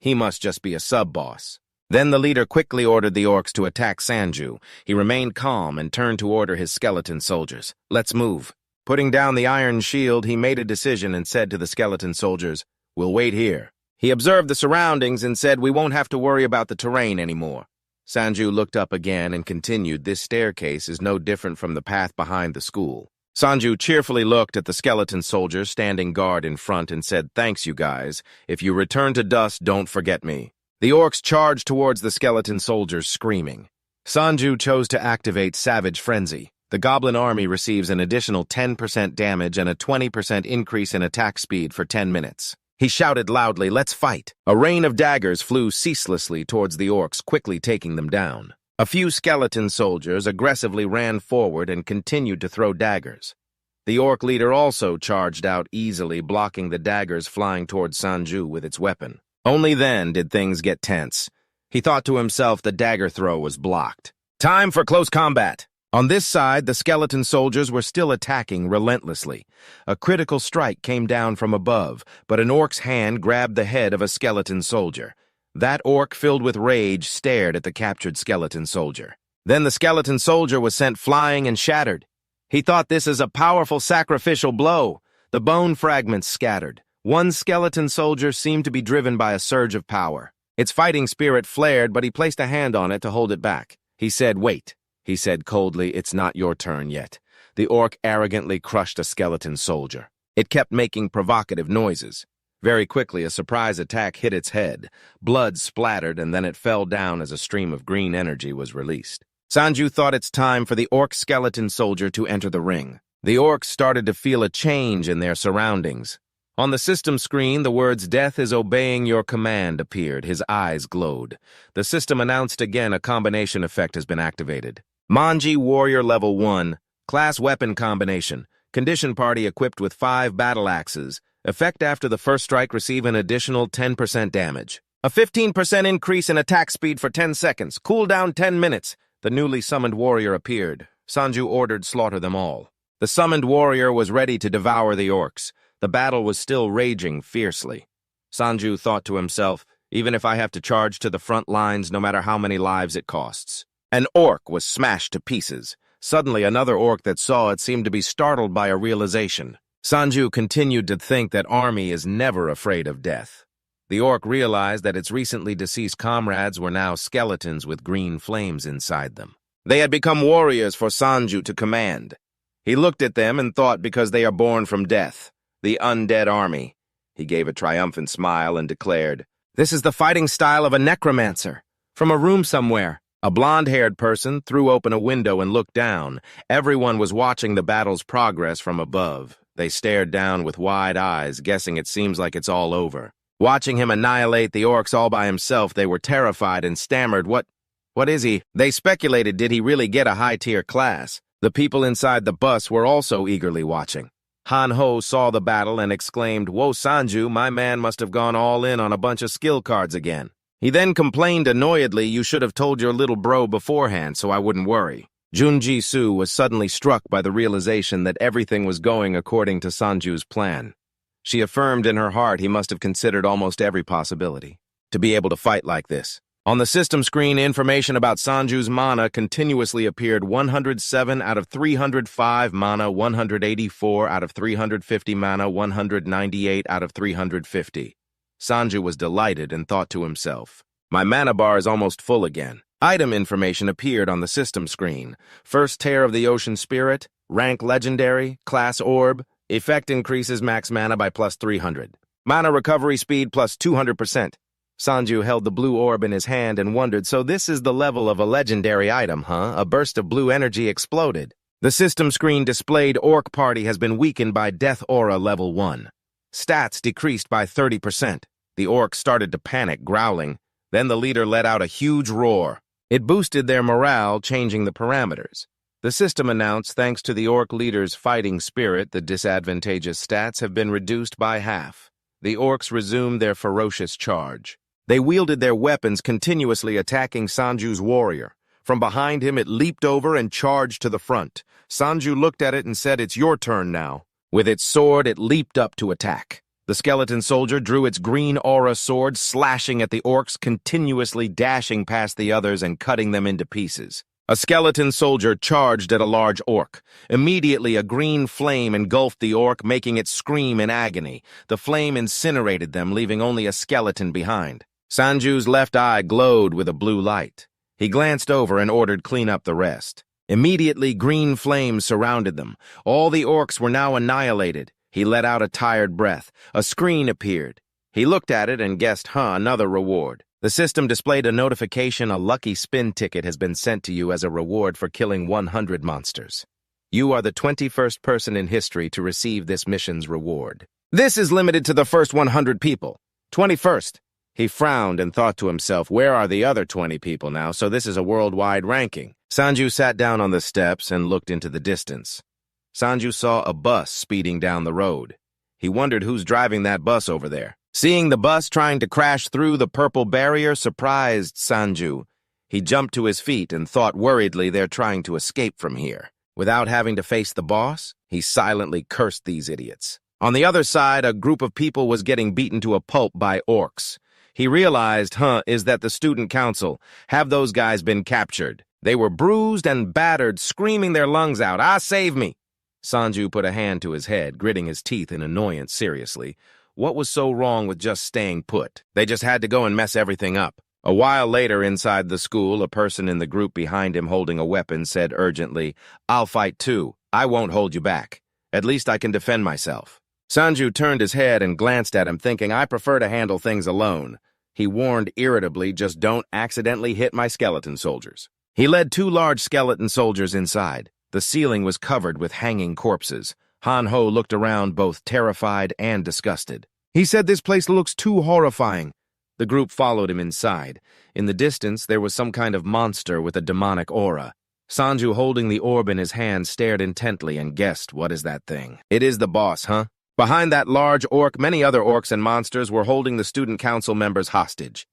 He must just be a sub-boss. Then the leader quickly ordered the orcs to attack Sanju. He remained calm and turned to order his skeleton soldiers. "Let's move." Putting down the iron shield, he made a decision and said to the skeleton soldiers, "We'll wait here." He observed the surroundings and said, "We won't have to worry about the terrain anymore." Sanju looked up again and continued, "This staircase is no different from the path behind the school." Sanju cheerfully looked at the skeleton soldiers standing guard in front and said, "Thanks, you guys. If you return to dust, don't forget me." The orcs charged towards the skeleton soldiers, screaming. Sanju chose to activate Savage Frenzy. The goblin army receives an additional 10% damage and a 20% increase in attack speed for 10 minutes. He shouted loudly, "Let's fight!" A rain of daggers flew ceaselessly towards the orcs, quickly taking them down. A few skeleton soldiers aggressively ran forward and continued to throw daggers. The orc leader also charged out easily, blocking the daggers flying toward Sanju with its weapon. Only then did things get tense. He thought to himself the dagger throw was blocked. Time for close combat! On this side, the skeleton soldiers were still attacking relentlessly. A critical strike came down from above, but an orc's hand grabbed the head of a skeleton soldier. That orc, filled with rage, stared at the captured skeleton soldier. Then the skeleton soldier was sent flying and shattered. He thought this as a powerful sacrificial blow. The bone fragments scattered. One skeleton soldier seemed to be driven by a surge of power. Its fighting spirit flared, but he placed a hand on it to hold it back. He said, "Wait." He said coldly, "It's not your turn yet." The orc arrogantly crushed a skeleton soldier. It kept making provocative noises. Very quickly, a surprise attack hit its head. Blood splattered, and then it fell down as a stream of green energy was released. Sanju thought it's time for the orc skeleton soldier to enter the ring. The orcs started to feel a change in their surroundings. On the system screen, the words "Death is obeying your command" appeared. His eyes glowed. The system announced again a combination effect has been activated. Manji Warrior Level 1, Class Weapon Combination, Condition Party equipped with 5 battle axes. Effect after the first strike, receive an additional 10% damage. A 15% increase in attack speed for 10 seconds. Cooldown 10 minutes. The newly summoned warrior appeared. Sanju ordered slaughter them all. The summoned warrior was ready to devour the orcs. The battle was still raging fiercely. Sanju thought to himself, even if I have to charge to the front lines, no matter how many lives it costs. An orc was smashed to pieces. Suddenly, another orc that saw it seemed to be startled by a realization. Sanju continued to think that army is never afraid of death. The orc realized that its recently deceased comrades were now skeletons with green flames inside them. They had become warriors for Sanju to command. He looked at them and thought, because they are born from death, the undead army. He gave a triumphant smile and declared, "This is the fighting style of a necromancer. From a room somewhere." A blonde-haired person threw open a window and looked down. Everyone was watching the battle's progress from above. They stared down with wide eyes, guessing it seems like it's all over. Watching him annihilate the orcs all by himself, they were terrified and stammered, What is he?" They speculated, did he really get a high-tier class? The people inside the bus were also eagerly watching. Han Ho saw the battle and exclaimed, "Whoa, Sanju, my man must have gone all in on a bunch of skill cards again." He then complained annoyedly, "You should have told your little bro beforehand so I wouldn't worry." Junji Su was suddenly struck by the realization that everything was going according to Sanju's plan. She affirmed in her heart he must have considered almost every possibility to be able to fight like this. On the system screen, information about Sanju's mana continuously appeared: 107 out of 305 mana, 184 out of 350 mana, 198 out of 350. Sanju was delighted and thought to himself, "My mana bar is almost full again." Item information appeared on the system screen. First Tear of the Ocean Spirit, rank Legendary, class Orb, effect increases max mana by plus 300. Mana recovery speed plus 200%. Sanju held the blue orb in his hand and wondered, so this is the level of a legendary item, huh? A burst of blue energy exploded. The system screen displayed Orc Party has been weakened by Death Aura Level 1. Stats decreased by 30%. The orcs started to panic, growling. Then the leader let out a huge roar. It boosted their morale, changing the parameters. The system announced, thanks to the orc leader's fighting spirit, the disadvantageous stats have been reduced by half. The orcs resumed their ferocious charge. They wielded their weapons, continuously attacking Sanju's warrior. From behind him, it leaped over and charged to the front. Sanju looked at it and said, "It's your turn now." With its sword, it leaped up to attack. The skeleton soldier drew its green aura sword, slashing at the orcs, continuously dashing past the others and cutting them into pieces. A skeleton soldier charged at a large orc. Immediately, a green flame engulfed the orc, making it scream in agony. The flame incinerated them, leaving only a skeleton behind. Sanju's left eye glowed with a blue light. He glanced over and ordered clean up the rest. Immediately, green flames surrounded them. All the orcs were now annihilated. He let out a tired breath. A screen appeared. He looked at it and guessed, another reward. The system displayed a notification: a lucky spin ticket has been sent to you as a reward for killing 100 monsters. You are the 21st person in history to receive this mission's reward. This is limited to the first 100 people. 21st. He frowned and thought to himself, where are the other 20 people now? So this is a worldwide ranking. Sanju sat down on the steps and looked into the distance. Sanju saw a bus speeding down the road. He wondered who's driving that bus over there. Seeing the bus trying to crash through the purple barrier surprised Sanju. He jumped to his feet and thought worriedly they're trying to escape from here. Without having to face the boss, he silently cursed these idiots. On the other side, a group of people was getting beaten to a pulp by orcs. He realized, is that the student council? Have those guys been captured? They were bruised and battered, screaming their lungs out, "Ah, save me!" Sanju put a hand to his head, gritting his teeth in annoyance seriously. What was so wrong with just staying put? They just had to go and mess everything up. A while later, inside the school, a person in the group behind him holding a weapon said urgently, "I'll fight too. I won't hold you back. At least I can defend myself." Sanju turned his head and glanced at him, thinking, I prefer to handle things alone. He warned irritably, just don't accidentally hit my skeleton soldiers. He led 2 large skeleton soldiers inside. The ceiling was covered with hanging corpses. Han-Ho looked around both terrified and disgusted. He said this place looks too horrifying. The group followed him inside. In the distance, there was some kind of monster with a demonic aura. Sanju, holding the orb in his hand, stared intently and guessed, what is that thing? It is the boss, huh? Behind that large orc, many other orcs and monsters were holding the student council members hostage.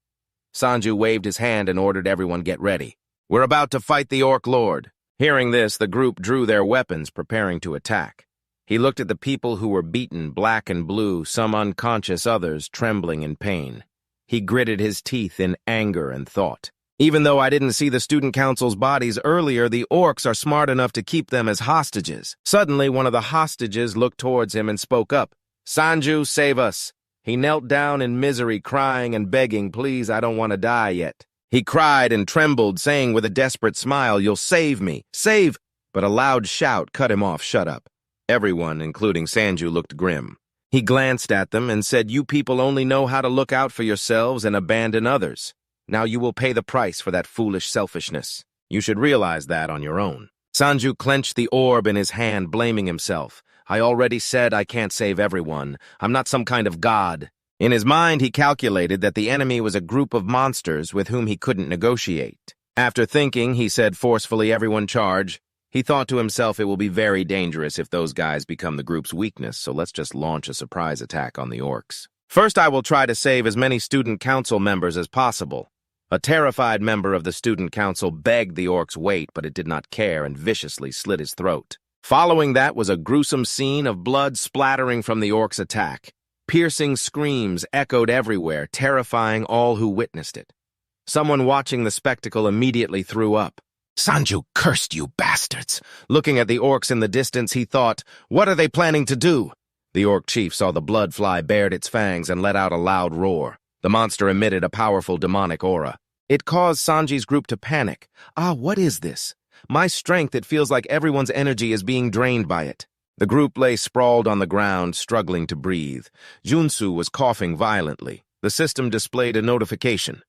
Sanju waved his hand and ordered everyone get ready. We're about to fight the orc lord. Hearing this, the group drew their weapons, preparing to attack. He looked at the people who were beaten black and blue, some unconscious, others trembling in pain. He gritted his teeth in anger and thought, even though I didn't see the student council's bodies earlier, the orcs are smart enough to keep them as hostages. Suddenly, one of the hostages looked towards him and spoke up. Sanju, save us. He knelt down in misery, crying and begging, please, I don't want to die yet. He cried and trembled, saying with a desperate smile, you'll save me, save. But a loud shout cut him off, shut up. Everyone, including Sanju, looked grim. He glanced at them and said, you people only know how to look out for yourselves and abandon others. Now you will pay the price for that foolish selfishness. You should realize that on your own. Sanju clenched the orb in his hand, blaming himself. I already said I can't save everyone. I'm not some kind of god. In his mind, he calculated that the enemy was a group of monsters with whom he couldn't negotiate. After thinking, he said forcefully, everyone charge. He thought to himself, it will be very dangerous if those guys become the group's weakness, so let's just launch a surprise attack on the orcs. First, I will try to save as many student council members as possible. A terrified member of the student council begged the orcs wait, but it did not care and viciously slit his throat. Following that was a gruesome scene of blood splattering from the orcs' attack. Piercing screams echoed everywhere, terrifying all who witnessed it. Someone watching the spectacle immediately threw up. Sanju cursed you bastards. Looking at the orcs in the distance, he thought, what are they planning to do? The orc chief saw the blood fly, bared its fangs, and let out a loud roar. The monster emitted a powerful demonic aura. It caused Sanji's group to panic. What is this? My strength, it feels like everyone's energy is being drained by it. The group lay sprawled on the ground, struggling to breathe. Junsu was coughing violently. The system displayed a notification.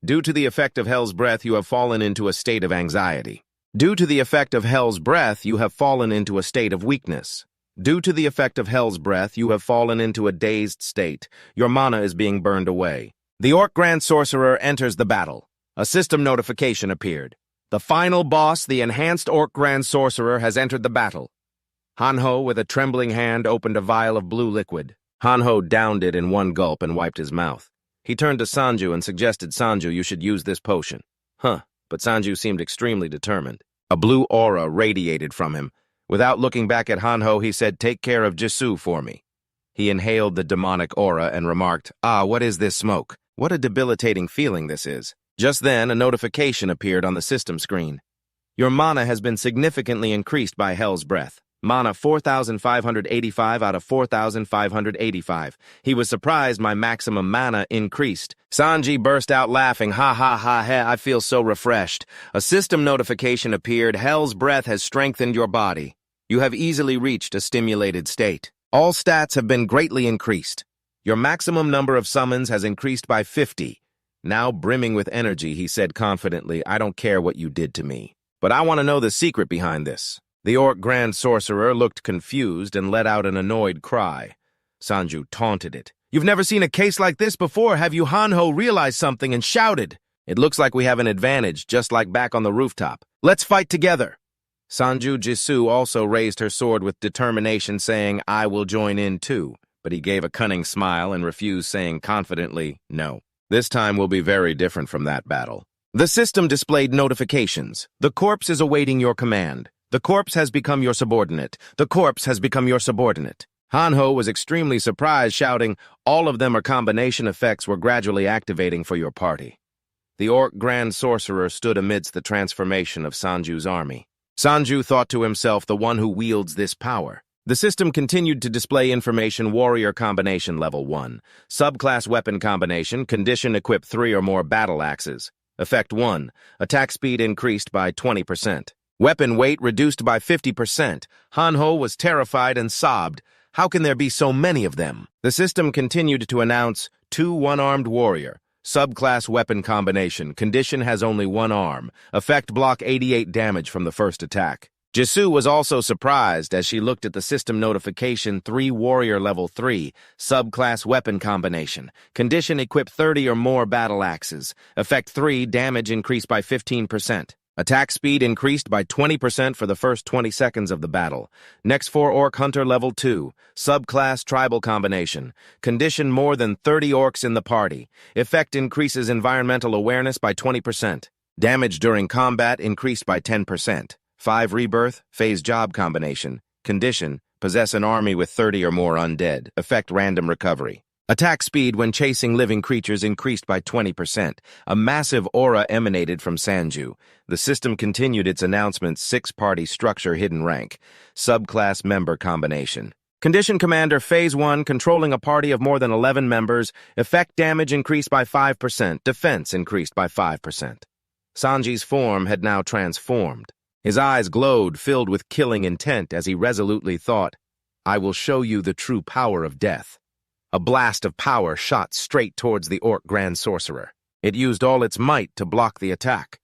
Due to the effect of Hell's Breath, you have fallen into a state of anxiety. Due to the effect of Hell's Breath, you have fallen into a state of weakness. Due to the effect of Hell's Breath, you have fallen into a dazed state. Your mana is being burned away. The Orc Grand Sorcerer enters the battle. A system notification appeared. The final boss, the enhanced Orc Grand Sorcerer, has entered the battle. Han-Ho, with a trembling hand, opened a vial of blue liquid. Han-Ho downed it in one gulp and wiped his mouth. He turned to Sanju and suggested, Sanju, you should use this potion. But Sanju seemed extremely determined. A blue aura radiated from him. Without looking back at Han-Ho, he said, take care of Jisoo for me. He inhaled the demonic aura and remarked, what is this smoke? What a debilitating feeling this is. Just then, a notification appeared on the system screen. Your mana has been significantly increased by Hell's Breath. Mana 4,585 out of 4,585. He was surprised my maximum mana increased. Sanji burst out laughing. Ha ha ha ha, I feel so refreshed. A system notification appeared. Hell's Breath has strengthened your body. You have easily reached a stimulated state. All stats have been greatly increased. Your maximum number of summons has increased by 50. Now brimming with energy, he said confidently, I don't care what you did to me, but I want to know the secret behind this. The Orc Grand Sorcerer looked confused and let out an annoyed cry. Sanju taunted it. You've never seen a case like this before, have you? Hanho realized something and shouted. It looks like we have an advantage, just like back on the rooftop. Let's fight together. Sanju Jisoo also raised her sword with determination, saying, I will join in too. But he gave a cunning smile and refused, saying confidently, no. This time will be very different from that battle. The system displayed notifications. The corpse is awaiting your command. The corpse has become your subordinate. The corpse has become your subordinate. Hanho was extremely surprised, shouting, all of them are combination effects were gradually activating for your party. The orc grand sorcerer stood amidst the transformation of Sanju's army. Sanju thought to himself, the one who wields this power. The system continued to display information. Warrior combination level 1. Subclass weapon combination. Condition equip 3 or more battle axes. Effect 1. Attack speed increased by 20%. Weapon weight reduced by 50%. Hanho was terrified and sobbed. How can there be so many of them? The system continued to announce 2 one-armed warrior. Subclass weapon combination. Condition has only 1 arm. Effect block 88 damage from the first attack. Jisoo was also surprised as she looked at the system notification 3 warrior level 3. Subclass weapon combination. Condition equip 30 or more battle axes. Effect 3 damage increased by 15%. Attack speed increased by 20% for the first 20 seconds of the battle. Next 4 Orc Hunter level 2. Subclass tribal combination. Condition more than 30 orcs in the party. Effect increases environmental awareness by 20%. Damage during combat increased by 10%. 5 Rebirth, phase job combination. Condition, possess an army with 30 or more undead. Effect random recovery. Attack speed when chasing living creatures increased by 20%. A massive aura emanated from Sanju. The system continued its announcements 6-party structure hidden rank. Subclass member combination. Condition commander phase 1 controlling a party of more than 11 members. Effect damage increased by 5%. Defense increased by 5%. Sanji's form had now transformed. His eyes glowed, filled with killing intent as he resolutely thought, I will show you the true power of death. A blast of power shot straight towards the orc grand sorcerer. It used all its might to block the attack.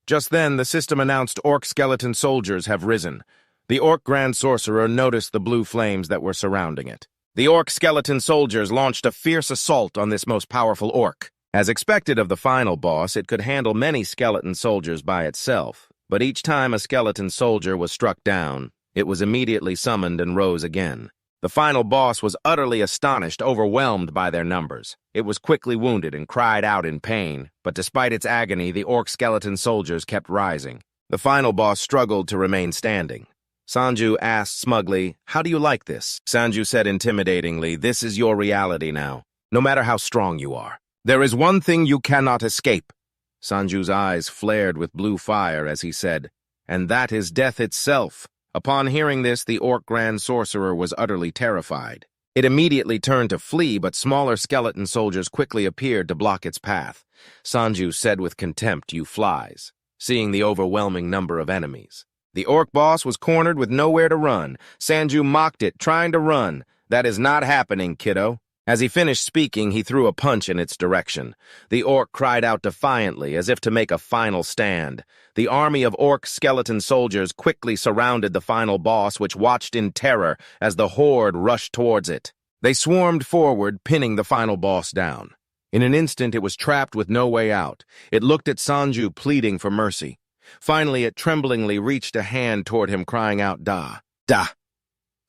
Just then, the system announced orc skeleton soldiers have risen. The orc grand sorcerer noticed the blue flames that were surrounding it. The orc skeleton soldiers launched a fierce assault on this most powerful orc. As expected of the final boss, it could handle many skeleton soldiers by itself. But each time a skeleton soldier was struck down, it was immediately summoned and rose again. The final boss was utterly astonished, overwhelmed by their numbers. It was quickly wounded and cried out in pain, but despite its agony, the orc skeleton soldiers kept rising. The final boss struggled to remain standing. Sanju asked smugly, how do you like this? Sanju said intimidatingly, this is your reality now, no matter how strong you are. There is one thing you cannot escape. Sanju's eyes flared with blue fire as he said, and that is death itself. Upon hearing this, the orc grand sorcerer was utterly terrified. It immediately turned to flee, but smaller skeleton soldiers quickly appeared to block its path. Sanju said with contempt, you flies, seeing the overwhelming number of enemies. The orc boss was cornered with nowhere to run. Sanju mocked it, trying to run. That is not happening, kiddo. As he finished speaking, he threw a punch in its direction. The orc cried out defiantly, as if to make a final stand. The army of orc skeleton soldiers quickly surrounded the final boss, which watched in terror as the horde rushed towards it. They swarmed forward, pinning the final boss down. In an instant, it was trapped with no way out. It looked at Sanju, pleading for mercy. Finally, it tremblingly reached a hand toward him, crying out, Da! Da!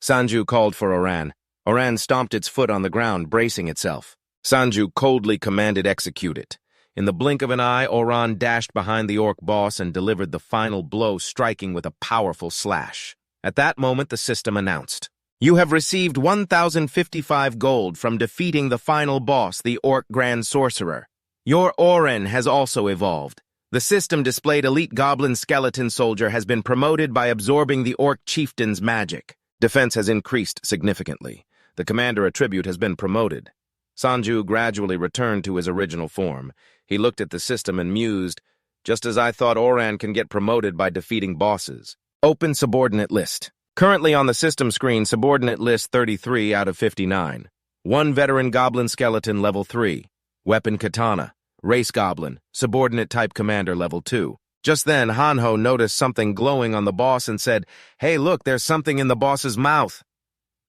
Sanju called for Oran. Oran stomped its foot on the ground, bracing itself. Sanju coldly commanded execute it. In the blink of an eye, Oran dashed behind the orc boss and delivered the final blow, striking with a powerful slash. At that moment, the system announced, you have received 1,055 gold from defeating the final boss, the orc grand sorcerer. Your Oran has also evolved. The system displayed elite goblin skeleton soldier has been promoted by absorbing the orc chieftain's magic. Defense has increased significantly. The commander attribute has been promoted. Sanju gradually returned to his original form. He looked at the system and mused, just as I thought Oran can get promoted by defeating bosses. Open subordinate list. Currently on the system screen, subordinate list 33 out of 59. 1 veteran goblin skeleton level 3. Weapon katana. Race goblin. Subordinate type commander level 2. Just then, Hanho noticed something glowing on the boss and said, hey, look, there's something in the boss's mouth.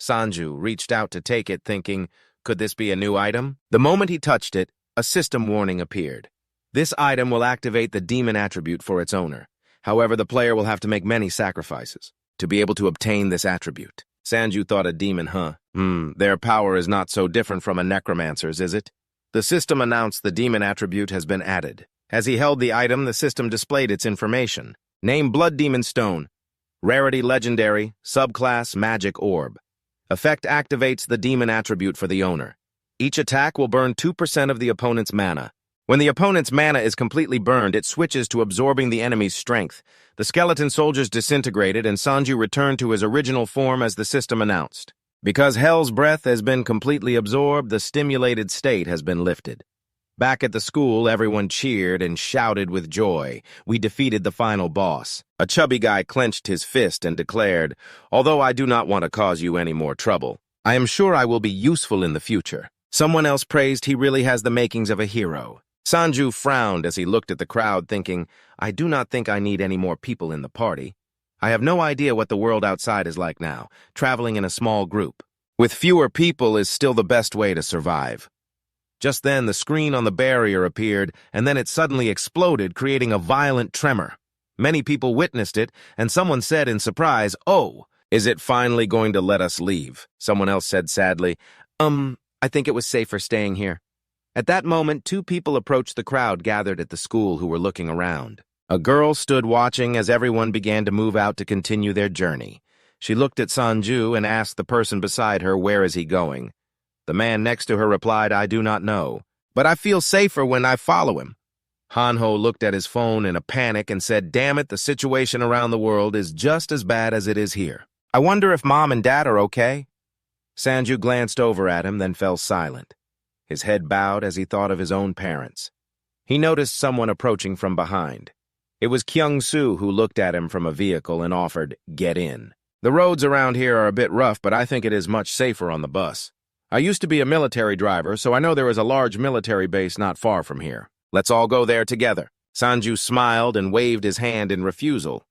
Sanju reached out to take it, thinking, Could this be a new item? The moment he touched it, a system warning appeared. This item will activate the demon attribute for its owner. However, the player will have to make many sacrifices to be able to obtain this attribute. Sanju thought a demon, huh? Their power is not so different from a necromancer's, is it? The system announced the demon attribute has been added. As he held the item, the system displayed its information. Name Blood Demon Stone. Rarity Legendary, subclass Magic Orb. Effect activates the demon attribute for the owner. Each attack will burn 2% of the opponent's mana. When the opponent's mana is completely burned, it switches to absorbing the enemy's strength. The skeleton soldiers disintegrated, and Sanju returned to his original form as the system announced. Because Hell's breath has been completely absorbed, the stimulated state has been lifted. Back at the school, everyone cheered and shouted with joy. We defeated the final boss. A chubby guy clenched his fist and declared, "Although I do not want to cause you any more trouble, I am sure I will be useful in the future." Someone else praised he really has the makings of a hero. Sanju frowned as he looked at the crowd, thinking, I do not think I need any more people in the party. I have no idea what the world outside is like now, traveling in a small group. With fewer people is still the best way to survive. Just then, the screen on the barrier appeared, and then it suddenly exploded, creating a violent tremor. Many people witnessed it, and someone said in surprise, "Oh, is it finally going to let us leave?" Someone else said sadly, I think it was safer staying here." At that moment, two people approached the crowd gathered at the school who were looking around. A girl stood watching as everyone began to move out to continue their journey. She looked at Sanju and asked the person beside her, "Where is he going?" The man next to her replied, "I do not know, but I feel safer when I follow him." Hanho looked at his phone in a panic and said, "Damn it, the situation around the world is just as bad as it is here. I wonder if Mom and Dad are okay?" Sanju glanced over at him, then fell silent. His head bowed as he thought of his own parents. He noticed someone approaching from behind. It was Kyung-soo, who looked at him from a vehicle and offered, "Get in." "The roads around here are a bit rough, but I think it is much safer on the bus. I used to be a military driver, so I know there is a large military base not far from here. Let's all go there together." Sanju smiled and waved his hand in refusal.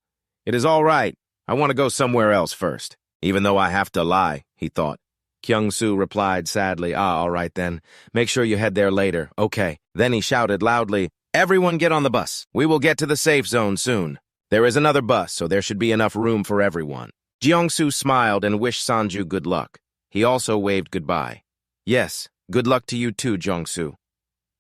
"It is all right. I want to go somewhere else first, even though I have to lie," he thought. Kyung-soo replied sadly, "All right then. Make sure you head there later. Okay." Then he shouted loudly, "Everyone get on the bus. We will get to the safe zone soon. There is another bus, so there should be enough room for everyone." Jeong-soo smiled and wished Sanju good luck. He also waved goodbye. "Yes, good luck to you too, Jeong-soo."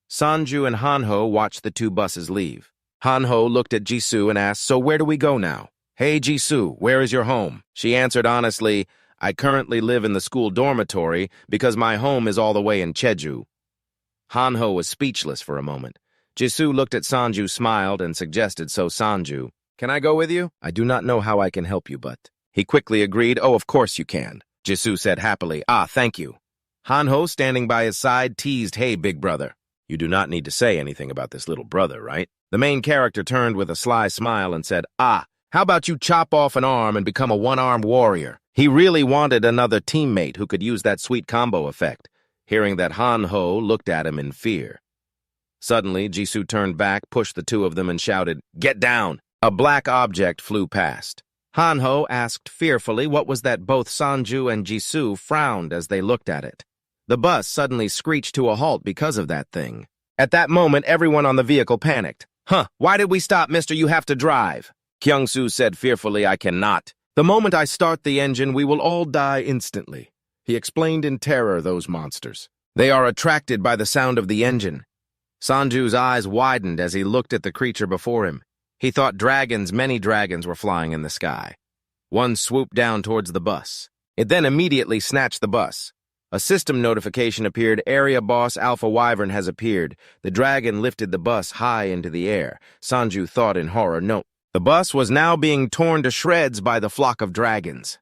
Sanju and Hanho watched the two buses leave. Hanho looked at Jisoo and asked, "So where do we go now?" "Hey Jisoo, where is your home?" She answered honestly, "I currently live in the school dormitory because my home is all the way in Jeju." Hanho was speechless for a moment. Jisoo looked at Sanju, smiled, and suggested, "So Sanju, can I go with you? I do not know how I can help you, but..." He quickly agreed, "Oh, of course you can." Jisoo said happily, "Thank you." Hanho, standing by his side, teased, "Hey, big brother. You do not need to say anything about this little brother, right?" The main character turned with a sly smile and said, "How about you chop off an arm and become a one-armed warrior?" He really wanted another teammate who could use that sweet combo effect. Hearing that, Hanho looked at him in fear. Suddenly, Jisoo turned back, pushed the two of them, and shouted, "Get down!" A black object flew past. Hanho asked fearfully what was that. Both Sanju and Jisoo frowned as they looked at it. The bus suddenly screeched to a halt because of that thing. At that moment, everyone on the vehicle panicked. Why did we stop, mister? You have to drive." Kyung-soo said fearfully, "I cannot. The moment I start the engine, we will all die instantly." He explained in terror, "Those monsters. They are attracted by the sound of the engine." Sanju's eyes widened as he looked at the creature before him. He thought many dragons were flying in the sky. One swooped down towards the bus. It then immediately snatched the bus. A system notification appeared. "Area boss Alpha Wyvern has appeared." The dragon lifted the bus high into the air. Sanju thought in horror, "No." The bus was now being torn to shreds by the flock of dragons.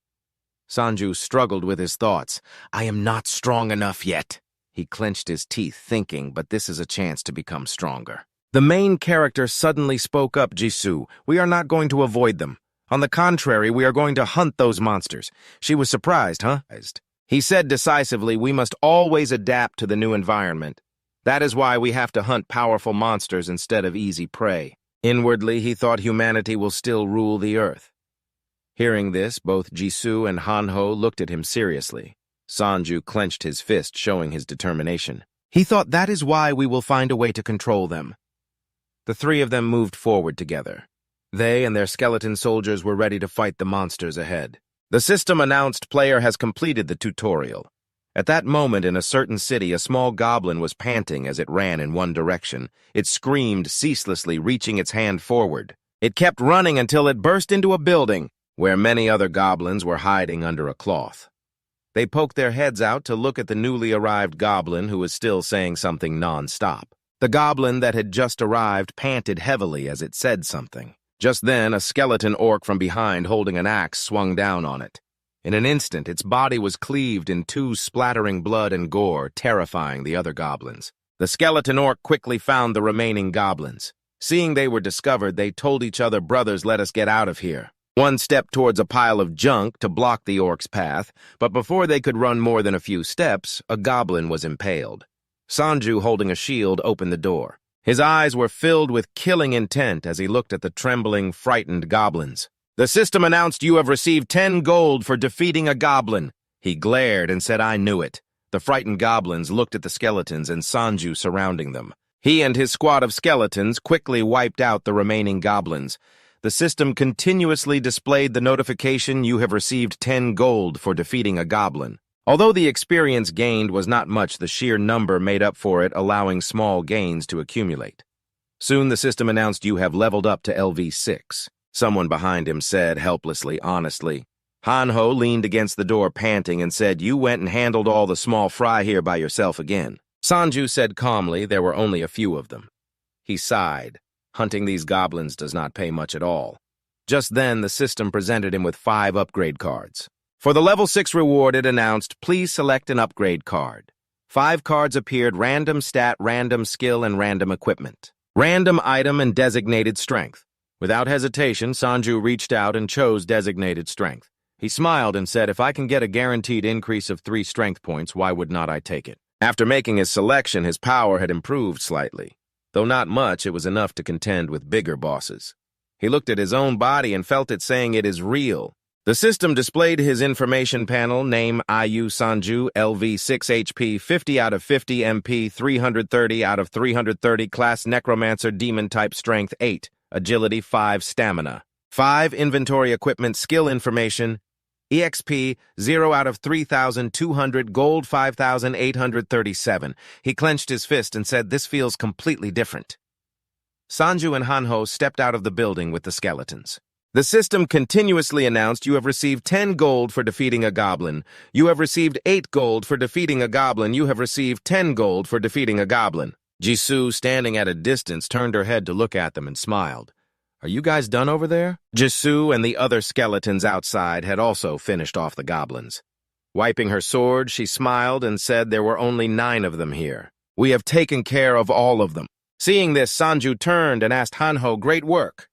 Sanju struggled with his thoughts. "I am not strong enough yet." He clenched his teeth, thinking, but this is a chance to become stronger. The main character suddenly spoke up, "Jisoo, we are not going to avoid them. On the contrary, we are going to hunt those monsters." She was surprised, He said decisively, "We must always adapt to the new environment. That is why we have to hunt powerful monsters instead of easy prey." Inwardly, he thought humanity will still rule the earth. Hearing this, both Jisoo and Hanho looked at him seriously. Sanju clenched his fist, showing his determination. He thought, that is why we will find a way to control them. The three of them moved forward together. They and their skeleton soldiers were ready to fight the monsters ahead. The system announced player has completed the tutorial. At that moment in a certain city, a small goblin was panting as it ran in one direction. It screamed ceaselessly, reaching its hand forward. It kept running until it burst into a building, where many other goblins were hiding under a cloth. They poked their heads out to look at the newly arrived goblin, who was still saying something non-stop. The goblin that had just arrived panted heavily as it said something. Just then, a skeleton orc from behind holding an axe swung down on it. In an instant, its body was cleaved in two, splattering blood and gore, terrifying the other goblins. The skeleton orc quickly found the remaining goblins. Seeing they were discovered, they told each other, brothers, let us get out of here. One stepped towards a pile of junk to block the orc's path, but before they could run more than a few steps, a goblin was impaled. Sanju, holding a shield, opened the door. His eyes were filled with killing intent as he looked at the trembling, frightened goblins. The system announced you have received 10 gold for defeating a goblin. He glared and said, I knew it. The frightened goblins looked at the skeletons and Sanju surrounding them. He and his squad of skeletons quickly wiped out the remaining goblins. The system continuously displayed the notification you have received 10 gold for defeating a goblin. Although the experience gained was not much, the sheer number made up for it, allowing small gains to accumulate. Soon the system announced you have leveled up to LV6. Someone behind him said, helplessly, honestly. Hanho leaned against the door panting and said, you went and handled all the small fry here by yourself again. Sanju said calmly there were only a few of them. He sighed. Hunting these goblins does not pay much at all. Just then, the system presented him with 5 upgrade cards. For the level 6 reward, it announced, please select an upgrade card. 5 cards appeared: random stat, random skill, and random equipment. Random item and designated strength. Without hesitation, Sanju reached out and chose designated strength. He smiled and said, if I can get a guaranteed increase of 3 strength points, why would not I take it? After making his selection, his power had improved slightly. Though not much, it was enough to contend with bigger bosses. He looked at his own body and felt it saying it is real. The system displayed his information panel: name IU Sanju, LV 6 HP, 50 out of 50 MP, 330 out of 330, class Necromancer, demon type, strength 8, agility 5, stamina 5, inventory equipment skill information, EXP 0 out of 3,200, gold 5,837. He clenched his fist and said, this feels completely different. Sanju and Hanho stepped out of the building with the skeletons. The system continuously announced you have received 10 gold for defeating a goblin. You have received 8 gold for defeating a goblin. You have received 10 gold for defeating a goblin. Jisoo, standing at a distance, turned her head to look at them and smiled. Are you guys done over there? Jisoo and the other skeletons outside had also finished off the goblins. Wiping her sword, she smiled and said there were only 9 of them here. We have taken care of all of them. Seeing this, Sanju turned and asked Hanho, great work.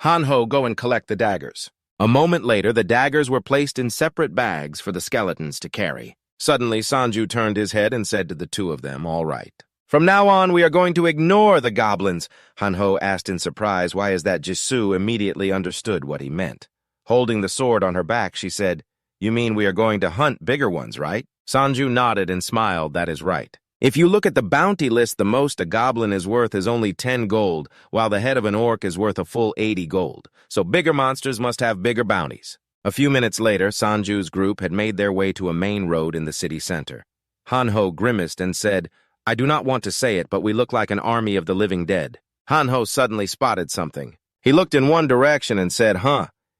Hanho, go and collect the daggers. A moment later, the daggers were placed in separate bags for the skeletons to carry. Suddenly, Sanju turned his head and said to the 2 of them, all right. From now on, we are going to ignore the goblins. Hanho asked in surprise, why is that? Jisoo immediately understood what he meant. Holding the sword on her back, she said, you mean we are going to hunt bigger ones, right? Sanju nodded and smiled, that is right. If you look at the bounty list, the most a goblin is worth is only 10 gold, while the head of an orc is worth a full 80 gold. So bigger monsters must have bigger bounties. A few minutes later, Sanju's group had made their way to a main road in the city center. Hanho grimaced and said, I do not want to say it, but we look like an army of the living dead. Hanho suddenly spotted something. He looked in one direction and said,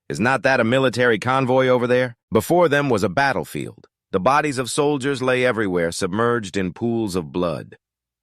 is not that a military convoy over there? Before them was a battlefield. The bodies of soldiers lay everywhere, submerged in pools of blood.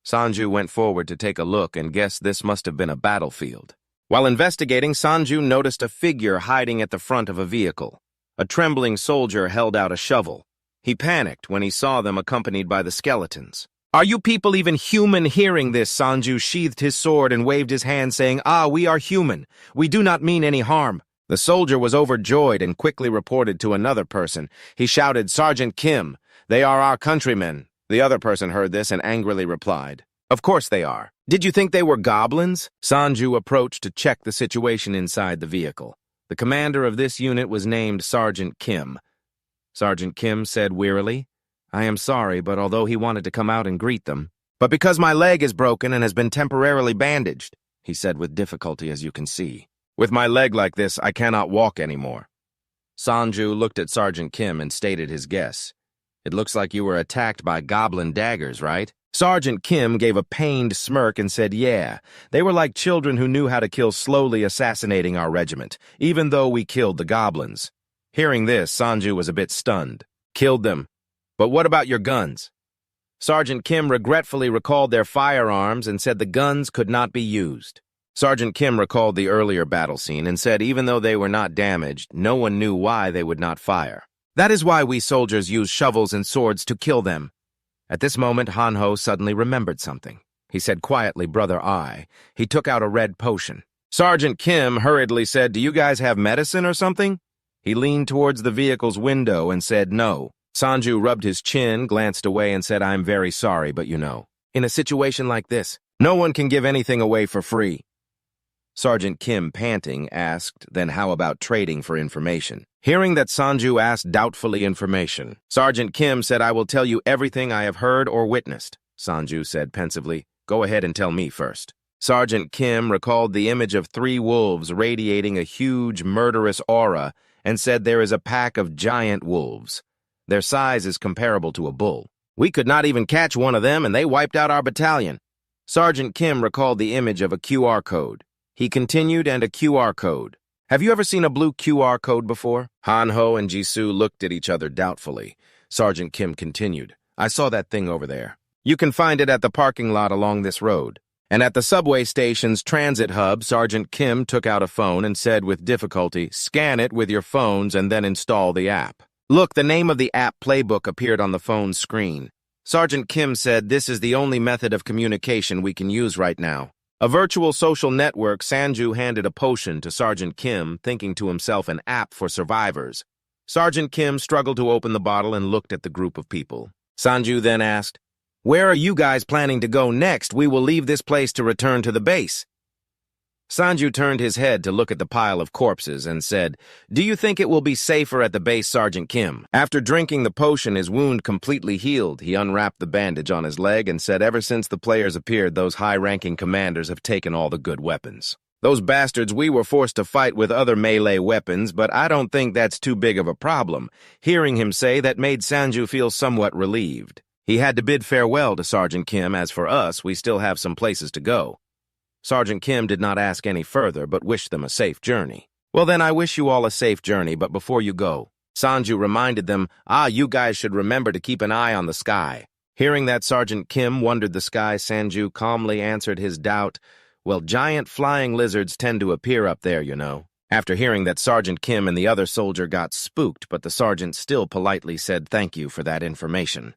Sanju went forward to take a look and guessed this must have been a battlefield. While investigating, Sanju noticed a figure hiding at the front of a vehicle. A trembling soldier held out a shovel. He panicked when he saw them accompanied by the skeletons. Are you people even human? Hearing this, Sanju sheathed his sword and waved his hand, saying, we are human. We do not mean any harm. The soldier was overjoyed and quickly reported to another person. He shouted, Sergeant Kim, they are our countrymen. The other person heard this and angrily replied, of course they are. Did you think they were goblins? Sanju approached to check the situation inside the vehicle. The commander of this unit was named Sergeant Kim. Sergeant Kim said wearily, I am sorry, but although he wanted to come out and greet them. But because my leg is broken and has been temporarily bandaged, he said with difficulty, as you can see. With my leg like this, I cannot walk anymore. Sanju looked at Sergeant Kim and stated his guess. It looks like you were attacked by goblin daggers, right? Sergeant Kim gave a pained smirk and said, yeah, they were like children who knew how to kill, slowly assassinating our regiment, even though we killed the goblins. Hearing this, Sanju was a bit stunned. Killed them. But what about your guns? Sergeant Kim regretfully recalled their firearms and said the guns could not be used. Sergeant Kim recalled the earlier battle scene and said even though they were not damaged, no one knew why they would not fire. That is why we soldiers use shovels and swords to kill them. At this moment, Han-ho suddenly remembered something. He said quietly, Brother I. He took out a red potion. Sergeant Kim hurriedly said, do you guys have medicine or something? He leaned towards the vehicle's window and said no. Sanju rubbed his chin, glanced away, and said, I'm very sorry, but you know, in a situation like this, no one can give anything away for free. Sergeant Kim, panting, asked, then how about trading for information? Hearing that Sanju asked doubtfully information, Sergeant Kim said, I will tell you everything I have heard or witnessed. Sanju said pensively, go ahead and tell me first. Sergeant Kim recalled the image of 3 wolves radiating a huge, murderous aura and said there is a pack of giant wolves. Their size is comparable to a bull. We could not even catch one of them and they wiped out our battalion. Sergeant Kim recalled the image of a QR code. He continued, and a QR code. Have you ever seen a blue QR code before? Han-ho and Jisoo looked at each other doubtfully. Sergeant Kim continued, I saw that thing over there. You can find it at the parking lot along this road. And at the subway station's transit hub, Sergeant Kim took out a phone and said with difficulty, scan it with your phones and then install the app. Look, the name of the app playbook appeared on the phone's screen. Sergeant Kim said this is the only method of communication we can use right now. A virtual social network, Sanju handed a potion to Sergeant Kim, thinking to himself an app for survivors. Sergeant Kim struggled to open the bottle and looked at the group of people. Sanju then asked, where are you guys planning to go next? We will leave this place to return to the base. Sanju turned his head to look at the pile of corpses and said, do you think it will be safer at the base, Sergeant Kim? After drinking the potion, his wound completely healed. He unwrapped the bandage on his leg and said ever since the players appeared, those high-ranking commanders have taken all the good weapons. Those bastards, we were forced to fight with other melee weapons, but I don't think that's too big of a problem. Hearing him say that made Sanju feel somewhat relieved. He had to bid farewell to Sergeant Kim. As for us, we still have some places to go. Sergeant Kim did not ask any further, but wished them a safe journey. Well then, I wish you all a safe journey, but before you go, Sanju reminded them, you guys should remember to keep an eye on the sky. Hearing that, Sergeant Kim wondered the sky. Sanju calmly answered his doubt, well, giant flying lizards tend to appear up there, you know. After hearing that, Sergeant Kim and the other soldier got spooked, but the sergeant still politely said thank you for that information.